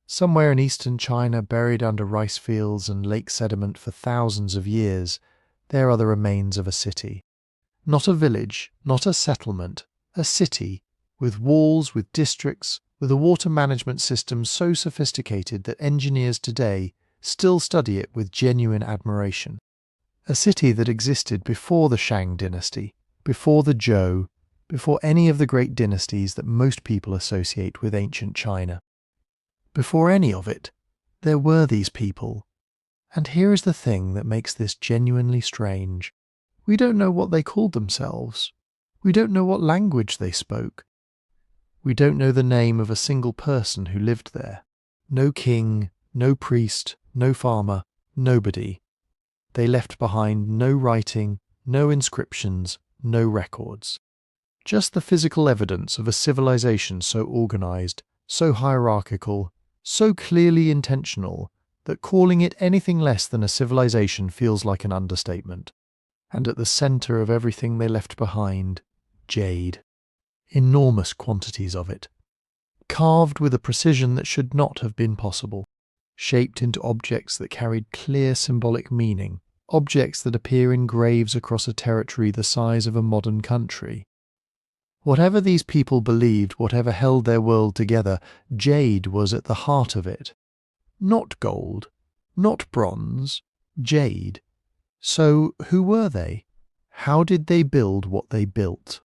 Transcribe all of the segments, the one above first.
Somewhere in eastern China, buried under rice fields and lake sediment for thousands of years, there are the remains of a city. Not a village, not a settlement, a city, with walls, with districts, with a water management system so sophisticated that engineers today still study it with genuine admiration. A city that existed before the Shang dynasty, before the Zhou, before any of the great dynasties that most people associate with ancient China. Before any of it, there were these people. And here is the thing that makes this genuinely strange. We don't know what they called themselves. We don't know what language they spoke. We don't know the name of a single person who lived there. No king, no priest, no farmer, nobody. They left behind no writing, no inscriptions, no records. Just the physical evidence of a civilization so organized, so hierarchical, so clearly intentional, that calling it anything less than a civilization feels like an understatement. And at the center of everything they left behind, jade. Enormous quantities of it. Carved with a precision that should not have been possible. Shaped into objects that carried clear symbolic meaning. Objects that appear in graves across a territory the size of a modern country. Whatever these people believed, whatever held their world together, jade was at the heart of it. Not gold, not bronze, jade. So who were they? How did they build what they built?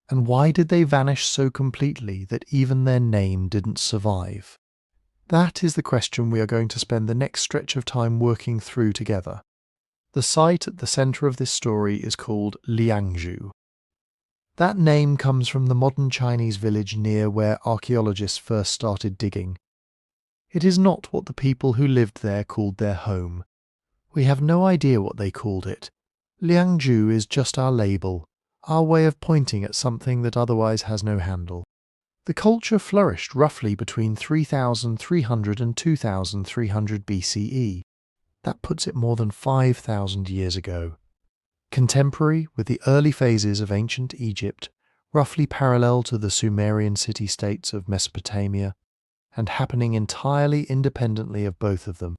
And why did they vanish so completely that even their name didn't survive? That is the question we are going to spend the next stretch of time working through together. The site at the center of this story is called Liangzhu. That name comes from the modern Chinese village near where archaeologists first started digging. It is not what the people who lived there called their home. We have no idea what they called it. Liangzhu is just our label, our way of pointing at something that otherwise has no handle. The culture flourished roughly between 3300 and 2300 BCE. That puts it more than 5,000 years ago. Contemporary with the early phases of ancient Egypt, roughly parallel to the Sumerian city-states of Mesopotamia, and happening entirely independently of both of them.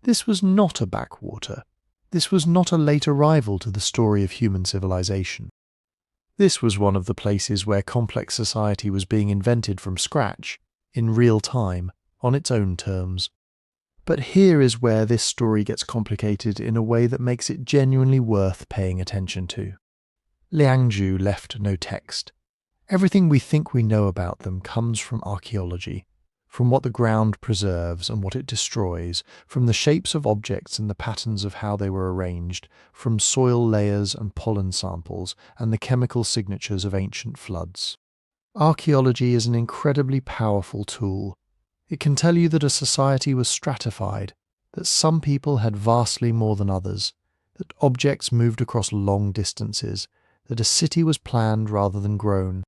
This was not a backwater. This was not a late arrival to the story of human civilization. This was one of the places where complex society was being invented from scratch, in real time, on its own terms. But here is where this story gets complicated in a way that makes it genuinely worth paying attention to. Liangzhu left no text. Everything we think we know about them comes from archaeology, from what the ground preserves and what it destroys, from the shapes of objects and the patterns of how they were arranged, from soil layers and pollen samples and the chemical signatures of ancient floods. Archaeology is an incredibly powerful tool. It can tell you that a society was stratified, that some people had vastly more than others, that objects moved across long distances, that a city was planned rather than grown.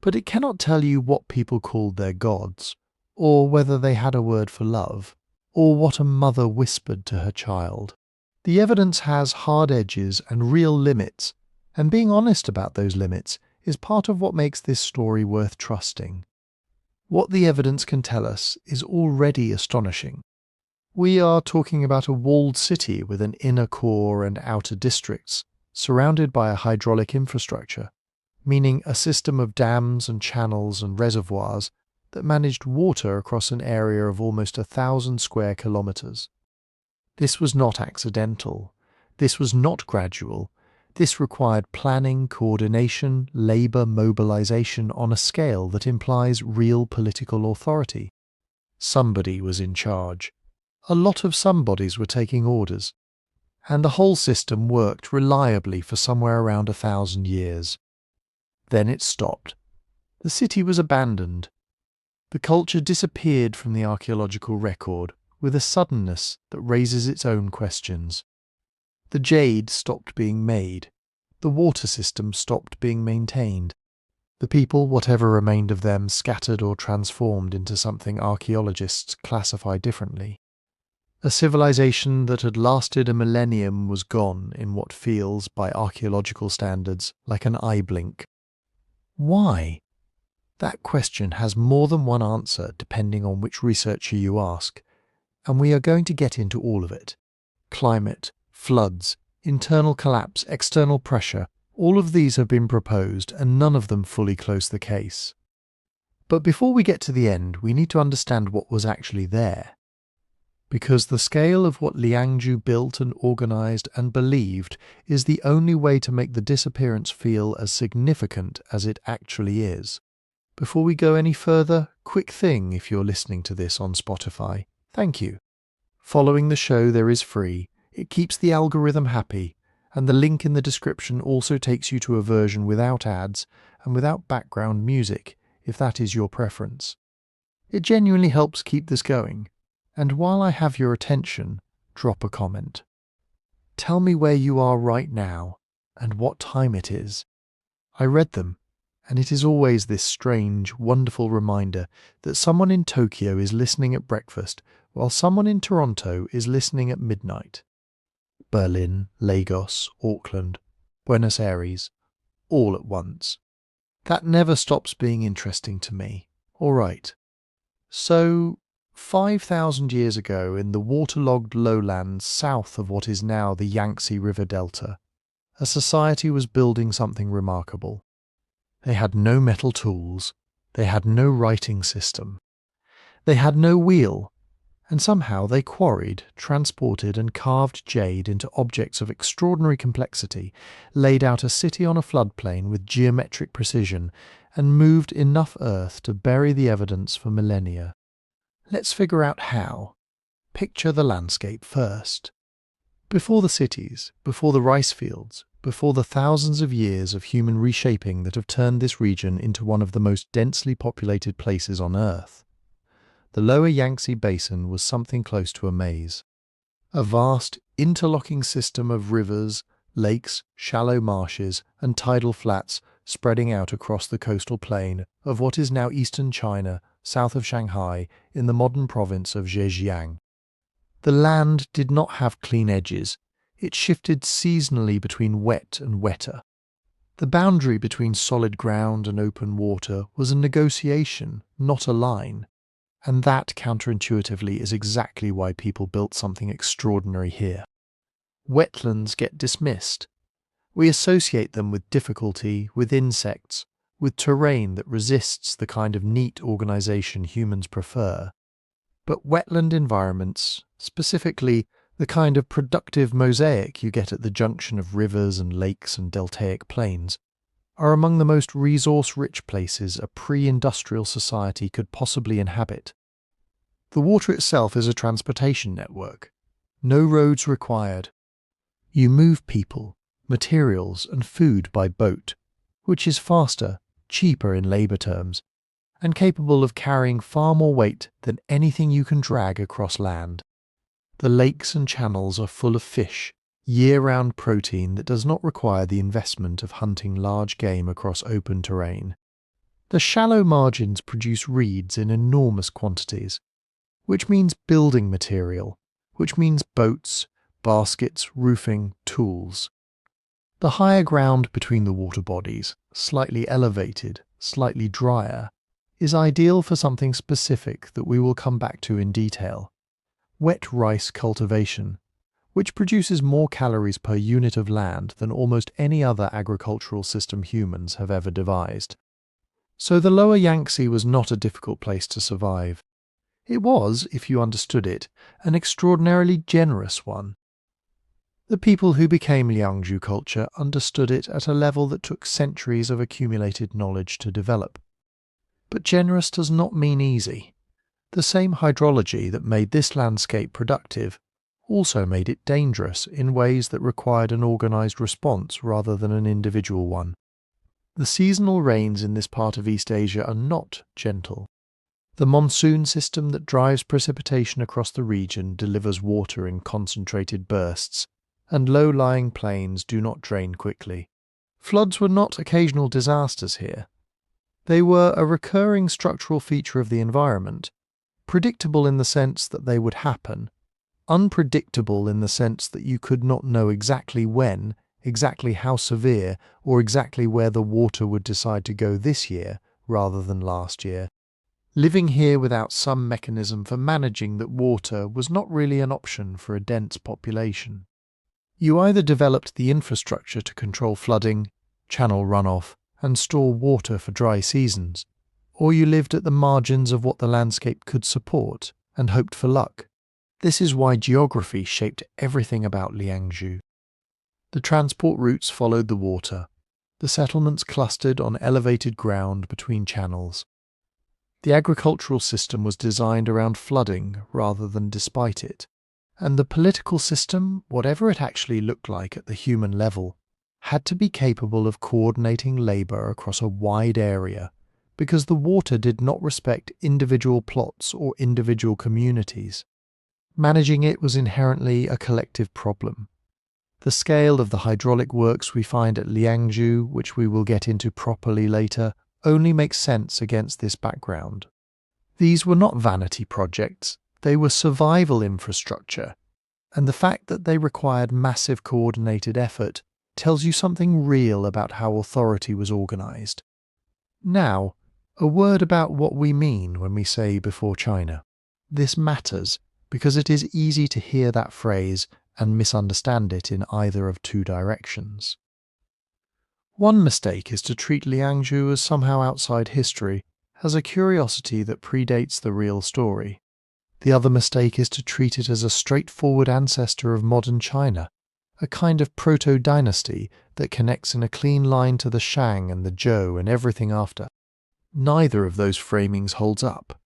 But it cannot tell you what people called their gods, or whether they had a word for love, or what a mother whispered to her child. The evidence has hard edges and real limits, and being honest about those limits is part of what makes this story worth trusting. What the evidence can tell us is already astonishing. We are talking about a walled city with an inner core and outer districts, surrounded by a hydraulic infrastructure, meaning a system of dams and channels and reservoirs that managed water across an area of almost 1,000 square kilometers. This was not accidental. This was not gradual. This required planning, coordination, labor mobilization on a scale that implies real political authority. Somebody was in charge. A lot of somebodies were taking orders. And the whole system worked reliably for somewhere around 1,000 years. Then it stopped. The city was abandoned. The culture disappeared from the archaeological record with a suddenness that raises its own questions. The jade stopped being made. The water system stopped being maintained. The people, whatever remained of them, scattered or transformed into something archaeologists classify differently. A civilization that had lasted a millennium was gone in what feels, by archaeological standards, like an eye blink. Why? That question has more than one answer depending on which researcher you ask, and we are going to get into all of it. Climate, floods, internal collapse, external pressure, all of these have been proposed and none of them fully close the case. But before we get to the end, we need to understand what was actually there. Because the scale of what Liangzhu built and organized and believed is the only way to make the disappearance feel as significant as it actually is. Before we go any further, quick thing if you're listening to this on Spotify. Thank you. Following the show there is free, it keeps the algorithm happy, and the link in the description also takes you to a version without ads and without background music, if that is your preference. It genuinely helps keep this going. And while I have your attention, drop a comment. Tell me where you are right now and what time it is. I read them, and it is always this strange, wonderful reminder that someone in Tokyo is listening at breakfast while someone in Toronto is listening at midnight. Berlin, Lagos, Auckland, Buenos Aires, all at once. That never stops being interesting to me. All right. So, 5,000 years ago, in the waterlogged lowlands south of what is now the Yangtze River Delta, a society was building something remarkable. They had no metal tools, they had no writing system, they had no wheel, and somehow they quarried, transported and carved jade into objects of extraordinary complexity, laid out a city on a floodplain with geometric precision, and moved enough earth to bury the evidence for millennia. Let's figure out how. Picture the landscape first. Before the cities, before the rice fields, before the thousands of years of human reshaping that have turned this region into one of the most densely populated places on Earth, the lower Yangtze Basin was something close to a maze. A vast, interlocking system of rivers, lakes, shallow marshes, and tidal flats spreading out across the coastal plain of what is now eastern China, south of Shanghai, in the modern province of Zhejiang. The land did not have clean edges. It shifted seasonally between wet and wetter. The boundary between solid ground and open water was a negotiation, not a line. And that, counterintuitively, is exactly why people built something extraordinary here. Wetlands get dismissed. We associate them with difficulty, with insects, with terrain that resists the kind of neat organization humans prefer. But wetland environments, specifically the kind of productive mosaic you get at the junction of rivers and lakes and deltaic plains, are among the most resource-rich places a pre-industrial society could possibly inhabit. The water itself is a transportation network. No roads required. You move people, materials and food by boat, which is faster, cheaper in labour terms, and capable of carrying far more weight than anything you can drag across land. The lakes and channels are full of fish, year-round protein that does not require the investment of hunting large game across open terrain. The shallow margins produce reeds in enormous quantities, which means building material, which means boats, baskets, roofing, tools. The higher ground between the water bodies, slightly elevated, slightly drier, is ideal for something specific that we will come back to in detail. Wet rice cultivation, which produces more calories per unit of land than almost any other agricultural system humans have ever devised. So the lower Yangtze was not a difficult place to survive. It was, if you understood it, an extraordinarily generous one. The people who became Liangzhu culture understood it at a level that took centuries of accumulated knowledge to develop. But generous does not mean easy. The same hydrology that made this landscape productive also made it dangerous in ways that required an organized response rather than an individual one. The seasonal rains in this part of East Asia are not gentle. The monsoon system that drives precipitation across the region delivers water in concentrated bursts, and low-lying plains do not drain quickly. Floods were not occasional disasters here. They were a recurring structural feature of the environment, predictable in the sense that they would happen, unpredictable in the sense that you could not know exactly when, exactly how severe, or exactly where the water would decide to go this year, rather than last year. Living here without some mechanism for managing that water was not really an option for a dense population. You either developed the infrastructure to control flooding, channel runoff, and store water for dry seasons, or you lived at the margins of what the landscape could support and hoped for luck. This is why geography shaped everything about Liangzhu. The transport routes followed the water. The settlements clustered on elevated ground between channels. The agricultural system was designed around flooding rather than despite it. And the political system, whatever it actually looked like at the human level, had to be capable of coordinating labour across a wide area, because the water did not respect individual plots or individual communities. Managing it was inherently a collective problem. The scale of the hydraulic works we find at Liangzhu, which we will get into properly later, only makes sense against this background. These were not vanity projects, they were survival infrastructure, and the fact that they required massive coordinated effort tells you something real about how authority was organised. Now, a word about what we mean when we say before China. This matters because it is easy to hear that phrase and misunderstand it in either of two directions. One mistake is to treat Liangzhu as somehow outside history, as a curiosity that predates the real story. The other mistake is to treat it as a straightforward ancestor of modern China, a kind of proto-dynasty that connects in a clean line to the Shang and the Zhou and everything after. Neither of those framings holds up.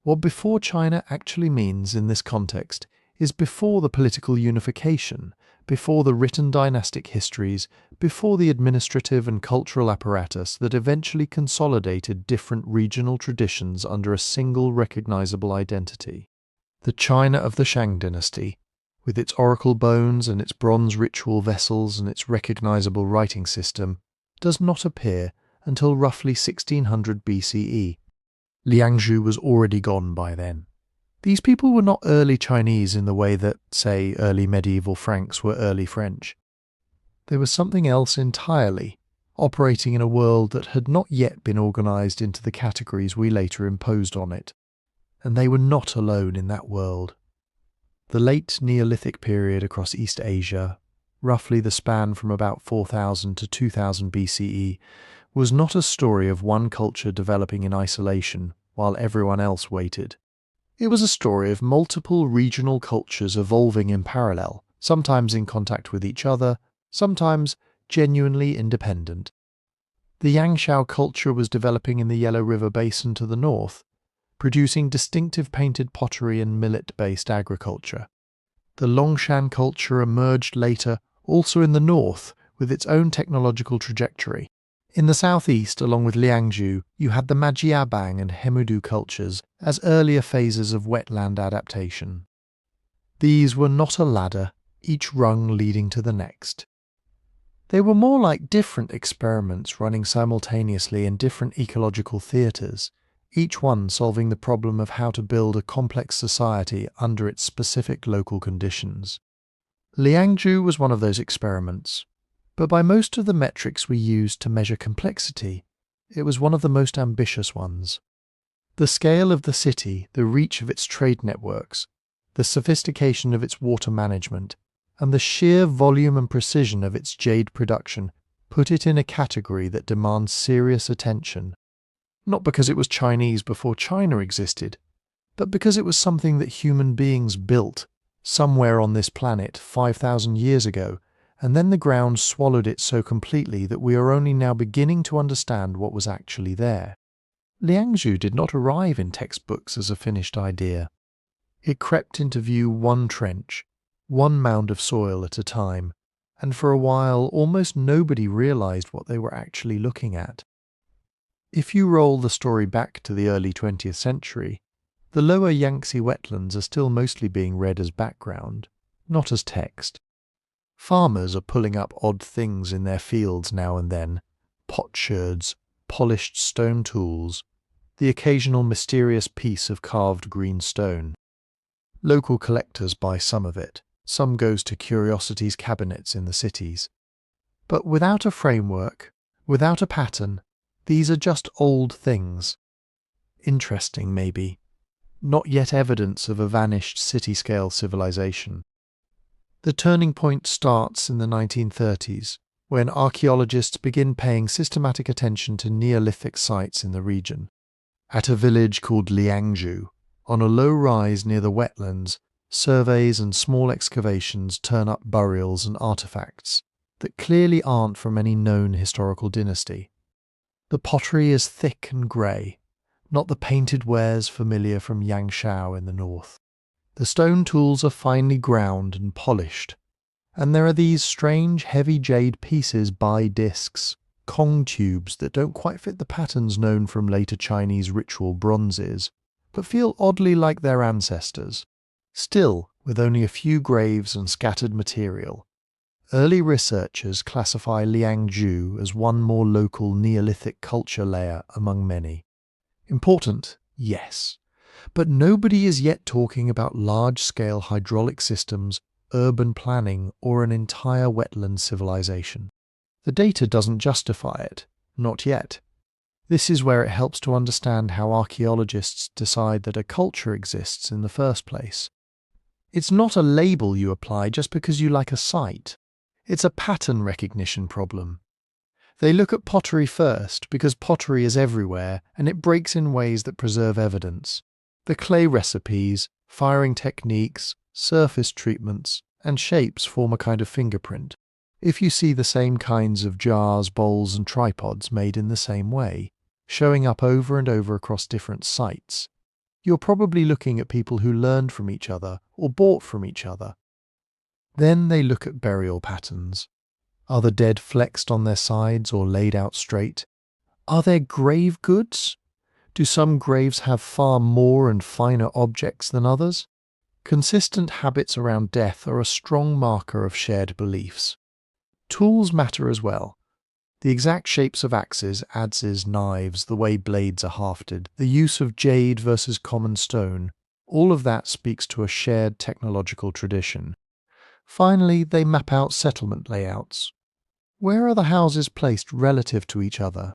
What before China actually means in this context is before the political unification, before the written dynastic histories, before the administrative and cultural apparatus that eventually consolidated different regional traditions under a single recognizable identity. The China of the Shang dynasty, with its oracle bones and its bronze ritual vessels and its recognizable writing system, does not appear until roughly 1600 BCE. Liangzhu was already gone by then. These people were not early Chinese in the way that, say, early medieval Franks were early French. They were something else entirely, operating in a world that had not yet been organized into the categories we later imposed on it. And they were not alone in that world. The late Neolithic period across East Asia, roughly the span from about 4000 to 2000 BCE, was not a story of one culture developing in isolation while everyone else waited. It was a story of multiple regional cultures evolving in parallel, sometimes in contact with each other, sometimes genuinely independent. The Yangshao culture was developing in the Yellow River Basin to the north, producing distinctive painted pottery and millet-based agriculture. The Longshan culture emerged later, also in the north, with its own technological trajectory. In the southeast, along with Liangzhu, you had the Majiabang and Hemudu cultures as earlier phases of wetland adaptation. These were not a ladder, each rung leading to the next. They were more like different experiments running simultaneously in different ecological theatres, each one solving the problem of how to build a complex society under its specific local conditions. Liangzhu was one of those experiments, but by most of the metrics we used to measure complexity, it was one of the most ambitious ones. The scale of the city, the reach of its trade networks, the sophistication of its water management, and the sheer volume and precision of its jade production put it in a category that demands serious attention. Not because it was Chinese before China existed, but because it was something that human beings built somewhere on this planet 5,000 years ago, and then the ground swallowed it so completely that we are only now beginning to understand what was actually there. Liangzhu did not arrive in textbooks as a finished idea. It crept into view one trench, one mound of soil at a time, and for a while almost nobody realized what they were actually looking at. If you roll the story back to the early 20th century, the lower Yangtze wetlands are still mostly being read as background, not as text. Farmers are pulling up odd things in their fields now and then, potsherds, polished stone tools, the occasional mysterious piece of carved green stone. Local collectors buy some of it, some goes to curiosities cabinets in the cities. But without a framework, without a pattern, These are just old things. Interesting, maybe. Not yet evidence of a vanished city-scale civilization. The turning point starts in the 1930s, when archaeologists begin paying systematic attention to Neolithic sites in the region. At a village called Liangzhu, on a low rise near the wetlands, surveys and small excavations turn up burials and artifacts that clearly aren't from any known historical dynasty. The pottery is thick and grey, not the painted wares familiar from Yangshao in the north. The stone tools are finely ground and polished, and there are these strange heavy jade pieces by discs, cong tubes that don't quite fit the patterns known from later Chinese ritual bronzes, but feel oddly like their ancestors. Still, with only a few graves and scattered material, early researchers classify Liangzhu as one more local Neolithic culture layer among many. Important, yes, but nobody is yet talking about large-scale hydraulic systems, urban planning, or an entire wetland civilization. The data doesn't justify it, not yet. This is where it helps to understand how archaeologists decide that a culture exists in the first place. It's not a label you apply just because you like a site. It's a pattern recognition problem. They look at pottery first because pottery is everywhere and it breaks in ways that preserve evidence. The clay recipes, firing techniques, surface treatments, and shapes form a kind of fingerprint. If you see the same kinds of jars, bowls, and tripods made in the same way, showing up over and over across different sites, you're probably looking at people who learned from each other or bought from each other. Then they look at burial patterns. Are the dead flexed on their sides or laid out straight? Are there grave goods? Do some graves have far more and finer objects than others? Consistent habits around death are a strong marker of shared beliefs. Tools matter as well. The exact shapes of axes, adzes, knives, the way blades are hafted, the use of jade versus common stone, all of that speaks to a shared technological tradition. Finally, they map out settlement layouts. Where are the houses placed relative to each other?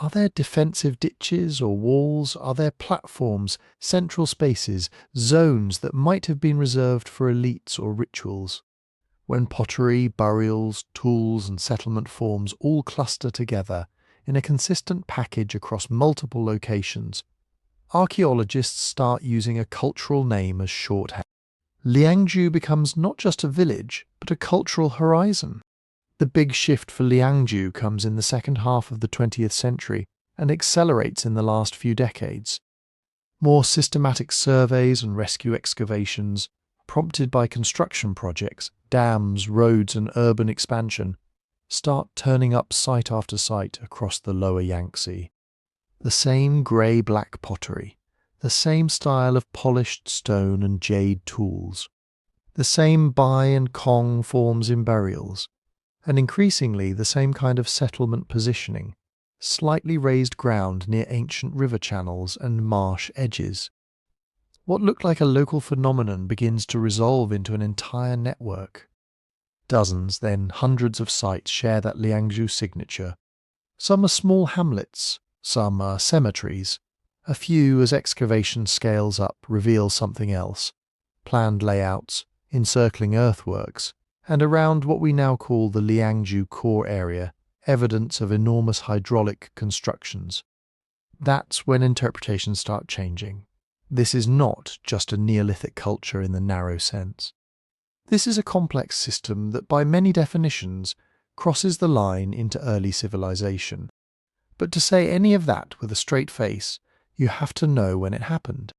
Are there defensive ditches or walls? Are there platforms, central spaces, zones that might have been reserved for elites or rituals? When pottery, burials, tools, and settlement forms all cluster together in a consistent package across multiple locations, archaeologists start using a cultural name as shorthand. Liangzhu becomes not just a village, but a cultural horizon. The big shift for Liangzhu comes in the second half of the 20th century and accelerates in the last few decades. More systematic surveys and rescue excavations, prompted by construction projects, dams, roads, and urban expansion, start turning up site after site across the lower Yangtze. The same grey-black pottery, the same style of polished stone and jade tools, the same bai and cong forms in burials, and increasingly the same kind of settlement positioning, slightly raised ground near ancient river channels and marsh edges. What looked like a local phenomenon begins to resolve into an entire network. Dozens, then hundreds of sites share that Liangzhu signature. Some are small hamlets, some are cemeteries. A few, as excavation scales up, reveal something else. Planned layouts, encircling earthworks, and around what we now call the Liangzhu core area, evidence of enormous hydraulic constructions. That's when interpretations start changing. This is not just a Neolithic culture in the narrow sense. This is a complex system that by many definitions crosses the line into early civilization. But to say any of that with a straight face, you have to know when it happened.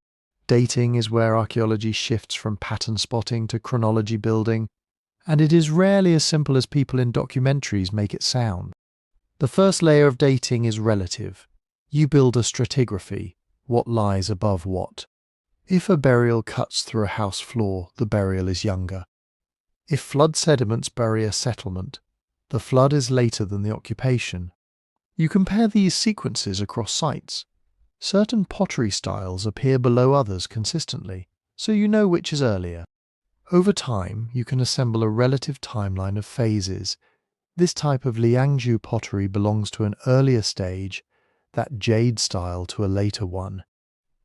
Dating is where archaeology shifts from pattern spotting to chronology building, and it is rarely as simple as people in documentaries make it sound. The first layer of dating is relative. You build a stratigraphy, what lies above what. If a burial cuts through a house floor, the burial is younger. If flood sediments bury a settlement, the flood is later than the occupation. You compare these sequences across sites. Certain pottery styles appear below others consistently, so you know which is earlier. Over time, you can assemble a relative timeline of phases. This type of Liangzhu pottery belongs to an earlier stage, that Jade style to a later one.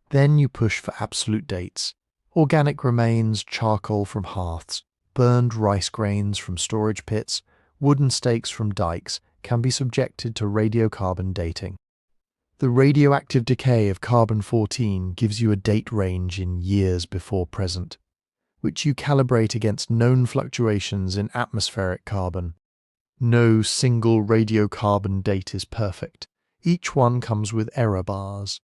Then you push for absolute dates. Organic remains, charcoal from hearths, burned rice grains from storage pits, wooden stakes from dikes can be subjected to radiocarbon dating. The radioactive decay of carbon-14 gives you a date range in years before present, which you calibrate against known fluctuations in atmospheric carbon. No single radiocarbon date is perfect. Each one comes with error bars.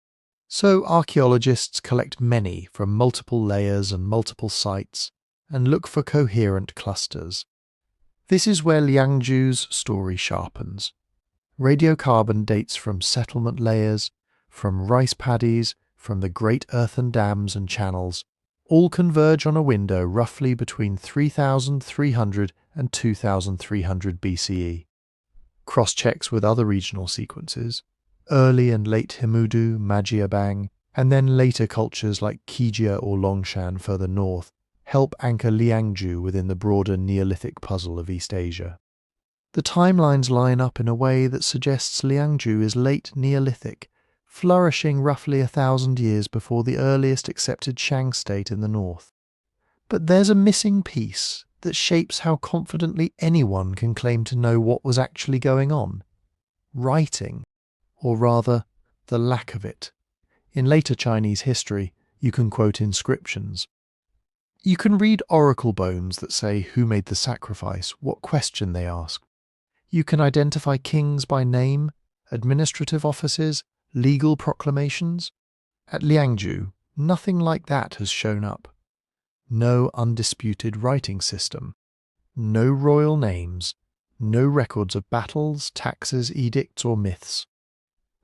So archaeologists collect many from multiple layers and multiple sites and look for coherent clusters. This is where Liangzhu's story sharpens. Radiocarbon dates from settlement layers, from rice paddies, from the great earthen dams and channels, all converge on a window roughly between 3,300 and 2,300 BCE. Cross-checks with other regional sequences, early and late Hemudu, Majiabang, and then later cultures like Qijia or Longshan further north, help anchor Liangzhu within the broader Neolithic puzzle of East Asia. The timelines line up in a way that suggests Liangzhu is late Neolithic, flourishing roughly 1,000 years before the earliest accepted Shang state in the north. But there's a missing piece that shapes how confidently anyone can claim to know what was actually going on. Writing, or rather, the lack of it. In later Chinese history, you can quote inscriptions. You can read oracle bones that say who made the sacrifice, what question they ask. You can identify kings by name, administrative offices, legal proclamations. At Liangzhu, nothing like that has shown up. No undisputed writing system, no royal names, no records of battles, taxes, edicts, or myths.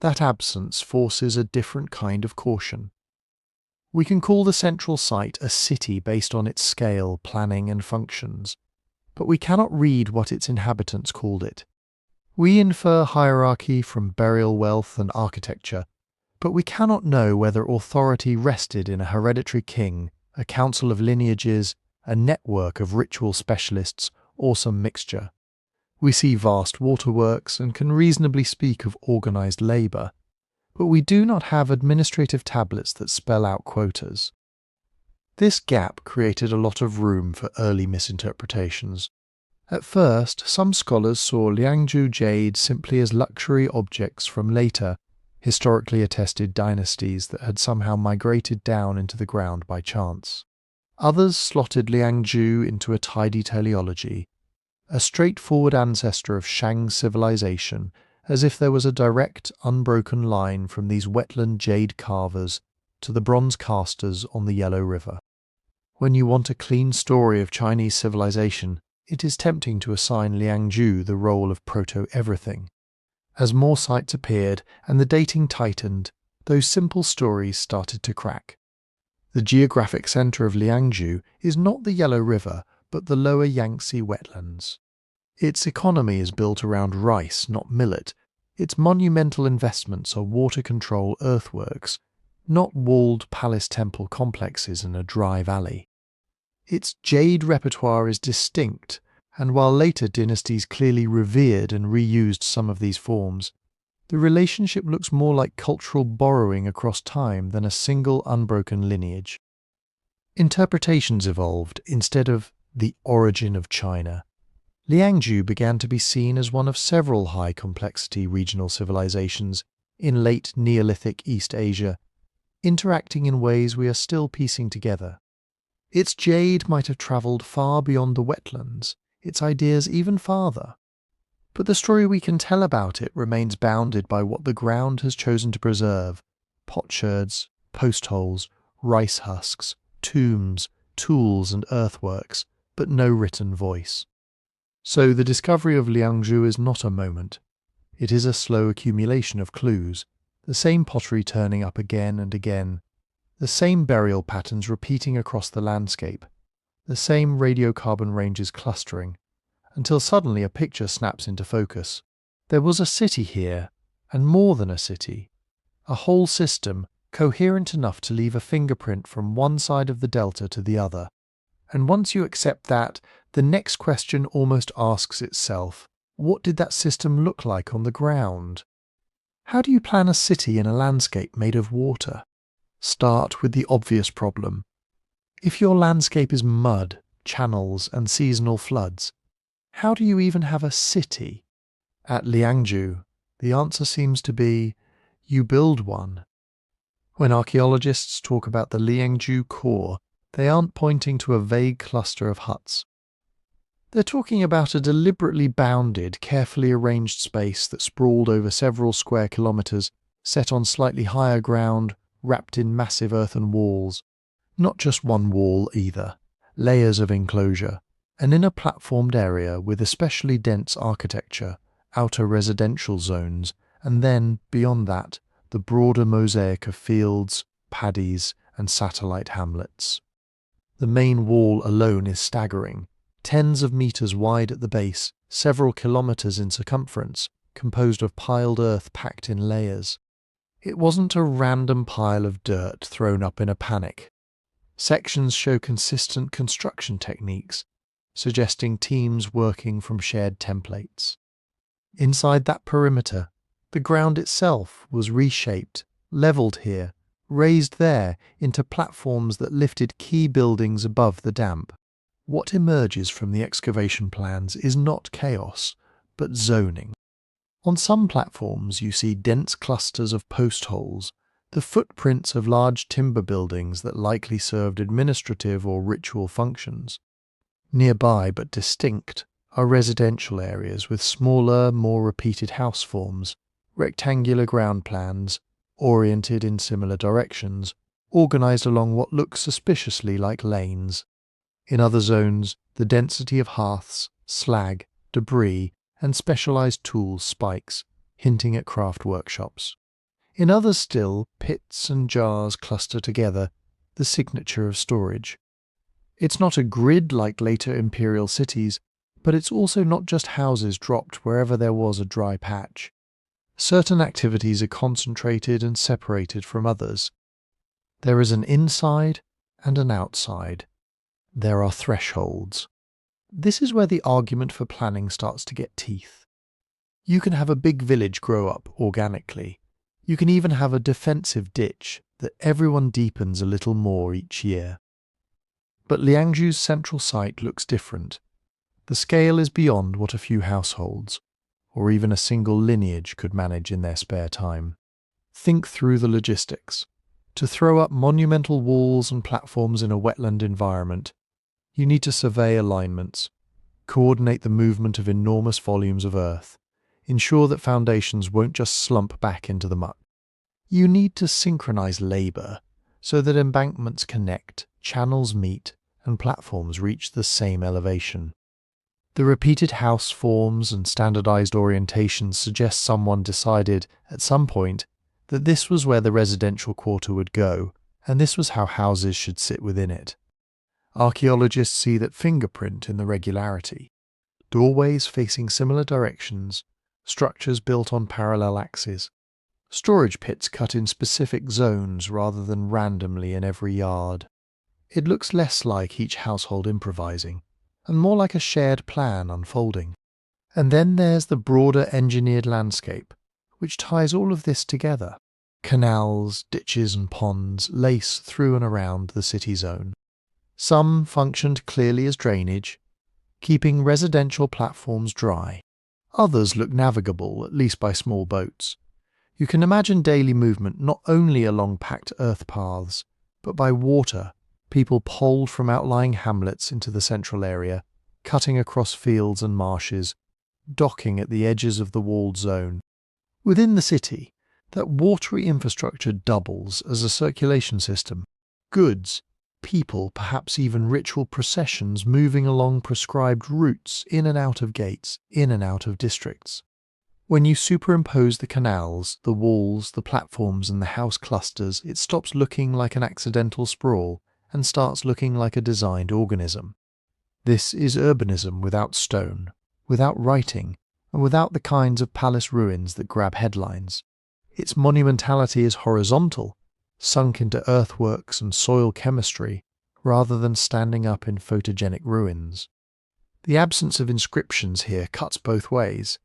That absence forces a different kind of caution. We can call the central site a city based on its scale, planning, and functions, but we cannot read what its inhabitants called it. We infer hierarchy from burial wealth and architecture, but we cannot know whether authority rested in a hereditary king, a council of lineages, a network of ritual specialists, or some mixture. We see vast waterworks and can reasonably speak of organised labour, but we do not have administrative tablets that spell out quotas. This gap created a lot of room for early misinterpretations. At first, some scholars saw Liangzhu jade simply as luxury objects from later, historically attested dynasties that had somehow migrated down into the ground by chance. Others slotted Liangzhu into a tidy teleology, a straightforward ancestor of Shang civilization, as if there was a direct, unbroken line from these wetland jade carvers to the bronze casters on the Yellow River. When you want a clean story of Chinese civilization, it is tempting to assign Liangzhu the role of proto-everything. As more sites appeared and the dating tightened, those simple stories started to crack. The geographic centre of Liangzhu is not the Yellow River, but the lower Yangtze wetlands. Its economy is built around rice, not millet. Its monumental investments are water control earthworks, not walled palace-temple complexes in a dry valley. Its jade repertoire is distinct, and while later dynasties clearly revered and reused some of these forms, the relationship looks more like cultural borrowing across time than a single unbroken lineage. Interpretations evolved instead of the origin of China. Liangzhu began to be seen as one of several high-complexity regional civilizations in late Neolithic East Asia, interacting in ways we are still piecing together. Its jade might have travelled far beyond the wetlands, its ideas even farther. But the story we can tell about it remains bounded by what the ground has chosen to preserve: potsherds, post holes, rice husks, tombs, tools and earthworks, but no written voice. So the discovery of Liangzhu is not a moment. It is a slow accumulation of clues, the same pottery turning up again and again, the same burial patterns repeating across the landscape, the same radiocarbon ranges clustering, until suddenly a picture snaps into focus. There was a city here, and more than a city, a whole system coherent enough to leave a fingerprint from one side of the delta to the other. And once you accept that, the next question almost asks itself: What did that system look like on the ground? How do you plan a city in a landscape made of water? Start with the obvious problem. If your landscape is mud, channels, and seasonal floods, how do you even have a city? At Liangzhu, the answer seems to be, you build one. When archaeologists talk about the Liangzhu core, they aren't pointing to a vague cluster of huts. They're talking about a deliberately bounded, carefully arranged space that sprawled over several square kilometres, set on slightly higher ground, wrapped in massive earthen walls. Not just one wall either, layers of enclosure, an inner platformed area with especially dense architecture, outer residential zones, and then, beyond that, the broader mosaic of fields, paddies, and satellite hamlets. The main wall alone is staggering, tens of meters wide at the base, several kilometers in circumference, composed of piled earth packed in layers. It wasn't a random pile of dirt thrown up in a panic. Sections show consistent construction techniques, suggesting teams working from shared templates. Inside that perimeter, the ground itself was reshaped, leveled here, raised there into platforms that lifted key buildings above the damp. What emerges from the excavation plans is not chaos, but zoning. On some platforms you see dense clusters of post holes, the footprints of large timber buildings that likely served administrative or ritual functions. Nearby but distinct are residential areas with smaller, more repeated house forms, rectangular ground plans, oriented in similar directions, organised along what looks suspiciously like lanes. In other zones, the density of hearths, slag, debris, and specialised tools spikes, hinting at craft workshops. In others still, pits and jars cluster together, the signature of storage. It's not a grid like later imperial cities, but it's also not just houses dropped wherever there was a dry patch. Certain activities are concentrated and separated from others. There is an inside and an outside. There are thresholds. This is where the argument for planning starts to get teeth. You can have a big village grow up organically. You can even have a defensive ditch that everyone deepens a little more each year. But Liangzhu's central site looks different. The scale is beyond what a few households, or even a single lineage could manage in their spare time. Think through the logistics. To throw up monumental walls and platforms in a wetland environment, you need to survey alignments, coordinate the movement of enormous volumes of earth, ensure that foundations won't just slump back into the muck. You need to synchronize labour so that embankments connect, channels meet, and platforms reach the same elevation. The repeated house forms and standardized orientations suggest someone decided, at some point, that this was where the residential quarter would go, and this was how houses should sit within it. Archaeologists see that fingerprint in the regularity. Doorways facing similar directions, structures built on parallel axes, storage pits cut in specific zones rather than randomly in every yard. It looks less like each household improvising, and more like a shared plan unfolding. And then there's the broader engineered landscape, which ties all of this together. Canals, ditches and ponds lace through and around the city zone. Some functioned clearly as drainage, keeping residential platforms dry. Others look navigable, at least by small boats. You can imagine daily movement not only along packed earth paths, but by water, people poled from outlying hamlets into the central area, cutting across fields and marshes, docking at the edges of the walled zone. Within the city, that watery infrastructure doubles as a circulation system. Goods, people, perhaps even ritual processions moving along prescribed routes in and out of gates, in and out of districts. When you superimpose the canals, the walls, the platforms and the house clusters, it stops looking like an accidental sprawl and starts looking like a designed organism. This is urbanism without stone, without writing, and without the kinds of palace ruins that grab headlines. Its monumentality is horizontal, sunk into earthworks and soil chemistry, rather than standing up in photogenic ruins. The absence of inscriptions here cuts both ways.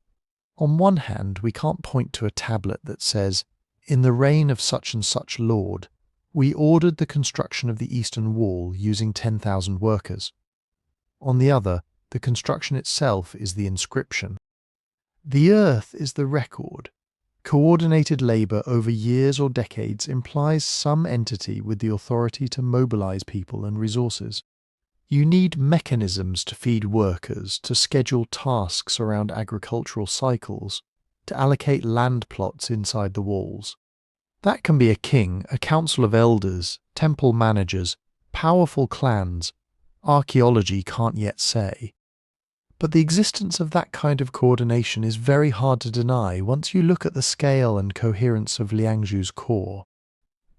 On one hand, we can't point to a tablet that says, "In the reign of such and such lord, we ordered the construction of the eastern wall using 10,000 workers." On the other, the construction itself is the inscription. The earth is the record. Coordinated labour over years or decades implies some entity with the authority to mobilise people and resources. You need mechanisms to feed workers, to schedule tasks around agricultural cycles, to allocate land plots inside the walls. That can be a king, a council of elders, temple managers, powerful clans. Archaeology can't yet say. But the existence of that kind of coordination is very hard to deny once you look at the scale and coherence of Liangzhu's core.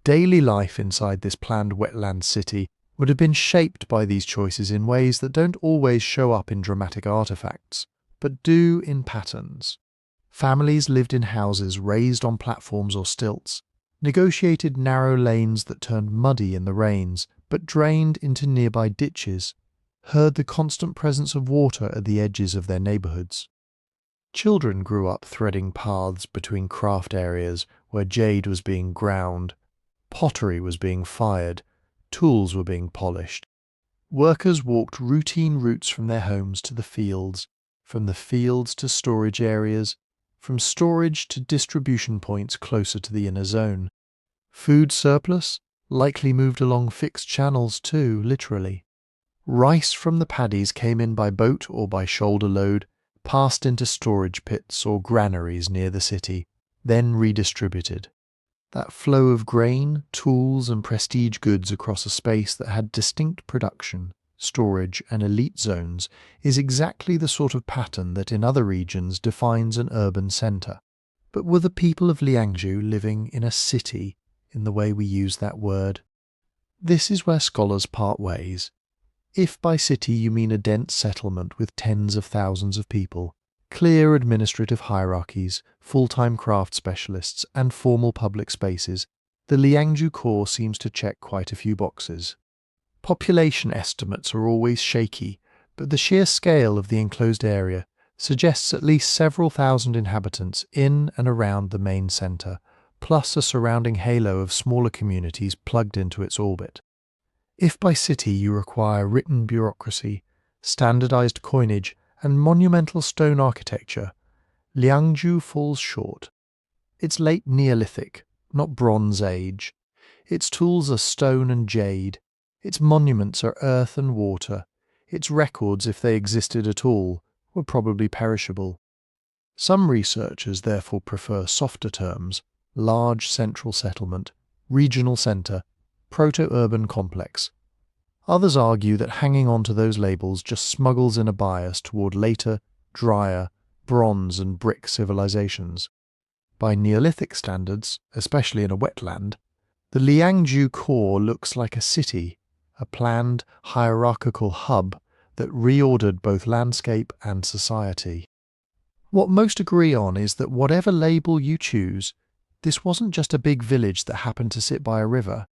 Daily life inside this planned wetland city would have been shaped by these choices in ways that don't always show up in dramatic artifacts, but do in patterns. Families lived in houses raised on platforms or stilts, negotiated narrow lanes that turned muddy in the rains, but drained into nearby ditches, heard the constant presence of water at the edges of their neighbourhoods. Children grew up threading paths between craft areas where jade was being ground, pottery was being fired, tools were being polished. Workers walked routine routes from their homes to the fields, from the fields to storage areas, from storage to distribution points closer to the inner zone. Food surplus likely moved along fixed channels too, literally. Rice from the paddies came in by boat or by shoulder load, passed into storage pits or granaries near the city, then redistributed. That flow of grain, tools and prestige goods across a space that had distinct production, storage and elite zones is exactly the sort of pattern that in other regions defines an urban centre. But were the people of Liangzhu living in a city in the way we use that word? This is where scholars part ways. If by city you mean a dense settlement with tens of thousands of people, clear administrative hierarchies, full-time craft specialists, and formal public spaces, the Liangzhu core seems to check quite a few boxes. Population estimates are always shaky, but the sheer scale of the enclosed area suggests at least several thousand inhabitants in and around the main centre, plus a surrounding halo of smaller communities plugged into its orbit. If by city you require written bureaucracy, standardized coinage, and monumental stone architecture, Liangzhu falls short. It's late Neolithic, not Bronze Age. Its tools are stone and jade. Its monuments are earth and water. Its records, if they existed at all, were probably perishable. Some researchers therefore prefer softer terms: large central settlement, regional centre, proto-urban complex. Others argue that hanging on to those labels just smuggles in a bias toward later, drier, bronze and brick civilizations. By Neolithic standards, especially in a wetland, the Liangzhu core looks like a city, a planned, hierarchical hub that reordered both landscape and society. What most agree on is that whatever label you choose, this wasn't just a big village that happened to sit by a river.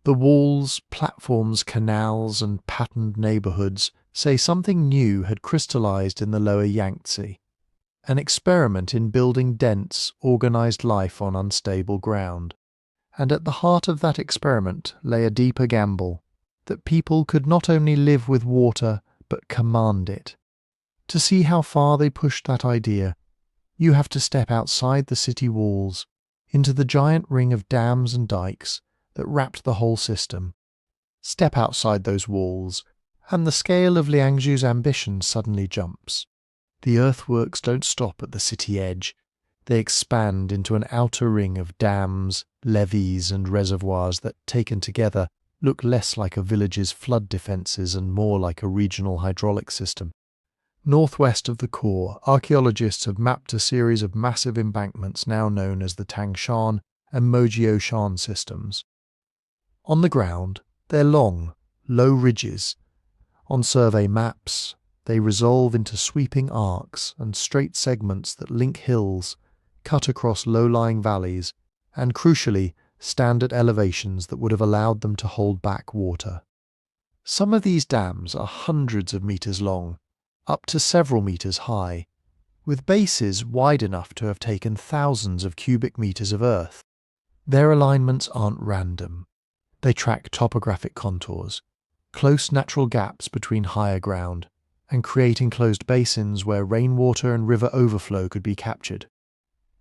The walls, platforms, canals, and patterned neighbourhoods say something new had crystallized in the lower Yangtze, an experiment in building dense, organised life on unstable ground. And at the heart of that experiment lay a deeper gamble, that people could not only live with water, but command it. To see how far they pushed that idea, you have to step outside the city walls, into the giant ring of dams and dikes that wrapped the whole system. Step outside those walls, and the scale of Liangzhu's ambition suddenly jumps. The earthworks don't stop at the city edge. They expand into an outer ring of dams, levees and reservoirs that, taken together, look less like a village's flood defences and more like a regional hydraulic system. Northwest of the core, archaeologists have mapped a series of massive embankments now known as the Tangshan and Mojioshan systems. On the ground, they're long, low ridges. On survey maps, they resolve into sweeping arcs and straight segments that link hills, cut across low-lying valleys, and crucially, stand at elevations that would have allowed them to hold back water. Some of these dams are hundreds of meters long, up to several meters high, with bases wide enough to have taken thousands of cubic meters of earth. Their alignments aren't random. They track topographic contours, close natural gaps between higher ground, and create enclosed basins where rainwater and river overflow could be captured.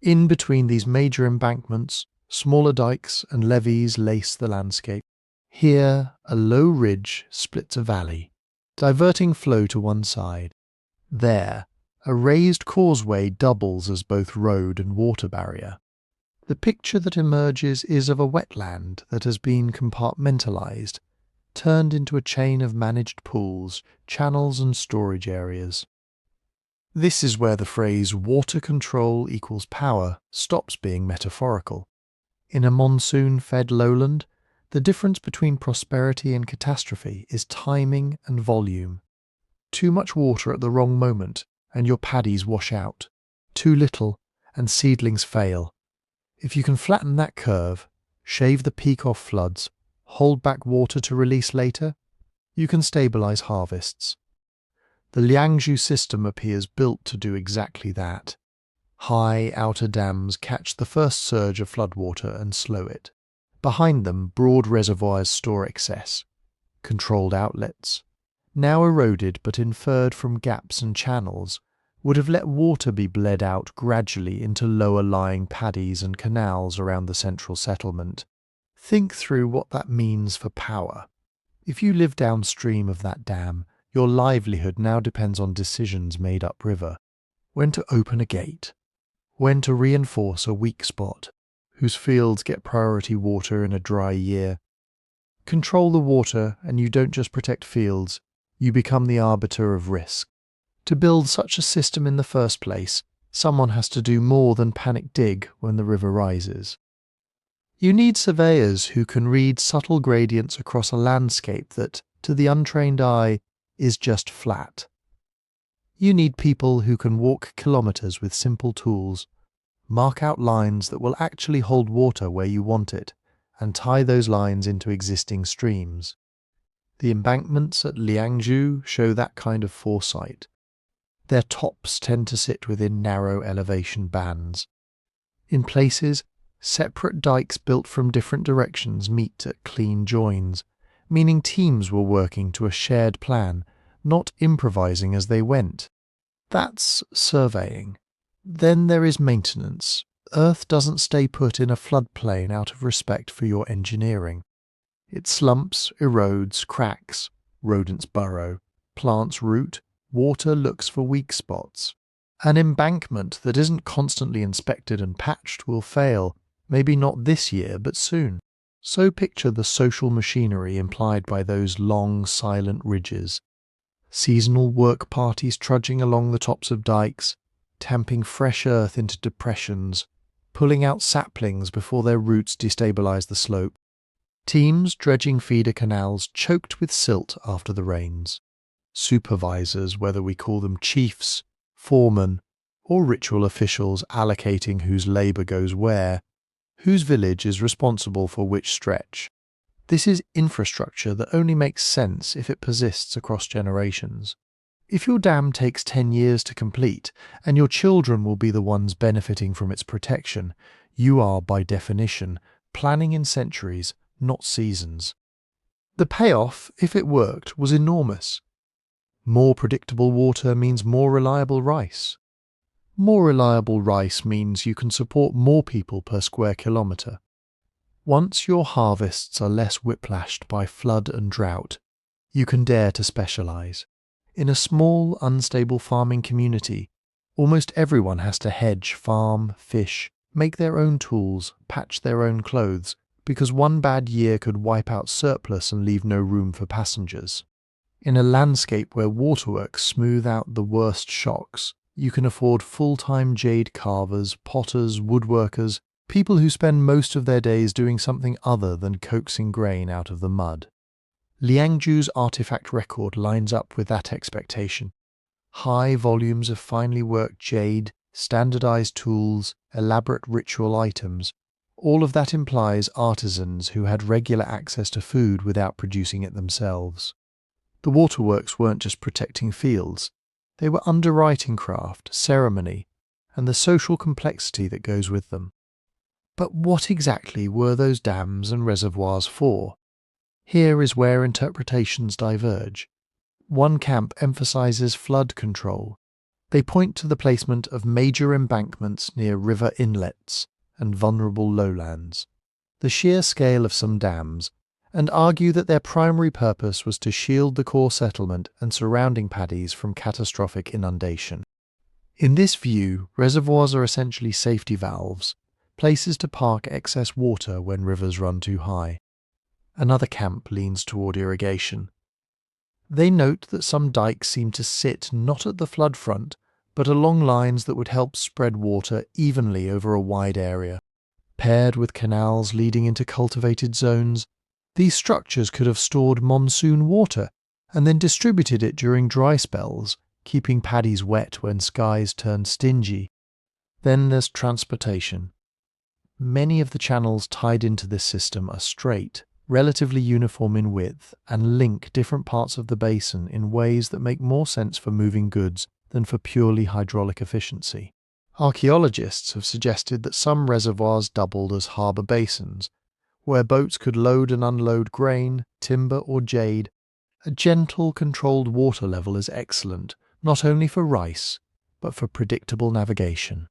In between these major embankments, smaller dikes and levees lace the landscape. Here, a low ridge splits a valley, diverting flow to one side. There, a raised causeway doubles as both road and water barrier. The picture that emerges is of a wetland that has been compartmentalized, turned into a chain of managed pools, channels and storage areas. This is where the phrase water control equals power stops being metaphorical. In a monsoon-fed lowland, the difference between prosperity and catastrophe is timing and volume. Too much water at the wrong moment, and your paddies wash out. Too little, and seedlings fail. If you can flatten that curve, shave the peak off floods, hold back water to release later, you can stabilize harvests. The Liangzhu system appears built to do exactly that. High outer dams catch the first surge of floodwater and slow it. Behind them, broad reservoirs store excess. Controlled outlets, now eroded but inferred from gaps and channels, would have let water be bled out gradually into lower-lying paddies and canals around the central settlement. Think through what that means for power. If you live downstream of that dam, your livelihood now depends on decisions made upriver. When to open a gate, when to reinforce a weak spot, whose fields get priority water in a dry year. Control the water and you don't just protect fields, you become the arbiter of risk. To build such a system in the first place, someone has to do more than panic dig when the river rises. You need surveyors who can read subtle gradients across a landscape that, to the untrained eye, is just flat. You need people who can walk kilometers with simple tools, mark out lines that will actually hold water where you want it, and tie those lines into existing streams. The embankments at Liangzhu show that kind of foresight. Their tops tend to sit within narrow elevation bands. In places, separate dikes built from different directions meet at clean joins, meaning teams were working to a shared plan, not improvising as they went. That's surveying. Then there is maintenance. Earth doesn't stay put in a floodplain out of respect for your engineering. It slumps, erodes, cracks, rodents burrow, plants root, water looks for weak spots. An embankment that isn't constantly inspected and patched will fail, maybe not this year, but soon. So picture the social machinery implied by those long, silent ridges. Seasonal work parties trudging along the tops of dikes, tamping fresh earth into depressions, pulling out saplings before their roots destabilize the slope. Teams dredging feeder canals choked with silt after the rains. Supervisors, whether we call them chiefs, foremen, or ritual officials allocating whose labour goes where, whose village is responsible for which stretch. This is infrastructure that only makes sense if it persists across generations. If your dam takes 10 years to complete, and your children will be the ones benefiting from its protection, you are, by definition, planning in centuries, not seasons. The payoff, if it worked, was enormous. More predictable water means more reliable rice. More reliable rice means you can support more people per square kilometre. Once your harvests are less whiplashed by flood and drought, you can dare to specialise. In a small, unstable farming community, almost everyone has to hedge, farm, fish, make their own tools, patch their own clothes, because one bad year could wipe out surplus and leave no room for passengers. In a landscape where waterworks smooth out the worst shocks, you can afford full-time jade carvers, potters, woodworkers, people who spend most of their days doing something other than coaxing grain out of the mud. Liangzhu's artifact record lines up with that expectation. High volumes of finely worked jade, standardized tools, elaborate ritual items, all of that implies artisans who had regular access to food without producing it themselves. The waterworks weren't just protecting fields, They were underwriting craft, ceremony, and the social complexity that goes with them. But what exactly were those dams and reservoirs for? Here is where interpretations diverge. One camp emphasizes flood control. They point to the placement of major embankments near river inlets and vulnerable lowlands, the sheer scale of some dams, and argue that their primary purpose was to shield the core settlement and surrounding paddies from catastrophic inundation. In this view, reservoirs are essentially safety valves, places to park excess water when rivers run too high. Another camp leans toward irrigation. They note that some dikes seem to sit not at the flood front, but along lines that would help spread water evenly over a wide area. Paired with canals leading into cultivated zones, these structures could have stored monsoon water and then distributed it during dry spells, keeping paddies wet when skies turn stingy. Then there's transportation. Many of the channels tied into this system are straight, relatively uniform in width, and link different parts of the basin in ways that make more sense for moving goods than for purely hydraulic efficiency. Archaeologists have suggested that some reservoirs doubled as harbour basins, where boats could load and unload grain, timber or jade. A gentle, controlled water level is excellent, not only for rice, but for predictable navigation.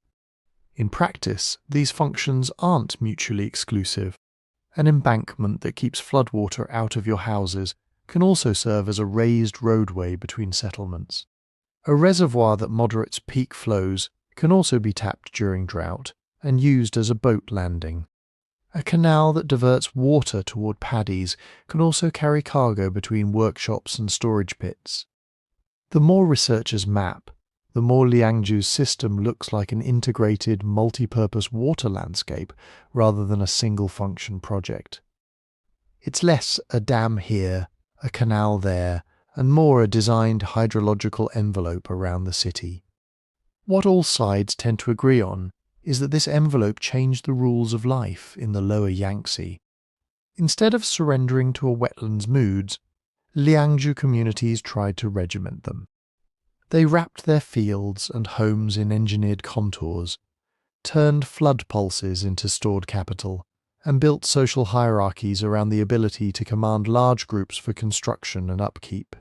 In practice, these functions aren't mutually exclusive. An embankment that keeps floodwater out of your houses can also serve as a raised roadway between settlements. A reservoir that moderates peak flows can also be tapped during drought and used as a boat landing. A canal that diverts water toward paddies can also carry cargo between workshops and storage pits. The more researchers map, the more Liangzhu's system looks like an integrated, multi-purpose water landscape rather than a single-function project. It's less a dam here, a canal there, and more a designed hydrological envelope around the city. What all sides tend to agree on is that this envelope changed the rules of life in the lower Yangtze. Instead of surrendering to a wetland's moods, Liangzhu communities tried to regiment them. They wrapped their fields and homes in engineered contours, turned flood pulses into stored capital, and built social hierarchies around the ability to command large groups for construction and upkeep.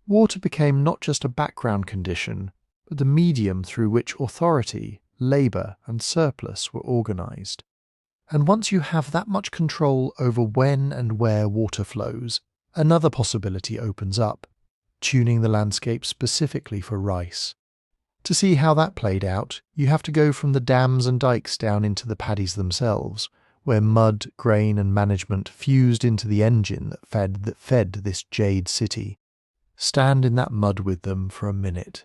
Water became not just a background condition, but the medium through which authority, labour, and surplus were organised. And once you have that much control over when and where water flows, another possibility opens up, tuning the landscape specifically for rice. To see how that played out, you have to go from the dams and dikes down into the paddies themselves, where mud, grain and management fused into the engine that fed this Jade city. Stand in that mud with them for a minute.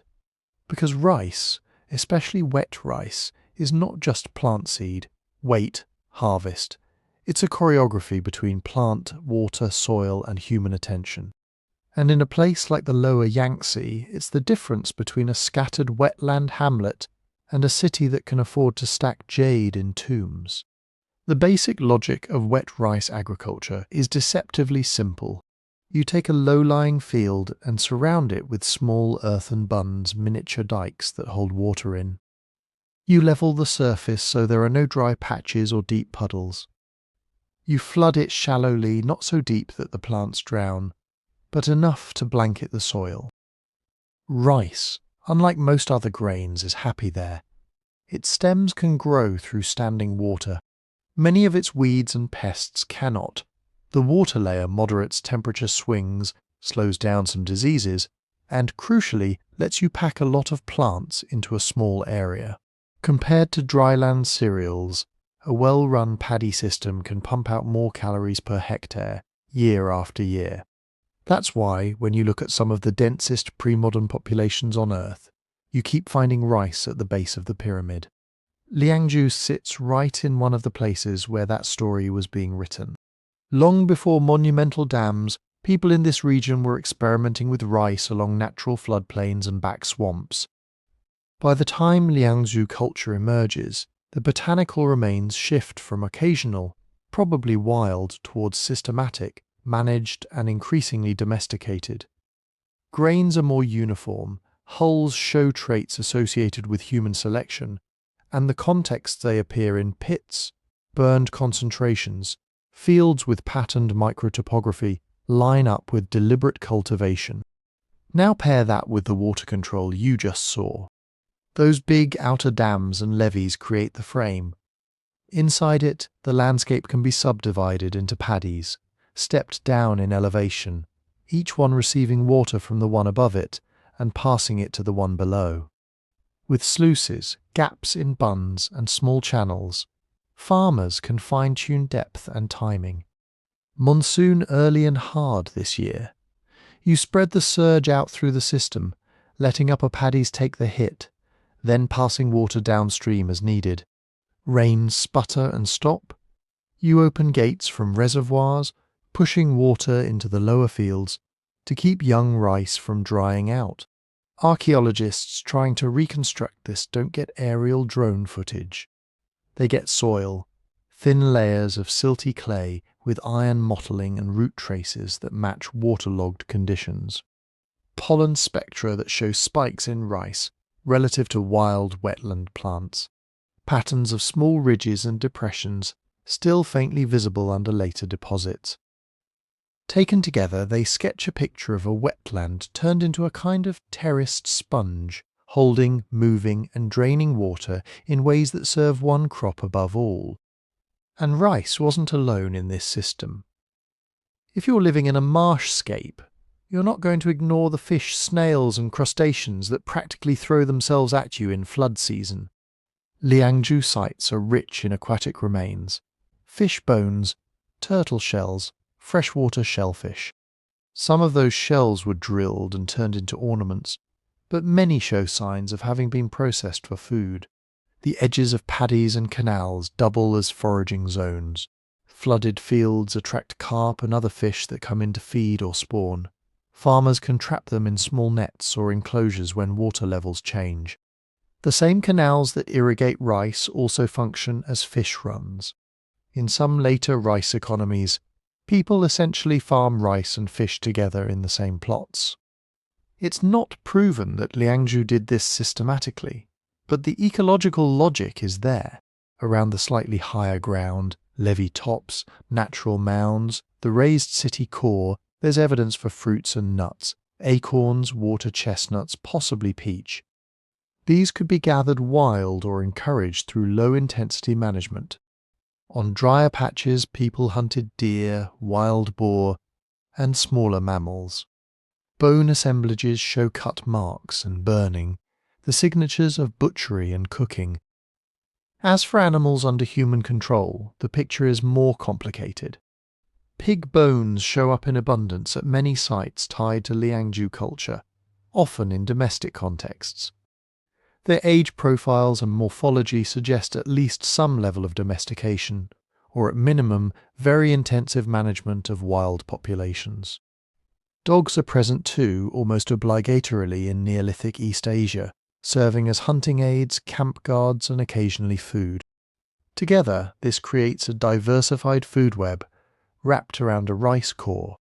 Because rice, especially wet rice, is not just plant seed, wait, harvest. It's a choreography between plant, water, soil and human attention. And in a place like the lower Yangtze, it's the difference between a scattered wetland hamlet and a city that can afford to stack jade in tombs. The basic logic of wet rice agriculture is deceptively simple. You take a low-lying field and surround it with small earthen bunds, miniature dikes that hold water in. You level the surface so there are no dry patches or deep puddles. You flood it shallowly, not so deep that the plants drown, but enough to blanket the soil. Rice, unlike most other grains, is happy there. Its stems can grow through standing water. Many of its weeds and pests cannot. The water layer moderates temperature swings, slows down some diseases, and, crucially, lets you pack a lot of plants into a small area. Compared to dryland cereals, a well-run paddy system can pump out more calories per hectare, year after year. That's why, when you look at some of the densest pre-modern populations on Earth, you keep finding rice at the base of the pyramid. Liangzhu sits right in one of the places where that story was being written. Long before monumental dams, people in this region were experimenting with rice along natural floodplains and back swamps. By the time Liangzhu culture emerges, the botanical remains shift from occasional, probably wild, towards systematic, managed and increasingly domesticated. Grains are more uniform, hulls show traits associated with human selection, and the contexts they appear in: pits, burned concentrations, fields with patterned microtopography, line up with deliberate cultivation. Now pair that with the water control you just saw. Those big outer dams and levees create the frame. Inside it, the landscape can be subdivided into paddies, stepped down in elevation, each one receiving water from the one above it and passing it to the one below. With sluices, gaps in bunds, and small channels, farmers can fine-tune depth and timing. Monsoon early and hard this year. You spread the surge out through the system, letting upper paddies take the hit, then passing water downstream as needed. Rains sputter and stop. You open gates from reservoirs, pushing water into the lower fields to keep young rice from drying out. Archaeologists trying to reconstruct this don't get aerial drone footage. They get soil, thin layers of silty clay with iron mottling and root traces that match waterlogged conditions. Pollen spectra that show spikes in rice relative to wild wetland plants. Patterns of small ridges and depressions still faintly visible under later deposits. Taken together, they sketch a picture of a wetland turned into a kind of terraced sponge, holding, moving, and draining water in ways that serve one crop above all. And rice wasn't alone in this system. If you're living in a marshscape, you're not going to ignore the fish, snails, and crustaceans that practically throw themselves at you in flood season. Liangzhu sites are rich in aquatic remains: fish bones, turtle shells, freshwater shellfish. Some of those shells were drilled and turned into ornaments, but many show signs of having been processed for food. The edges of paddies and canals double as foraging zones. Flooded fields attract carp and other fish that come in to feed or spawn. Farmers can trap them in small nets or enclosures when water levels change. The same canals that irrigate rice also function as fish runs. In some later rice economies, people essentially farm rice and fish together in the same plots. It's not proven that Liangzhu did this systematically, but the ecological logic is there. Around the slightly higher ground, levee tops, natural mounds, the raised city core, there's evidence for fruits and nuts, acorns, water chestnuts, possibly peach. These could be gathered wild or encouraged through low-intensity management. On drier patches, people hunted deer, wild boar, and smaller mammals. Bone assemblages show cut marks and burning, the signatures of butchery and cooking. As for animals under human control, the picture is more complicated. Pig bones show up in abundance at many sites tied to Liangzhu culture, often in domestic contexts. Their age profiles and morphology suggest at least some level of domestication, or at minimum, very intensive management of wild populations. Dogs are present too, almost obligatorily in Neolithic East Asia, serving as hunting aids, camp guards, and occasionally food. Together, this creates a diversified food web wrapped around a rice core.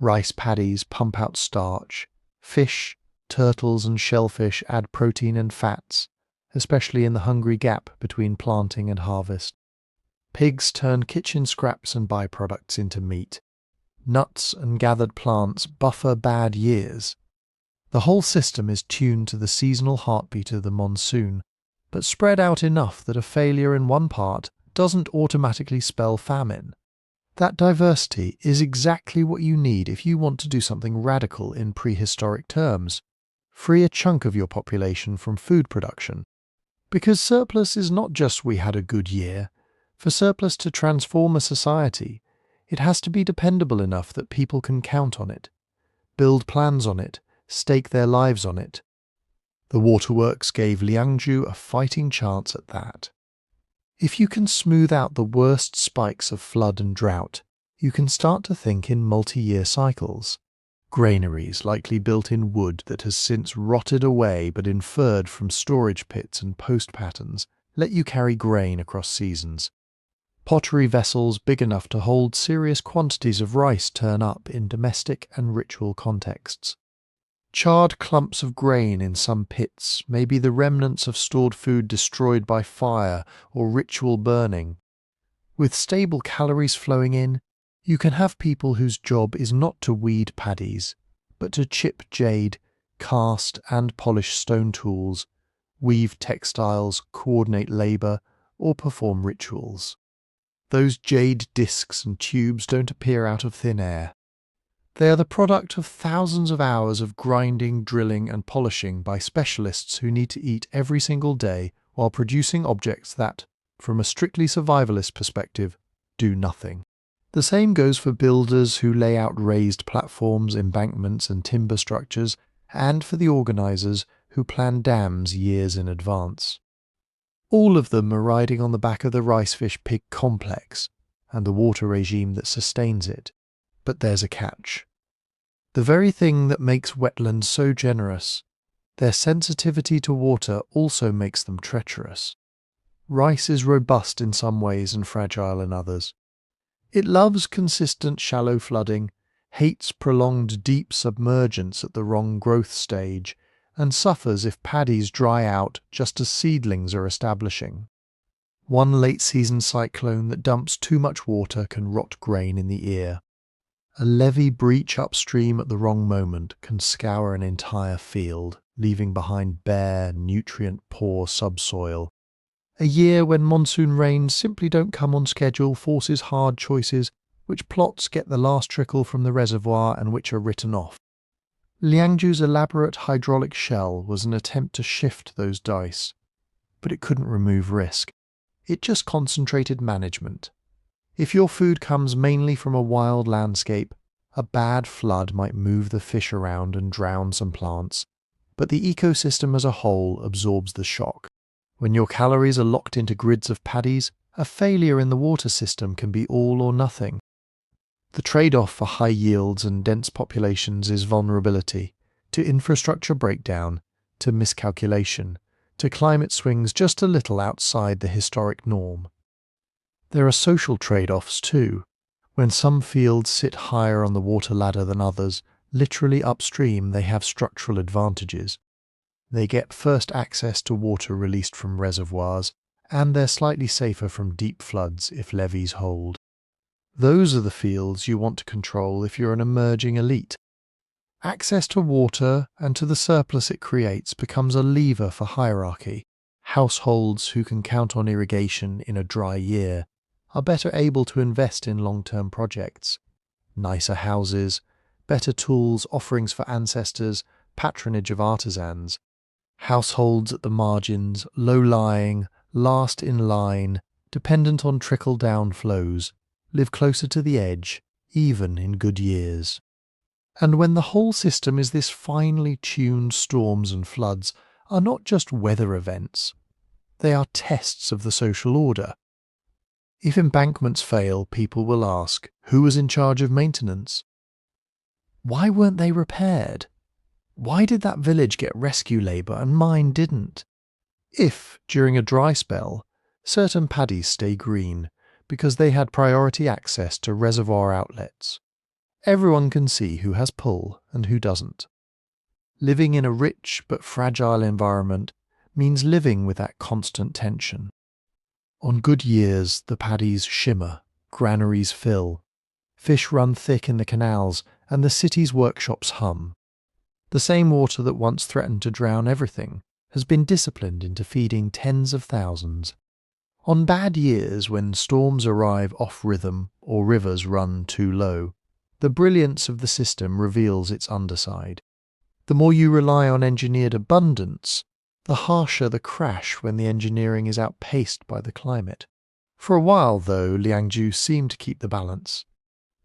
Rice paddies pump out starch. Fish, turtles, and shellfish add protein and fats, especially in the hungry gap between planting and harvest. Pigs turn kitchen scraps and byproducts into meat. Nuts and gathered plants buffer bad years. The whole system is tuned to the seasonal heartbeat of the monsoon, but spread out enough that a failure in one part doesn't automatically spell famine. That diversity is exactly what you need if you want to do something radical in prehistoric terms. Free a chunk of your population from food production. Because surplus is not just we had a good year. For surplus to transform a society, it has to be dependable enough that people can count on it, build plans on it, stake their lives on it. The Waterworks gave Liangzhu a fighting chance at that. If you can smooth out the worst spikes of flood and drought, you can start to think in multi-year cycles. Granaries likely built in wood that has since rotted away but inferred from storage pits and post patterns let you carry grain across seasons. Pottery vessels big enough to hold serious quantities of rice turn up in domestic and ritual contexts. Charred clumps of grain in some pits may be the remnants of stored food destroyed by fire or ritual burning. With stable calories flowing in, you can have people whose job is not to weed paddies, but to chip jade, cast and polish stone tools, weave textiles, coordinate labour, or perform rituals. Those jade discs and tubes don't appear out of thin air. They are the product of thousands of hours of grinding, drilling and polishing by specialists who need to eat every single day while producing objects that, from a strictly survivalist perspective, do nothing. The same goes for builders who lay out raised platforms, embankments and timber structures, and for the organisers who plan dams years in advance. All of them are riding on the back of the ricefish pig complex and the water regime that sustains it. But there's a catch. The very thing that makes wetlands so generous, their sensitivity to water also makes them treacherous. Rice is robust in some ways and fragile in others. It loves consistent shallow flooding, hates prolonged deep submergence at the wrong growth stage, and suffers if paddies dry out just as seedlings are establishing. One late-season cyclone that dumps too much water can rot grain in the ear. A levee breach upstream at the wrong moment can scour an entire field, leaving behind bare, nutrient-poor subsoil. A year when monsoon rains simply don't come on schedule forces hard choices, which plots get the last trickle from the reservoir and which are written off. Liangzhu's elaborate hydraulic shell was an attempt to shift those dice, but it couldn't remove risk. It just concentrated management. If your food comes mainly from a wild landscape, a bad flood might move the fish around and drown some plants, but the ecosystem as a whole absorbs the shock. When your calories are locked into grids of paddies, a failure in the water system can be all or nothing. The trade-off for high yields and dense populations is vulnerability, to infrastructure breakdown, to miscalculation, to climate swings just a little outside the historic norm. There are social trade-offs too. When some fields sit higher on the water ladder than others, literally upstream they have structural advantages. They get first access to water released from reservoirs, and they're slightly safer from deep floods if levees hold. Those are the fields you want to control if you're an emerging elite. Access to water and to the surplus it creates becomes a lever for hierarchy. Households who can count on irrigation in a dry year are better able to invest in long-term projects. Nicer houses, better tools, offerings for ancestors, patronage of artisans. Households at the margins, low-lying, last in line, dependent on trickle-down flows, live closer to the edge, even in good years. And when the whole system is this finely tuned, storms and floods are not just weather events. They are tests of the social order. If embankments fail, people will ask, who was in charge of maintenance? Why weren't they repaired? Why did that village get rescue labour and mine didn't? If, during a dry spell, certain paddies stay green because they had priority access to reservoir outlets, everyone can see who has pull and who doesn't. Living in a rich but fragile environment means living with that constant tension. On good years, the paddies shimmer, granaries fill, fish run thick in the canals, and the city's workshops hum. The same water that once threatened to drown everything has been disciplined into feeding tens of thousands. On bad years, when storms arrive off rhythm or rivers run too low, the brilliance of the system reveals its underside. The more you rely on engineered abundance, the harsher the crash when the engineering is outpaced by the climate. For a while, though, Liangzhu seemed to keep the balance.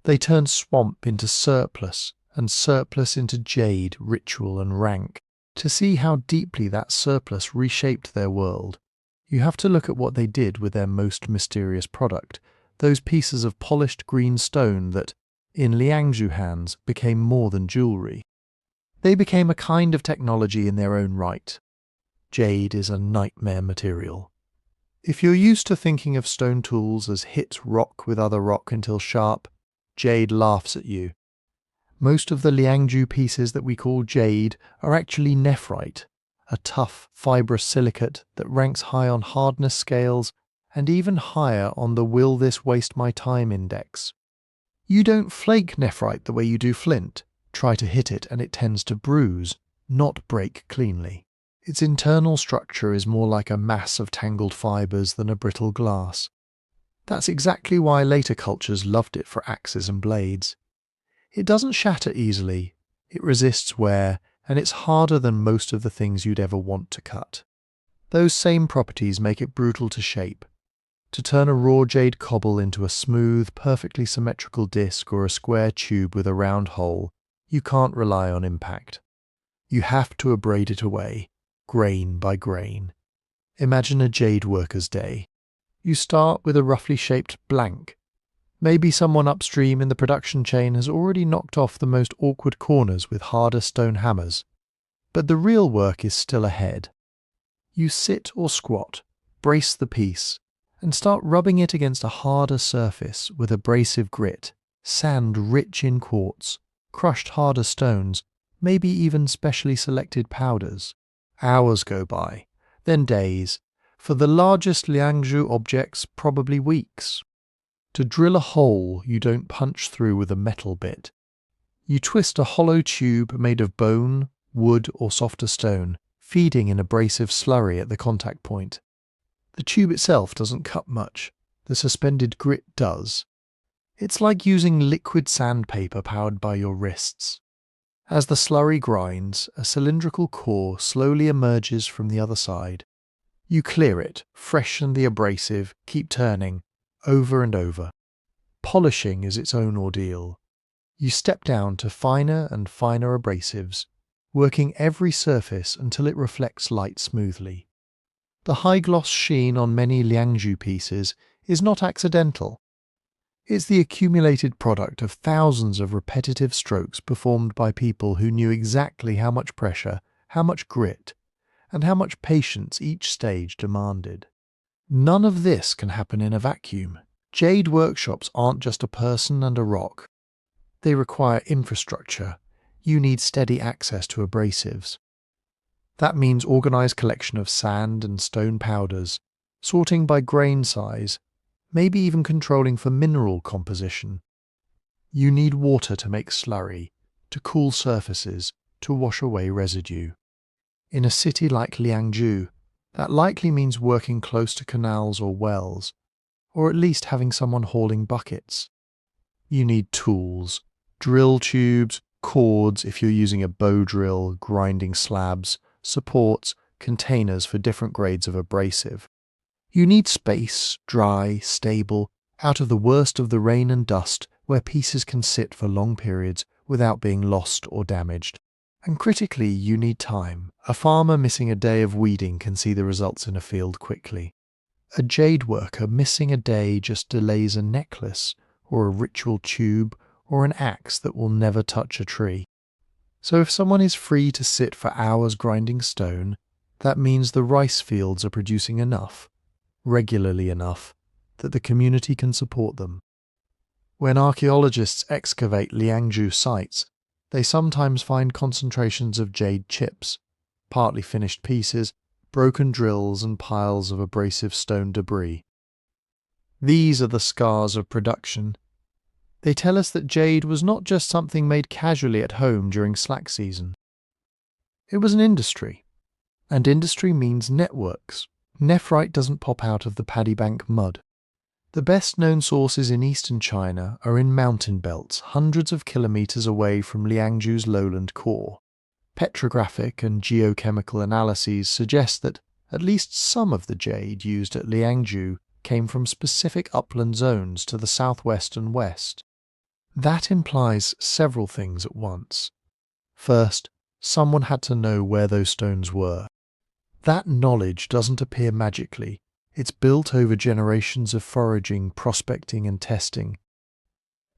They turned swamp into surplus, and surplus into jade, ritual and rank. To see how deeply that surplus reshaped their world, you have to look at what they did with their most mysterious product, those pieces of polished green stone that, in Liangzhu hands, became more than jewellery. They became a kind of technology in their own right. Jade is a nightmare material. If you're used to thinking of stone tools as hit rock with other rock until sharp, jade laughs at you. Most of the Liangzhu pieces that we call jade are actually nephrite, a tough, fibrous silicate that ranks high on hardness scales and even higher on the will this waste my time index. You don't flake nephrite the way you do flint. Try to hit it and it tends to bruise, not break cleanly. Its internal structure is more like a mass of tangled fibres than a brittle glass. That's exactly why later cultures loved it for axes and blades. It doesn't shatter easily, it resists wear, and it's harder than most of the things you'd ever want to cut. Those same properties make it brutal to shape. To turn a raw jade cobble into a smooth, perfectly symmetrical disc or a square tube with a round hole, you can't rely on impact. You have to abrade it away, grain by grain. Imagine a jade worker's day. You start with a roughly shaped blank. Maybe someone upstream in the production chain has already knocked off the most awkward corners with harder stone hammers. But the real work is still ahead. You sit or squat, brace the piece, and start rubbing it against a harder surface with abrasive grit, sand rich in quartz, crushed harder stones, maybe even specially selected powders. Hours go by, then days. For the largest Liangzhu objects, probably weeks. To drill a hole, you don't punch through with a metal bit. You twist a hollow tube made of bone, wood, or softer stone, feeding an abrasive slurry at the contact point. The tube itself doesn't cut much. The suspended grit does. It's like using liquid sandpaper powered by your wrists. As the slurry grinds, a cylindrical core slowly emerges from the other side. You clear it, freshen the abrasive, keep turning, over and over. Polishing is its own ordeal. You step down to finer and finer abrasives, working every surface until it reflects light smoothly. The high-gloss sheen on many Liangzhu pieces is not accidental. It's the accumulated product of thousands of repetitive strokes performed by people who knew exactly how much pressure, how much grit, and how much patience each stage demanded. None of this can happen in a vacuum. Jade workshops aren't just a person and a rock. They require infrastructure. You need steady access to abrasives. That means organized collection of sand and stone powders, sorting by grain size, maybe even controlling for mineral composition. You need water to make slurry, to cool surfaces, to wash away residue. In a city like Liangzhu, that likely means working close to canals or wells, or at least having someone hauling buckets. You need tools, drill tubes, cords if you're using a bow drill, grinding slabs, supports, containers for different grades of abrasive. You need space, dry, stable, out of the worst of the rain and dust, where pieces can sit for long periods without being lost or damaged. And critically, you need time. A farmer missing a day of weeding can see the results in a field quickly. A jade worker missing a day just delays a necklace, or a ritual tube, or an axe that will never touch a tree. So if someone is free to sit for hours grinding stone, that means the rice fields are producing enough, regularly enough, that the community can support them. When archaeologists excavate Liangzhu sites, they sometimes find concentrations of jade chips, partly finished pieces, broken drills and piles of abrasive stone debris. These are the scars of production. They tell us that jade was not just something made casually at home during slack season. It was an industry, and industry means networks. Nephrite doesn't pop out of the paddy bank mud. The best-known sources in eastern China are in mountain belts hundreds of kilometers away from Liangzhu's lowland core. Petrographic and geochemical analyses suggest that at least some of the jade used at Liangzhu came from specific upland zones to the southwest and west. That implies several things at once. First, someone had to know where those stones were. That knowledge doesn't appear magically. It's built over generations of foraging, prospecting and testing.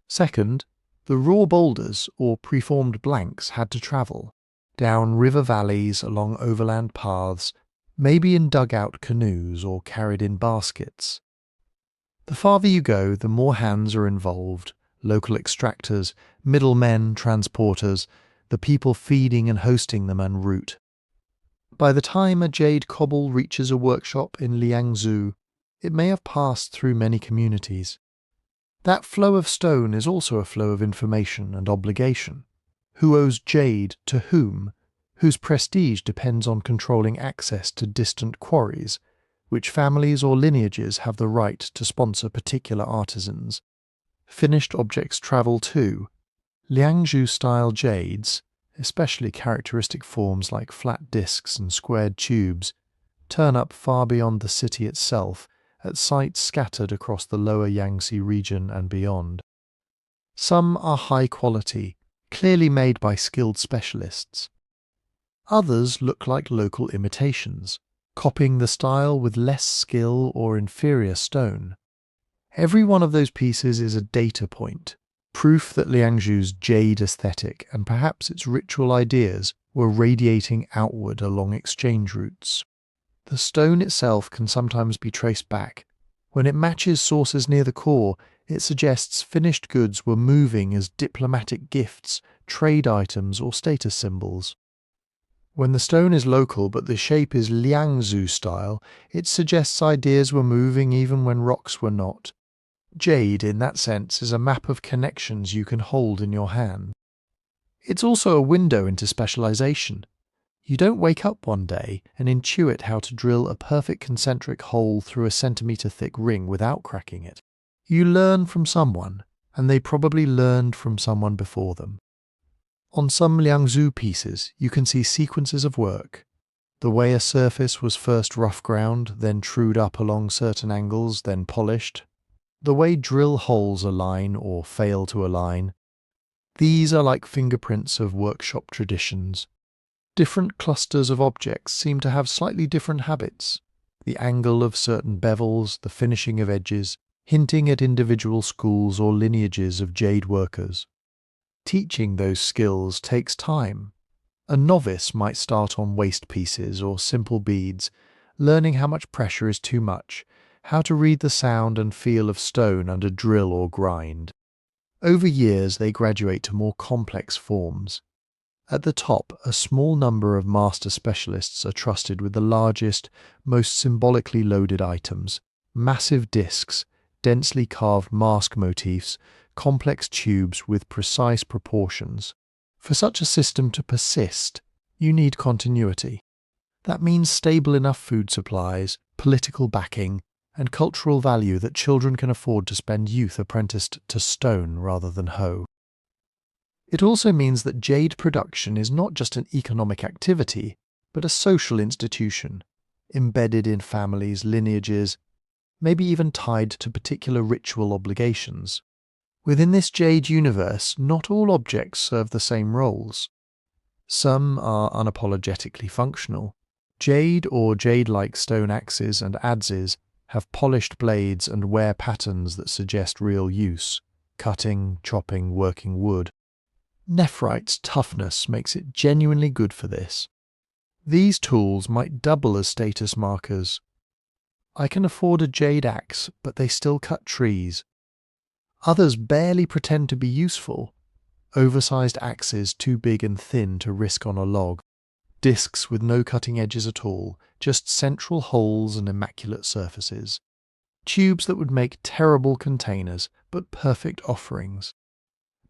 Second, the raw boulders or preformed blanks had to travel, down river valleys, along overland paths, maybe in dugout canoes or carried in baskets. The farther you go, the more hands are involved, local extractors, middlemen, transporters, the people feeding and hosting them en route. By the time a jade cobble reaches a workshop in Liangzhu, it may have passed through many communities. That flow of stone is also a flow of information and obligation. Who owes jade to whom? Whose prestige depends on controlling access to distant quarries? Which families or lineages have the right to sponsor particular artisans? Finished objects travel too. Liangzhu-style jades, especially characteristic forms like flat discs and squared tubes, turn up far beyond the city itself at sites scattered across the lower Yangtze region and beyond. Some are high quality, clearly made by skilled specialists. Others look like local imitations, copying the style with less skill or inferior stone. Every one of those pieces is a data point, proof that Liangzhu's jade aesthetic and perhaps its ritual ideas were radiating outward along exchange routes. The stone itself can sometimes be traced back. When it matches sources near the core, it suggests finished goods were moving as diplomatic gifts, trade items, or status symbols. When the stone is local but the shape is Liangzhu style, it suggests ideas were moving even when rocks were not. Jade, in that sense, is a map of connections you can hold in your hand. It's also a window into specialization. You don't wake up one day and intuit how to drill a perfect concentric hole through a centimetre-thick ring without cracking it. You learn from someone, and they probably learned from someone before them. On some Liangzhu pieces, you can see sequences of work. The way a surface was first rough ground, then trued up along certain angles, then polished. The way drill holes align or fail to align. These are like fingerprints of workshop traditions. Different clusters of objects seem to have slightly different habits. The angle of certain bevels, the finishing of edges, hinting at individual schools or lineages of jade workers. Teaching those skills takes time. A novice might start on waste pieces or simple beads, learning how much pressure is too much, how to read the sound and feel of stone under drill or grind. Over years they graduate to more complex forms. At the top, a small number of master specialists are trusted with the largest, most symbolically loaded items, massive discs, densely carved mask motifs, complex tubes with precise proportions. For such a system to persist, you need continuity. That means stable enough food supplies, political backing, and cultural value that children can afford to spend youth apprenticed to stone rather than hoe. It also means that jade production is not just an economic activity, but a social institution, embedded in families, lineages, maybe even tied to particular ritual obligations. Within this jade universe, not all objects serve the same roles. Some are unapologetically functional. Jade or jade-like stone axes and adzes have polished blades and wear patterns that suggest real use, cutting, chopping, working wood. Nephrite's toughness makes it genuinely good for this. These tools might double as status markers. I can afford a jade axe, but they still cut trees. Others barely pretend to be useful. Oversized axes too big and thin to risk on a log. Discs with no cutting edges at all, just central holes and immaculate surfaces. Tubes that would make terrible containers, but perfect offerings.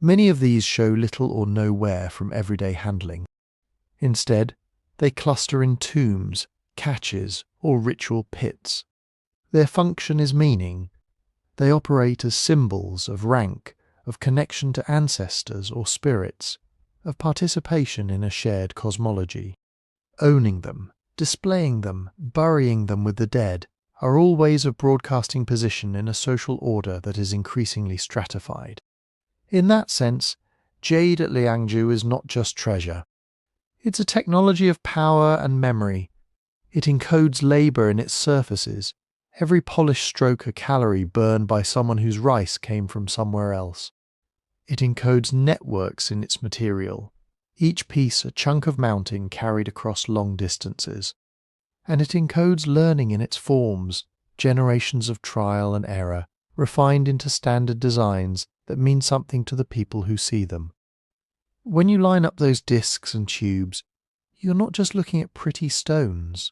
Many of these show little or no wear from everyday handling. Instead, they cluster in tombs, caches, or ritual pits. Their function is meaning. They operate as symbols of rank, of connection to ancestors or spirits, of participation in a shared cosmology. Owning them, displaying them, burying them with the dead are all ways of broadcasting position in a social order that is increasingly stratified. In that sense, jade at Liangzhu is not just treasure. It's a technology of power and memory. It encodes labour in its surfaces, every polished stroke a calorie burned by someone whose rice came from somewhere else. It encodes networks in its material, each piece a chunk of mountain carried across long distances. And it encodes learning in its forms, generations of trial and error, refined into standard designs that mean something to the people who see them. When you line up those discs and tubes, you're not just looking at pretty stones.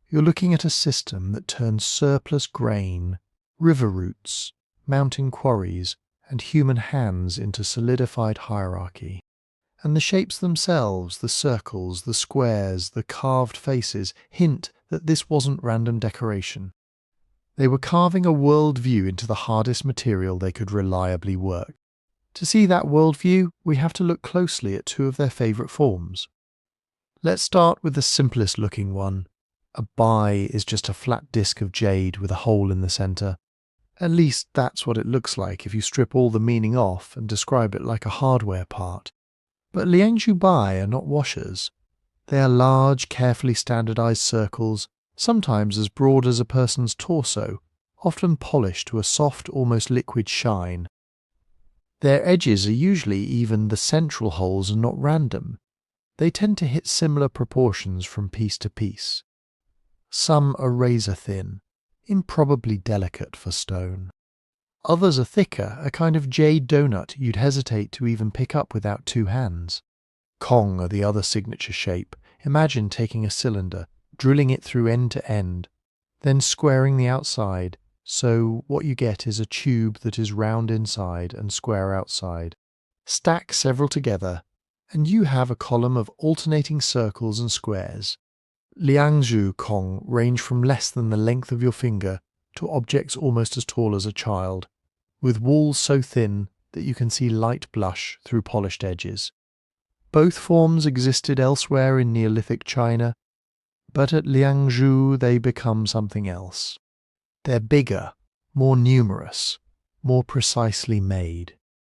You're looking at a system that turns surplus grain, river routes, mountain quarries, and human hands into solidified hierarchy. And the shapes themselves, the circles, the squares, the carved faces, hint that this wasn't random decoration. They were carving a worldview into the hardest material they could reliably work. To see that worldview, we have to look closely at two of their favourite forms. Let's start with the simplest looking one. A bai is just a flat disc of jade with a hole in the centre. At least that's what it looks like if you strip all the meaning off and describe it like a hardware part. But Liangzhu bai are not washers. They are large, carefully standardized circles, sometimes as broad as a person's torso, often polished to a soft, almost liquid shine. Their edges are usually even the central holes and not random. They tend to hit similar proportions from piece to piece. Some are razor thin, improbably delicate for stone. Others are thicker, a kind of jade donut you'd hesitate to even pick up without two hands. Cong are the other signature shape. Imagine taking a cylinder, drilling it through end to end, then squaring the outside, so what you get is a tube that is round inside and square outside. Stack several together, and you have a column of alternating circles and squares. Liangzhu Cong range from less than the length of your finger to objects almost as tall as a child, with walls so thin that you can see light blush through polished edges. Both forms existed elsewhere in Neolithic China, but at Liangzhu they become something else. They're bigger, more numerous, more precisely made.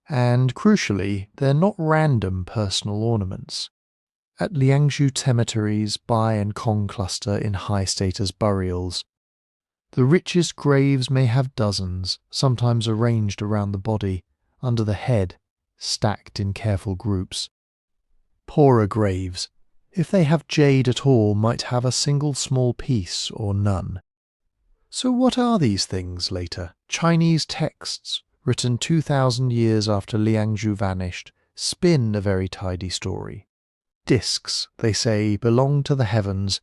And, crucially, they're not random personal ornaments. At Liangzhu cemeteries, bai and cong cluster in high-status burials. The richest graves may have dozens, sometimes arranged around the body, under the head, stacked in careful groups. Poorer graves, if they have jade at all, might have a single small piece or none. So what are these things later? Chinese texts, written 2,000 years after Liangzhu vanished, spin a very tidy story. Discs, they say, belong to the heavens,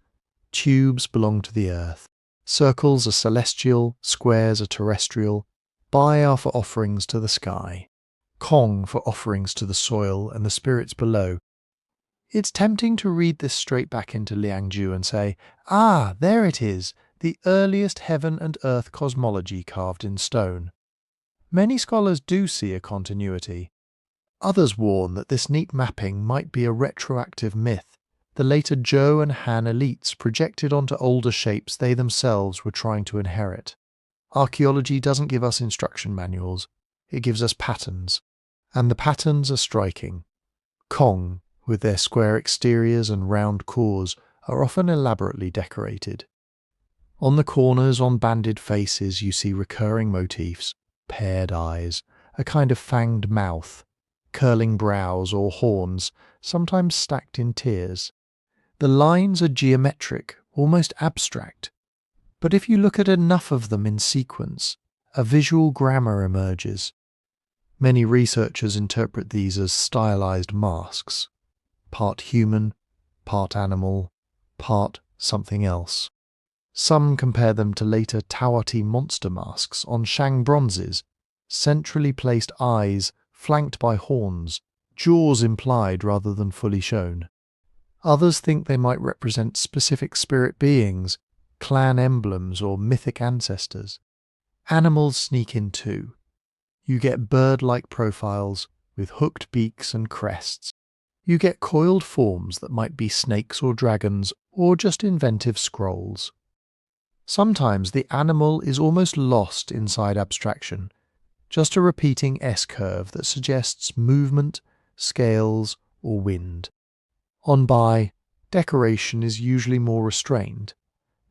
tubes belong to the earth. Circles are celestial, squares are terrestrial, bai are for offerings to the sky, cong for offerings to the soil and the spirits below. It's tempting to read this straight back into Liangzhu and say, ah, there it is, the earliest heaven and earth cosmology carved in stone. Many scholars do see a continuity. Others warn that this neat mapping might be a retroactive myth the later Zhou and Han elites projected onto older shapes they themselves were trying to inherit. Archaeology doesn't give us instruction manuals, it gives us patterns. And the patterns are striking. Cong, with their square exteriors and round cores, are often elaborately decorated. On the corners, on banded faces, you see recurring motifs, paired eyes, a kind of fanged mouth, curling brows or horns, sometimes stacked in tiers. The lines are geometric, almost abstract, but if you look at enough of them in sequence, a visual grammar emerges. Many researchers interpret these as stylized masks, part human, part animal, part something else. Some compare them to later Tawati monster masks on Shang bronzes, centrally placed eyes flanked by horns, jaws implied rather than fully shown. Others think they might represent specific spirit beings, clan emblems or mythic ancestors. Animals sneak in too. You get bird-like profiles with hooked beaks and crests. You get coiled forms that might be snakes or dragons or just inventive scrolls. Sometimes the animal is almost lost inside abstraction, just a repeating S-curve that suggests movement, scales, or wind. On bai, decoration is usually more restrained.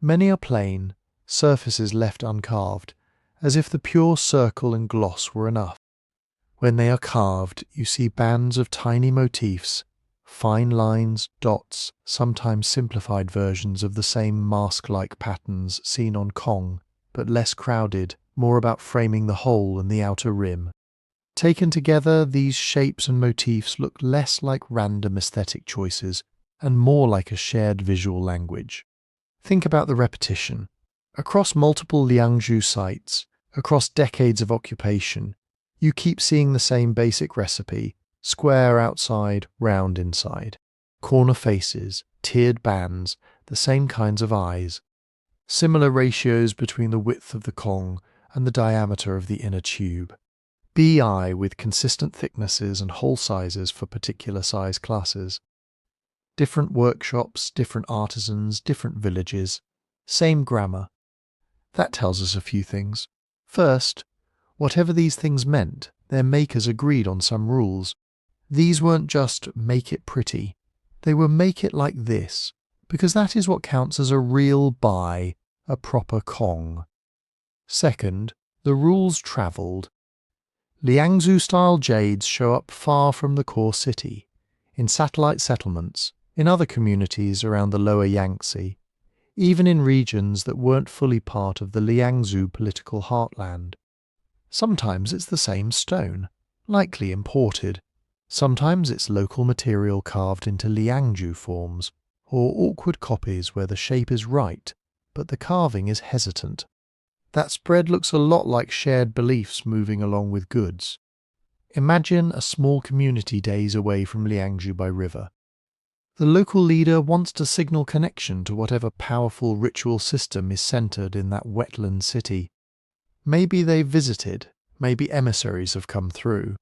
Many are plain, surfaces left uncarved, as if the pure circle and gloss were enough. When they are carved, you see bands of tiny motifs, fine lines, dots, sometimes simplified versions of the same mask-like patterns seen on cong, but less crowded, more about framing the whole and the outer rim. Taken together, these shapes and motifs look less like random aesthetic choices and more like a shared visual language. Think about the repetition. Across multiple Liangzhu sites, across decades of occupation, you keep seeing the same basic recipe: square outside, round inside. Corner faces, tiered bands, the same kinds of eyes. Similar ratios between the width of the cong and the diameter of the inner tube. BI with consistent thicknesses and hole sizes for particular size classes. Different workshops, different artisans, different villages. Same grammar. That tells us a few things. First, whatever these things meant, their makers agreed on some rules. These weren't just make it pretty. They were make it like this, because that is what counts as a real bai, a proper cong. Second, the rules travelled. Liangzhu-style jades show up far from the core city, in satellite settlements, in other communities around the lower Yangtze, even in regions that weren't fully part of the Liangzhu political heartland. Sometimes it's the same stone, likely imported. Sometimes it's local material carved into Liangzhu forms, or awkward copies where the shape is right, but the carving is hesitant. That spread looks a lot like shared beliefs moving along with goods. Imagine a small community days away from Liangzhu by river. The local leader wants to signal connection to whatever powerful ritual system is centered in that wetland city. Maybe they've visited, maybe emissaries have come through.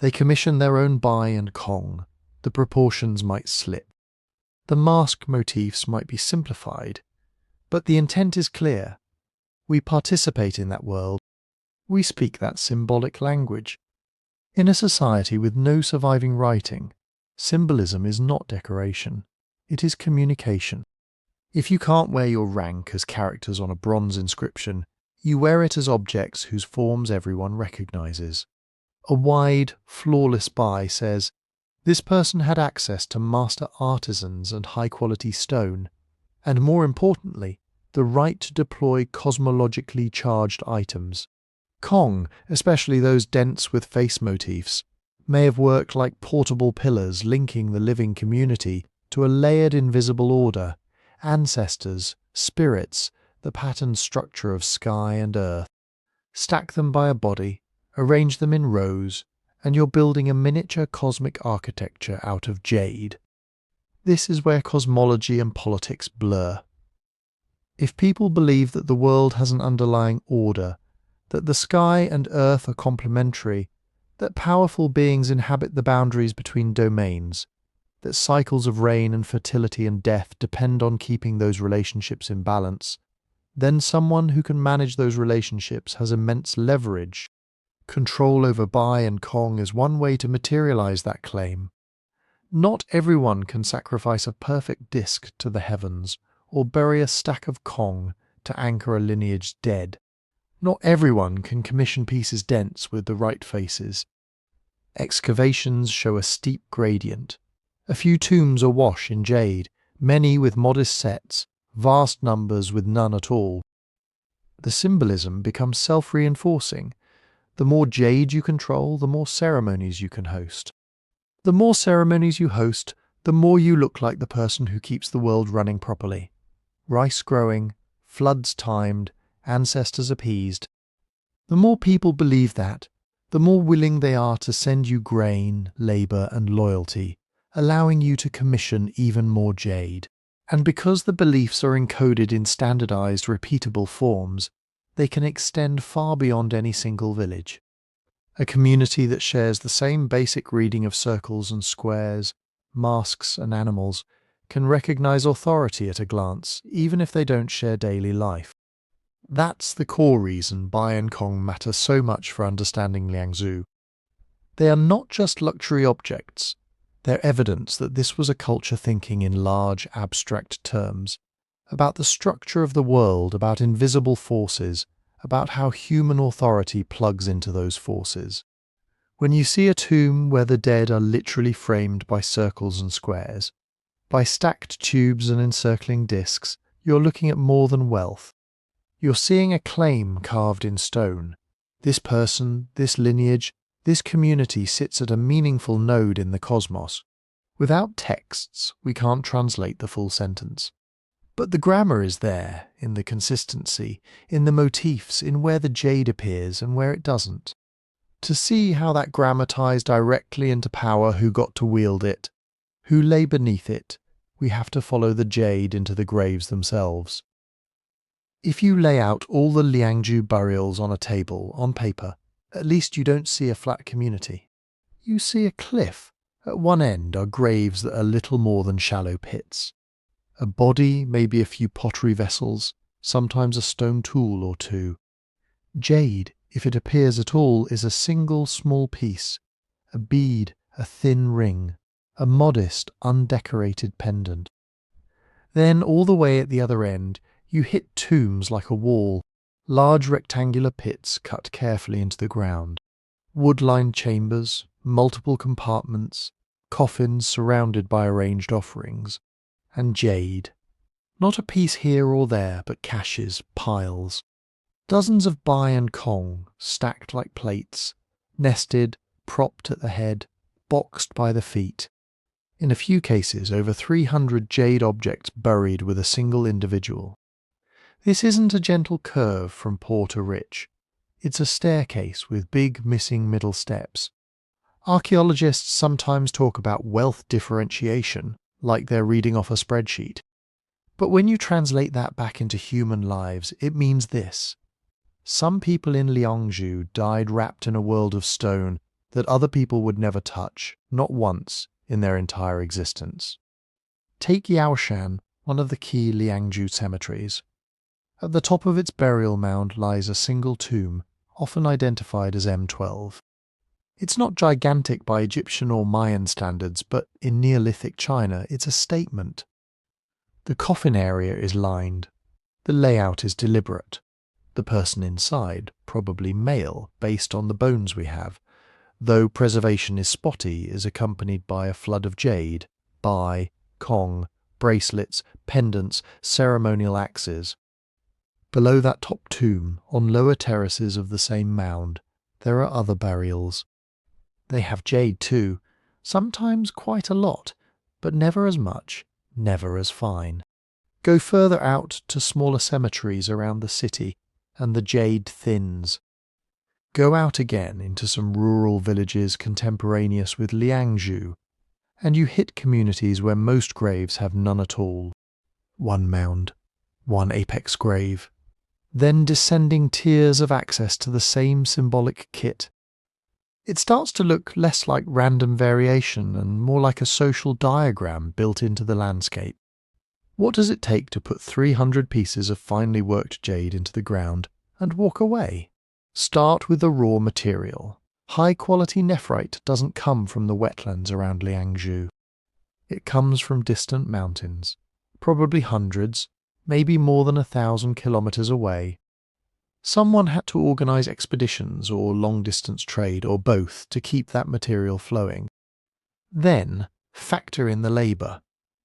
They commission their own bai and cong. The proportions might slip. The mask motifs might be simplified, but the intent is clear. We participate in that world. We speak that symbolic language. In a society with no surviving writing, symbolism is not decoration. It is communication. If you can't wear your rank as characters on a bronze inscription, you wear it as objects whose forms everyone recognizes. A wide, flawless bai says, this person had access to master artisans and high-quality stone, and more importantly, the right to deploy cosmologically charged items. Cong, especially those dense with face motifs, may have worked like portable pillars linking the living community to a layered invisible order, ancestors, spirits, the patterned structure of sky and earth. Stack them by a body, arrange them in rows, and you're building a miniature cosmic architecture out of jade. This is where cosmology and politics blur. If people believe that the world has an underlying order, that the sky and earth are complementary, that powerful beings inhabit the boundaries between domains, that cycles of rain and fertility and death depend on keeping those relationships in balance, then someone who can manage those relationships has immense leverage. Control over bai and cong is one way to materialize that claim. Not everyone can sacrifice a perfect disk to the heavens, or bury a stack of cong to anchor a lineage dead. Not everyone can commission pieces dense with the right faces. Excavations show a steep gradient. A few tombs awash in jade, many with modest sets, vast numbers with none at all. The symbolism becomes self-reinforcing. The more jade you control, the more ceremonies you can host. The more ceremonies you host, the more you look like the person who keeps the world running properly. Rice growing, floods timed, ancestors appeased. The more people believe that, the more willing they are to send you grain, labour and loyalty, allowing you to commission even more jade. And because the beliefs are encoded in standardised, repeatable forms, they can extend far beyond any single village. A community that shares the same basic reading of circles and squares, masks and animals, can recognise authority at a glance, even if they don't share daily life. That's the core reason bai and cong matter so much for understanding Liangzhu. They are not just luxury objects. They're evidence that this was a culture thinking in large, abstract terms, about the structure of the world, about invisible forces, about how human authority plugs into those forces. When you see a tomb where the dead are literally framed by circles and squares, by stacked tubes and encircling discs, you're looking at more than wealth. You're seeing a claim carved in stone. This person, this lineage, This community sits at a meaningful node in the cosmos. Without texts, we can't translate the full sentence. But the grammar is there, in the consistency, in the motifs, in where the jade appears and where it doesn't. To see how that grammar ties directly into power, who got to wield it, who lay beneath it, we have to follow the jade into the graves themselves. If you lay out all the Liangzhu burials on a table, on paper, at least you don't see a flat community. You see a cliff. At one end are graves that are little more than shallow pits. A body, maybe a few pottery vessels, sometimes a stone tool or two. Jade, if it appears at all, is a single small piece, a bead, a thin ring, a modest, undecorated pendant. Then, all the way at the other end, you hit tombs like a wall, large rectangular pits cut carefully into the ground, wood-lined chambers, multiple compartments, coffins surrounded by arranged offerings, and jade. Not a piece here or there, but caches, piles. Dozens of bai and cong, stacked like plates, nested, propped at the head, boxed by the feet. In a few cases, over 300 jade objects buried with a single individual. This isn't a gentle curve from poor to rich. It's a staircase with big missing middle steps. Archaeologists sometimes talk about wealth differentiation, like they're reading off a spreadsheet. But when you translate that back into human lives, it means this. Some people in Liangzhu died wrapped in a world of stone that other people would never touch, not once, in their entire existence. Take Yaoshan, one of the key Liangzhu cemeteries. At the top of its burial mound lies a single tomb, often identified as M12. It's not gigantic by Egyptian or Mayan standards, but in Neolithic China it's a statement. The coffin area is lined. The layout is deliberate. The person inside, probably male, based on the bones we have, though preservation is spotty, is accompanied by a flood of jade, bai, cong, bracelets, pendants, ceremonial axes. Below that top tomb, on lower terraces of the same mound, there are other burials. They have jade too, sometimes quite a lot, but never as much, never as fine. Go further out to smaller cemeteries around the city, and the jade thins. Go out again into some rural villages contemporaneous with Liangzhu, and you hit communities where most graves have none at all. One mound, one apex grave. Then descending tiers of access to the same symbolic kit. It starts to look less like random variation and more like a social diagram built into the landscape. What does it take to put 300 pieces of finely worked jade into the ground and walk away? Start with the raw material. High-quality nephrite doesn't come from the wetlands around Liangzhu. It comes from distant mountains, probably hundreds, maybe more than 1,000 kilometers away. Someone had to organize expeditions or long-distance trade or both to keep that material flowing. Then, factor in the labor.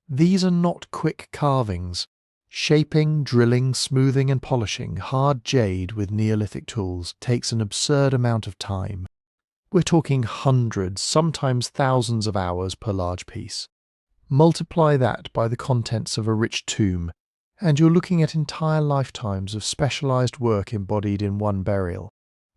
These are not quick carvings. Shaping, drilling, smoothing and polishing hard jade with Neolithic tools takes an absurd amount of time. We're talking hundreds, sometimes thousands of hours per large piece. Multiply that by the contents of a rich tomb, and you're looking at entire lifetimes of specialized work embodied in one burial.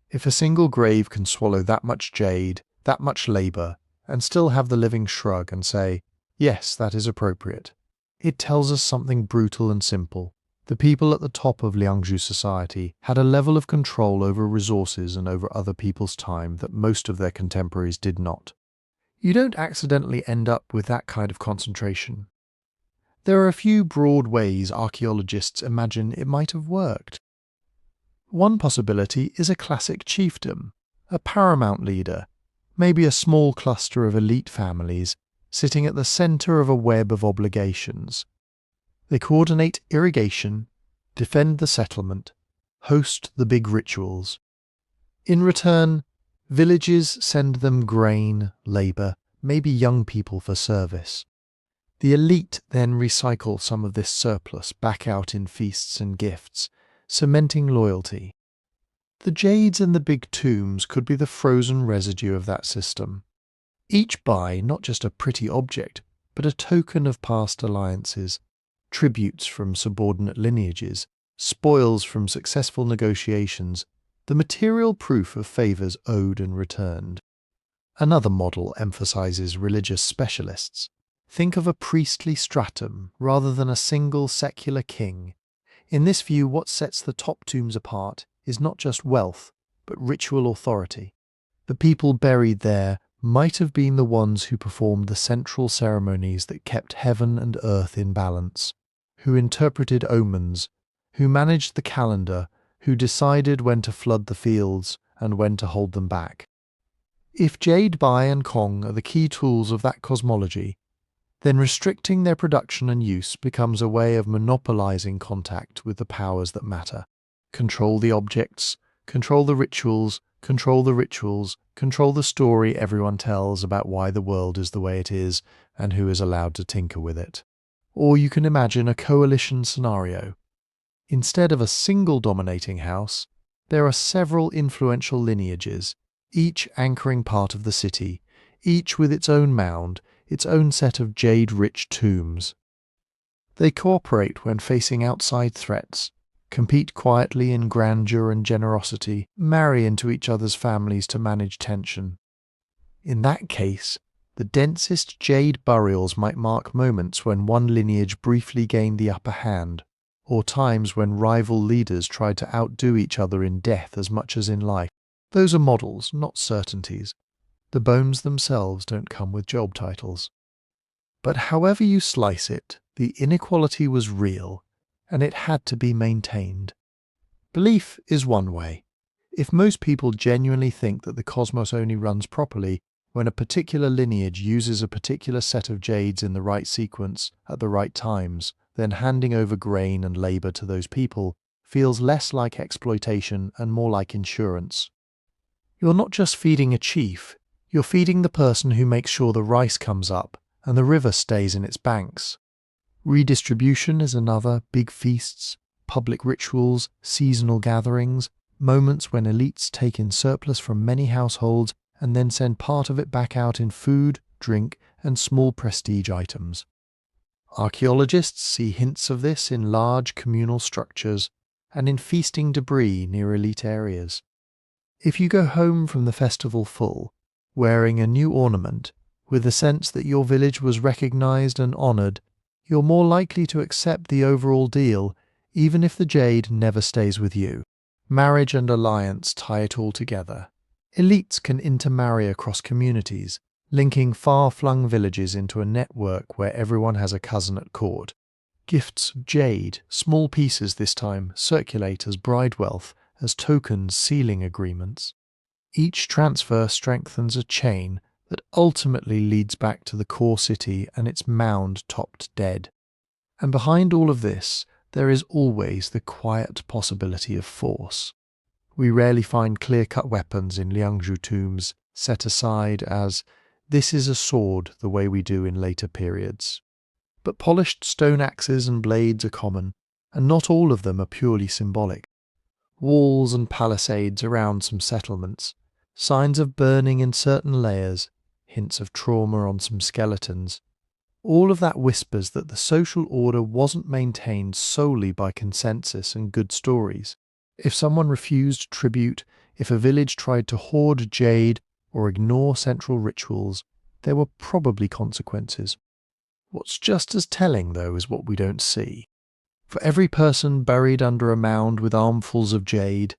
If a single grave can swallow that much jade, that much labor, and still have the living shrug and say, yes, that is appropriate, it tells us something brutal and simple. The people at the top of Liangzhu society had a level of control over resources and over other people's time that most of their contemporaries did not. You don't accidentally end up with that kind of concentration. There are a few broad ways archaeologists imagine it might have worked. One possibility is a classic chiefdom, a paramount leader, maybe a small cluster of elite families, sitting at the center of a web of obligations. They coordinate irrigation, defend the settlement, host the big rituals. In return, villages send them grain, labor, maybe young people for service. The elite then recycle some of this surplus back out in feasts and gifts, cementing loyalty. The jades in the big tombs could be the frozen residue of that system. Each by not just a pretty object, but a token of past alliances, tributes from subordinate lineages, spoils from successful negotiations, the material proof of favours owed and returned. Another model emphasises religious specialists. Think of a priestly stratum rather than a single secular king. In this view, what sets the top tombs apart is not just wealth, but ritual authority. The people buried there might have been the ones who performed the central ceremonies that kept heaven and earth in balance, who interpreted omens, who managed the calendar, who decided when to flood the fields and when to hold them back. If jade, bai and cong are the key tools of that cosmology, then restricting their production and use becomes a way of monopolizing contact with the powers that matter. Control the objects, control the rituals, control the rituals, control the story everyone tells about why the world is the way it is and who is allowed to tinker with it. Or you can imagine a coalition scenario. Instead of a single dominating house, there are several influential lineages, each anchoring part of the city, each with its own mound, its own set of jade-rich tombs. They cooperate when facing outside threats, compete quietly in grandeur and generosity, marry into each other's families to manage tension. In that case, the densest jade burials might mark moments when one lineage briefly gained the upper hand, or times when rival leaders tried to outdo each other in death as much as in life. Those are models, not certainties. The bones themselves don't come with job titles. But however you slice it, the inequality was real, and it had to be maintained. Belief is one way. If most people genuinely think that the cosmos only runs properly when a particular lineage uses a particular set of jades in the right sequence at the right times, then handing over grain and labour to those people feels less like exploitation and more like insurance. You're not just feeding a chief, you're feeding the person who makes sure the rice comes up and the river stays in its banks. Redistribution is another: big feasts, public rituals, seasonal gatherings, moments when elites take in surplus from many households and then send part of it back out in food, drink, and small prestige items. Archaeologists see hints of this in large communal structures and in feasting debris near elite areas. If you go home from the festival full, wearing a new ornament, with the sense that your village was recognized and honored, you're more likely to accept the overall deal, even if the jade never stays with you. Marriage and alliance tie it all together. Elites can intermarry across communities, linking far-flung villages into a network where everyone has a cousin at court. Gifts of jade, small pieces this time, circulate as bride wealth, as tokens sealing agreements. Each transfer strengthens a chain that ultimately leads back to the core city and its mound topped dead. And behind all of this, there is always the quiet possibility of force. We rarely find clear-cut weapons in Liangzhu tombs set aside as, this is a sword, the way we do in later periods. But polished stone axes and blades are common, and not all of them are purely symbolic. Walls and palisades around some settlements, signs of burning in certain layers, hints of trauma on some skeletons. All of that whispers that the social order wasn't maintained solely by consensus and good stories. If someone refused tribute, if a village tried to hoard jade or ignore central rituals, there were probably consequences. What's just as telling, though, is what we don't see. For every person buried under a mound with armfuls of jade,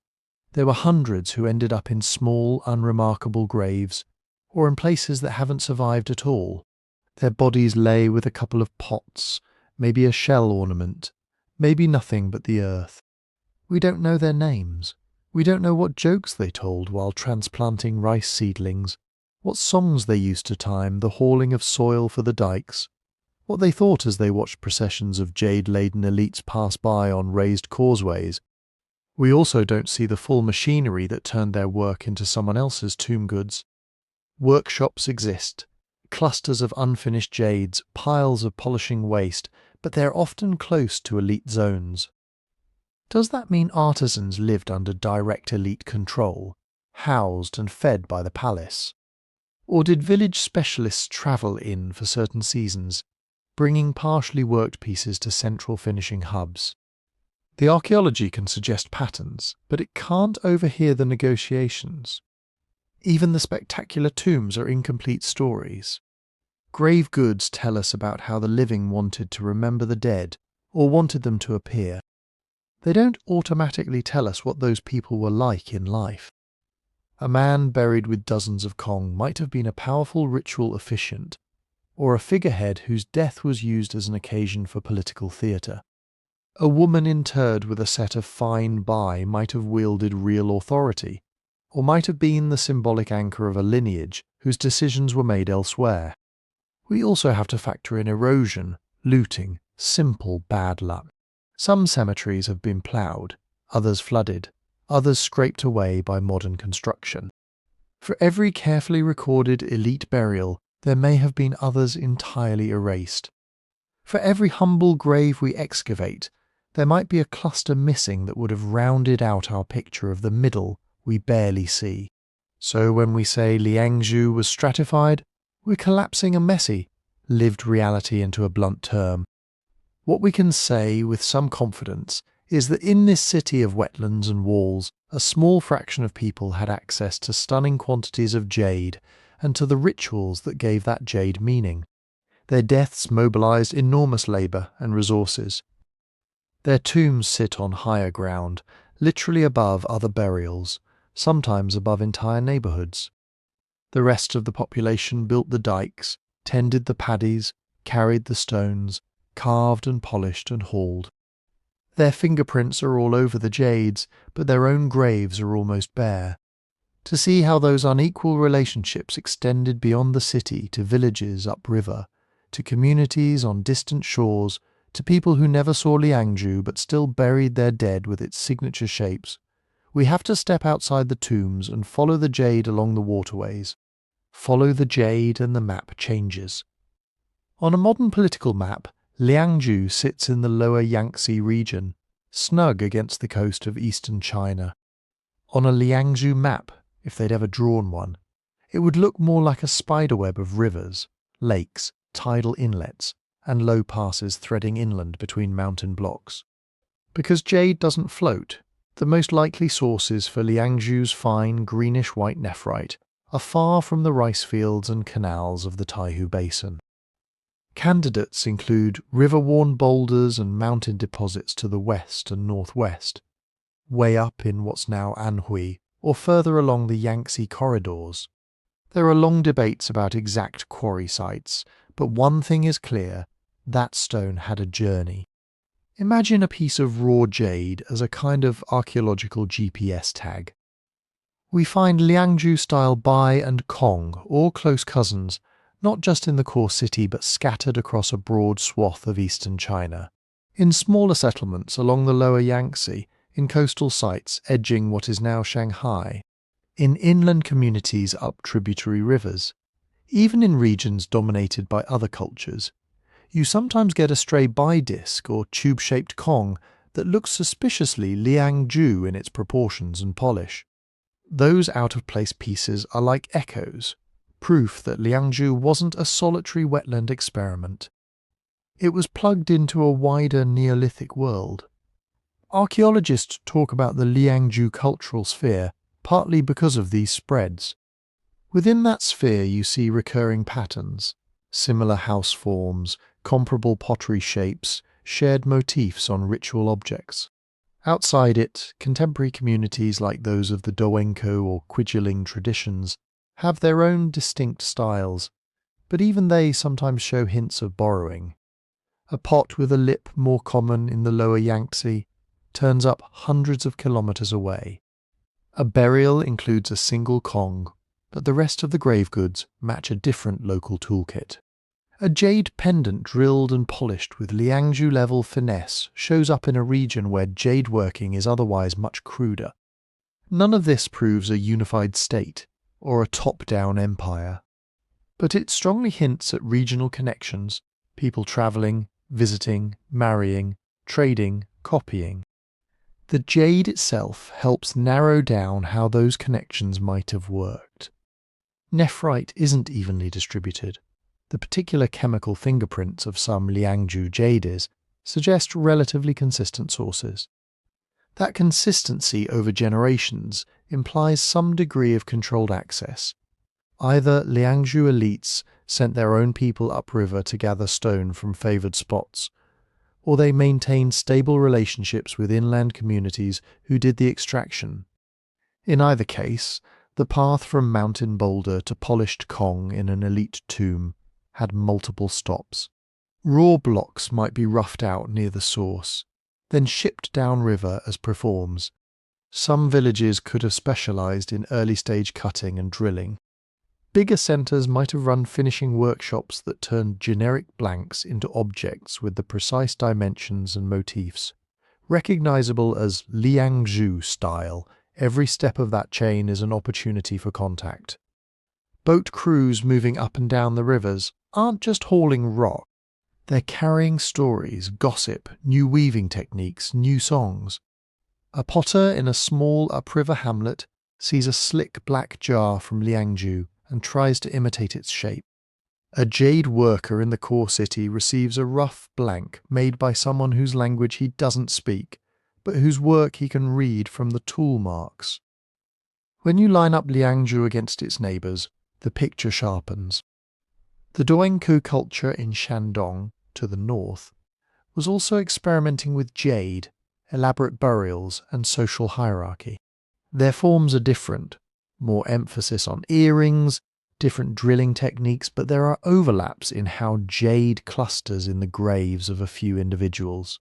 there were hundreds who ended up in small, unremarkable graves, or in places that haven't survived at all. Their bodies lay with a couple of pots, maybe a shell ornament, maybe nothing but the earth. We don't know their names. We don't know what jokes they told while transplanting rice seedlings, what songs they used to time the hauling of soil for the dikes, what they thought as they watched processions of jade-laden elites pass by on raised causeways. We also don't see the full machinery that turned their work into someone else's tomb goods. Workshops exist, clusters of unfinished jades, piles of polishing waste, but they're often close to elite zones. Does that mean artisans lived under direct elite control, housed and fed by the palace? Or did village specialists travel in for certain seasons, bringing partially worked pieces to central finishing hubs? The archaeology can suggest patterns, but it can't overhear the negotiations. Even the spectacular tombs are incomplete stories. Grave goods tell us about how the living wanted to remember the dead, or wanted them to appear. They don't automatically tell us what those people were like in life. A man buried with dozens of cong might have been a powerful ritual officiant, or a figurehead whose death was used as an occasion for political theatre. A woman interred with a set of fine bai might have wielded real authority, or might have been the symbolic anchor of a lineage whose decisions were made elsewhere. We also have to factor in erosion, looting, simple bad luck. Some cemeteries have been ploughed, others flooded, others scraped away by modern construction. For every carefully recorded elite burial, there may have been others entirely erased. For every humble grave we excavate, there might be a cluster missing that would have rounded out our picture of the middle we barely see. So when we say Liangzhu was stratified, we're collapsing a messy, lived reality into a blunt term. What we can say with some confidence is that in this city of wetlands and walls, a small fraction of people had access to stunning quantities of jade and to the rituals that gave that jade meaning. Their deaths mobilized enormous labor and resources. Their tombs sit on higher ground, literally above other burials, sometimes above entire neighborhoods. The rest of the population built the dikes, tended the paddies, carried the stones, carved and polished and hauled. Their fingerprints are all over the jades, but their own graves are almost bare. To see how those unequal relationships extended beyond the city to villages upriver, to communities on distant shores, to people who never saw Liangzhu but still buried their dead with its signature shapes, we have to step outside the tombs and follow the jade along the waterways. Follow the jade and the map changes. On a modern political map, Liangzhu sits in the lower Yangtze region, snug against the coast of eastern China. On a Liangzhu map, if they'd ever drawn one, it would look more like a spiderweb of rivers, lakes, tidal inlets, and low passes threading inland between mountain blocks. Because jade doesn't float, the most likely sources for Liangzhu's fine greenish-white nephrite are far from the rice fields and canals of the Taihu Basin. Candidates include river-worn boulders and mountain deposits to the west and northwest, way up in what's now Anhui, or further along the Yangtze corridors. There are long debates about exact quarry sites, but one thing is clear: that stone had a journey. Imagine a piece of raw jade as a kind of archaeological GPS tag. We find Liangzhu-style bai and cong, all close cousins, not just in the core city but scattered across a broad swath of eastern China. In smaller settlements along the lower Yangtze, in coastal sites edging what is now Shanghai, in inland communities up tributary rivers, even in regions dominated by other cultures, you sometimes get a stray bai disc or tube-shaped cong that looks suspiciously Liangzhu in its proportions and polish. Those out-of-place pieces are like echoes, proof that Liangzhu wasn't a solitary wetland experiment. It was plugged into a wider Neolithic world. Archaeologists talk about the Liangzhu cultural sphere partly because of these spreads. Within that sphere you see recurring patterns, similar house forms, comparable pottery shapes, shared motifs on ritual objects. Outside it, contemporary communities like those of the Dowenko or Quijiling traditions have their own distinct styles, but even they sometimes show hints of borrowing. A pot with a lip more common in the lower Yangtze turns up hundreds of kilometers away. A burial includes a single cong, but the rest of the grave goods match a different local toolkit. A jade pendant drilled and polished with Liangzhu-level finesse shows up in a region where jade working is otherwise much cruder. None of this proves a unified state or a top-down empire, but it strongly hints at regional connections, people travelling, visiting, marrying, trading, copying. The jade itself helps narrow down how those connections might have worked. Nephrite isn't evenly distributed. The particular chemical fingerprints of some Liangzhu jades suggest relatively consistent sources. That consistency over generations implies some degree of controlled access. Either Liangzhu elites sent their own people upriver to gather stone from favoured spots, or they maintained stable relationships with inland communities who did the extraction. In either case, the path from mountain boulder to polished cong in an elite tomb had multiple stops. Raw blocks might be roughed out near the source, then shipped downriver as performs. Some villages could have specialised in early-stage cutting and drilling. Bigger centres might have run finishing workshops that turned generic blanks into objects with the precise dimensions and motifs. Recognisable as Liangzhu style, every step of that chain is an opportunity for contact. Boat crews moving up and down the rivers aren't just hauling rock. They're carrying stories, gossip, new weaving techniques, new songs. A potter in a small upriver hamlet sees a slick black jar from Liangzhu and tries to imitate its shape. A jade worker in the core city receives a rough blank made by someone whose language he doesn't speak, but whose work he can read from the tool marks. When you line up Liangzhu against its neighbours, the picture sharpens. The Doengku culture in Shandong, to the north, was also experimenting with jade, elaborate burials, and social hierarchy. Their forms are different, more emphasis on earrings, different drilling techniques, but there are overlaps in how jade clusters in the graves of a few individuals.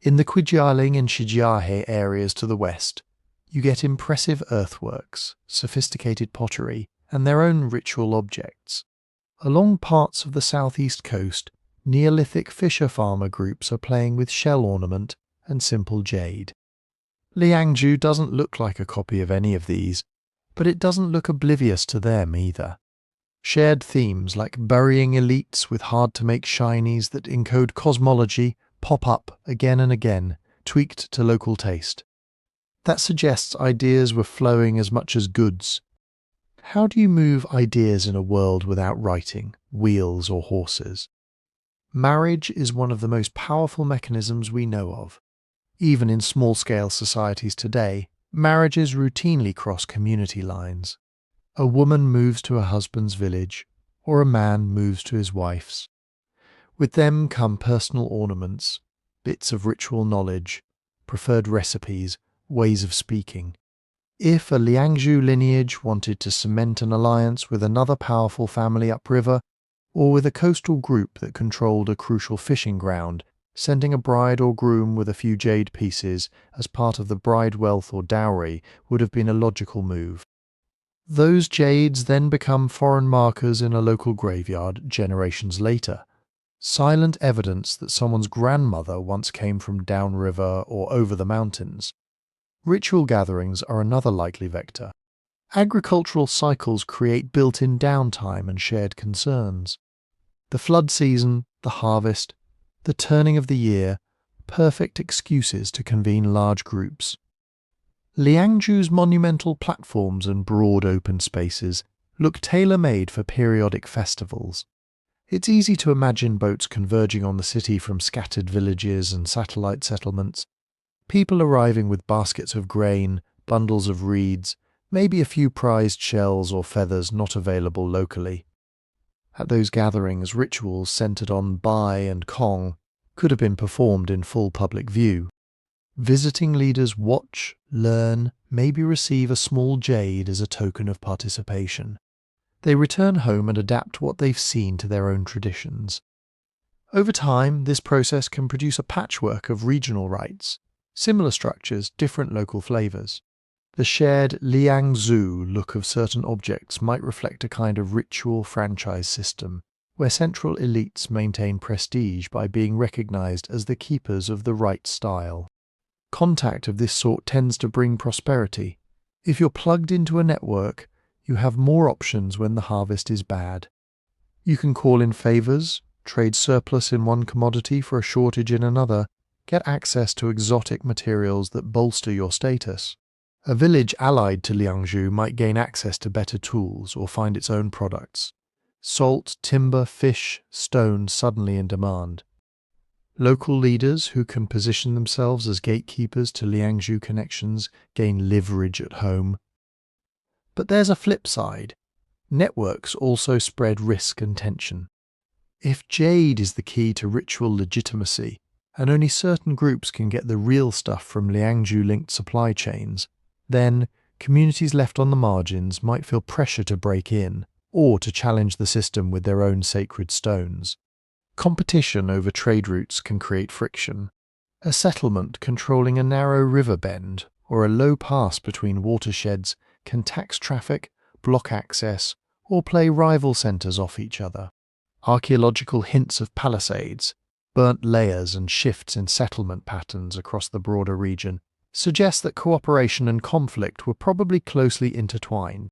In the Qijialing and Shijiahe areas to the west, you get impressive earthworks, sophisticated pottery, and their own ritual objects. Along parts of the southeast coast, Neolithic fisher-farmer groups are playing with shell ornament and simple jade. Liangzhu doesn't look like a copy of any of these, but it doesn't look oblivious to them either. Shared themes like burying elites with hard-to-make shinies that encode cosmology pop up again and again, tweaked to local taste. That suggests ideas were flowing as much as goods. How do you move ideas in a world without writing, wheels, or horses? Marriage is one of the most powerful mechanisms we know of. Even in small-scale societies today, marriages routinely cross community lines. A woman moves to her husband's village, or a man moves to his wife's. With them come personal ornaments, bits of ritual knowledge, preferred recipes, ways of speaking. If a Liangzhu lineage wanted to cement an alliance with another powerful family upriver, or with a coastal group that controlled a crucial fishing ground, sending a bride or groom with a few jade pieces as part of the bride wealth or dowry would have been a logical move. Those jades then become foreign markers in a local graveyard generations later. Silent evidence that someone's grandmother once came from downriver or over the mountains. Ritual gatherings are another likely vector. Agricultural cycles create built-in downtime and shared concerns. The flood season, the harvest, the turning of the year, perfect excuses to convene large groups. Liangzhu's monumental platforms and broad open spaces look tailor-made for periodic festivals. It's easy to imagine boats converging on the city from scattered villages and satellite settlements, people arriving with baskets of grain, bundles of reeds, maybe a few prized shells or feathers not available locally. At those gatherings, rituals centered on bai and cong could have been performed in full public view. Visiting leaders watch, learn, maybe receive a small jade as a token of participation. They return home and adapt what they've seen to their own traditions. Over time, this process can produce a patchwork of regional rites, similar structures, different local flavors. The shared Liangzhu look of certain objects might reflect a kind of ritual franchise system, where central elites maintain prestige by being recognized as the keepers of the right style. Contact of this sort tends to bring prosperity. If you're plugged into a network, you have more options when the harvest is bad. You can call in favors, trade surplus in one commodity for a shortage in another, get access to exotic materials that bolster your status. A village allied to Liangzhu might gain access to better tools or find its own products. Salt, timber, fish, stone suddenly in demand. Local leaders who can position themselves as gatekeepers to Liangzhu connections gain leverage at home. But there's a flip side. Networks also spread risk and tension. If Jade is the key to ritual legitimacy, and only certain groups can get the real stuff from Liangzhu-linked supply chains, then communities left on the margins might feel pressure to break in, or to challenge the system with their own sacred stones. Competition over trade routes can create friction. A settlement controlling a narrow river bend or a low pass between watersheds can tax traffic, block access, or play rival centres off each other. Archaeological hints of palisades, burnt layers and shifts in settlement patterns across the broader region suggest that cooperation and conflict were probably closely intertwined.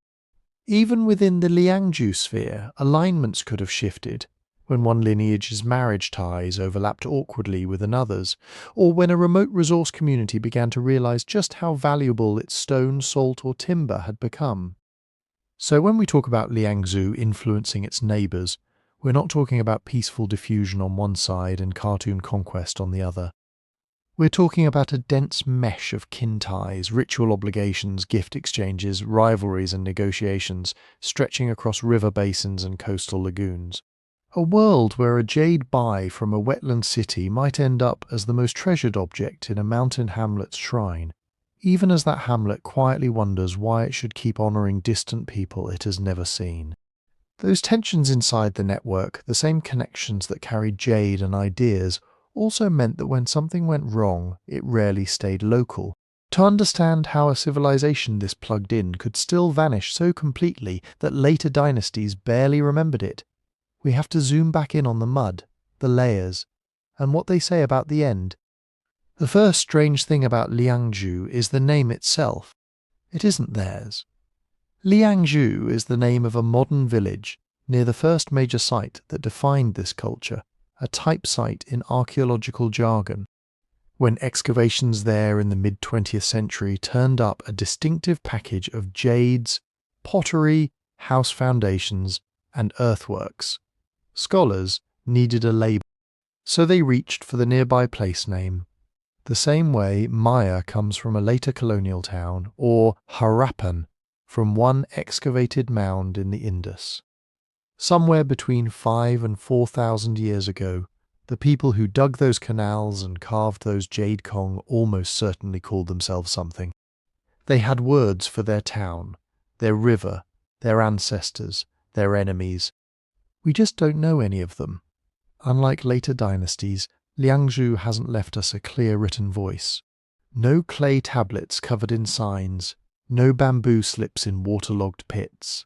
Even within the Liangzhu sphere, alignments could have shifted, when one lineage's marriage ties overlapped awkwardly with another's, or when a remote resource community began to realize just how valuable its stone, salt, or timber had become. So when we talk about Liangzhu influencing its neighbors, we're not talking about peaceful diffusion on one side and cartoon conquest on the other. We're talking about a dense mesh of kin ties, ritual obligations, gift exchanges, rivalries and negotiations, stretching across river basins and coastal lagoons. A world where a jade buy from a wetland city might end up as the most treasured object in a mountain hamlet's shrine, even as that hamlet quietly wonders why it should keep honouring distant people it has never seen. Those tensions inside the network, the same connections that carried jade and ideas, also meant that when something went wrong, it rarely stayed local. To understand how a civilization this plugged in could still vanish so completely that later dynasties barely remembered it, we have to zoom back in on the mud, the layers, and what they say about the end. The first strange thing about Liangzhu is the name itself. It isn't theirs. Liangzhu is the name of a modern village near the first major site that defined this culture, a type site in archaeological jargon. When excavations there in the mid-20th century turned up a distinctive package of jades, pottery, house foundations, and earthworks, scholars needed a label, so they reached for the nearby place name. The same way Maya comes from a later colonial town, or Harappan from one excavated mound in the Indus. Somewhere between 5,000 and 4,000 years ago, the people who dug those canals and carved those jade cong almost certainly called themselves something. They had words for their town, their river, their ancestors, their enemies. We just don't know any of them. Unlike later dynasties, Liangzhu hasn't left us a clear written voice. No clay tablets covered in signs, no bamboo slips in waterlogged pits.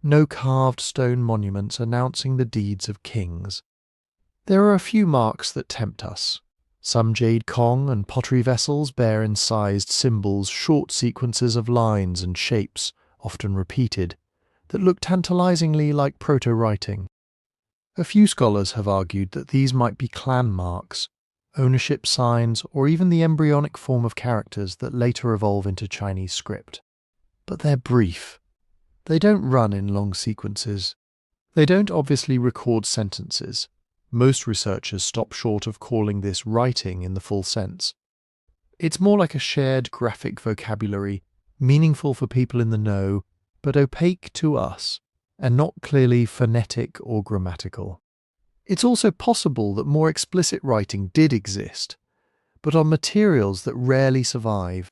No carved stone monuments announcing the deeds of kings. There are a few marks that tempt us. Some jade cong and pottery vessels bear incised symbols, short sequences of lines and shapes, often repeated, that look tantalizingly like proto-writing. A few scholars have argued that these might be clan marks, ownership signs, or even the embryonic form of characters that later evolve into Chinese script. But they're brief. They don't run in long sequences. They don't obviously record sentences. Most researchers stop short of calling this writing in the full sense. It's more like a shared graphic vocabulary, meaningful for people in the know, but opaque to us, and not clearly phonetic or grammatical. It's also possible that more explicit writing did exist, but on materials that rarely survive.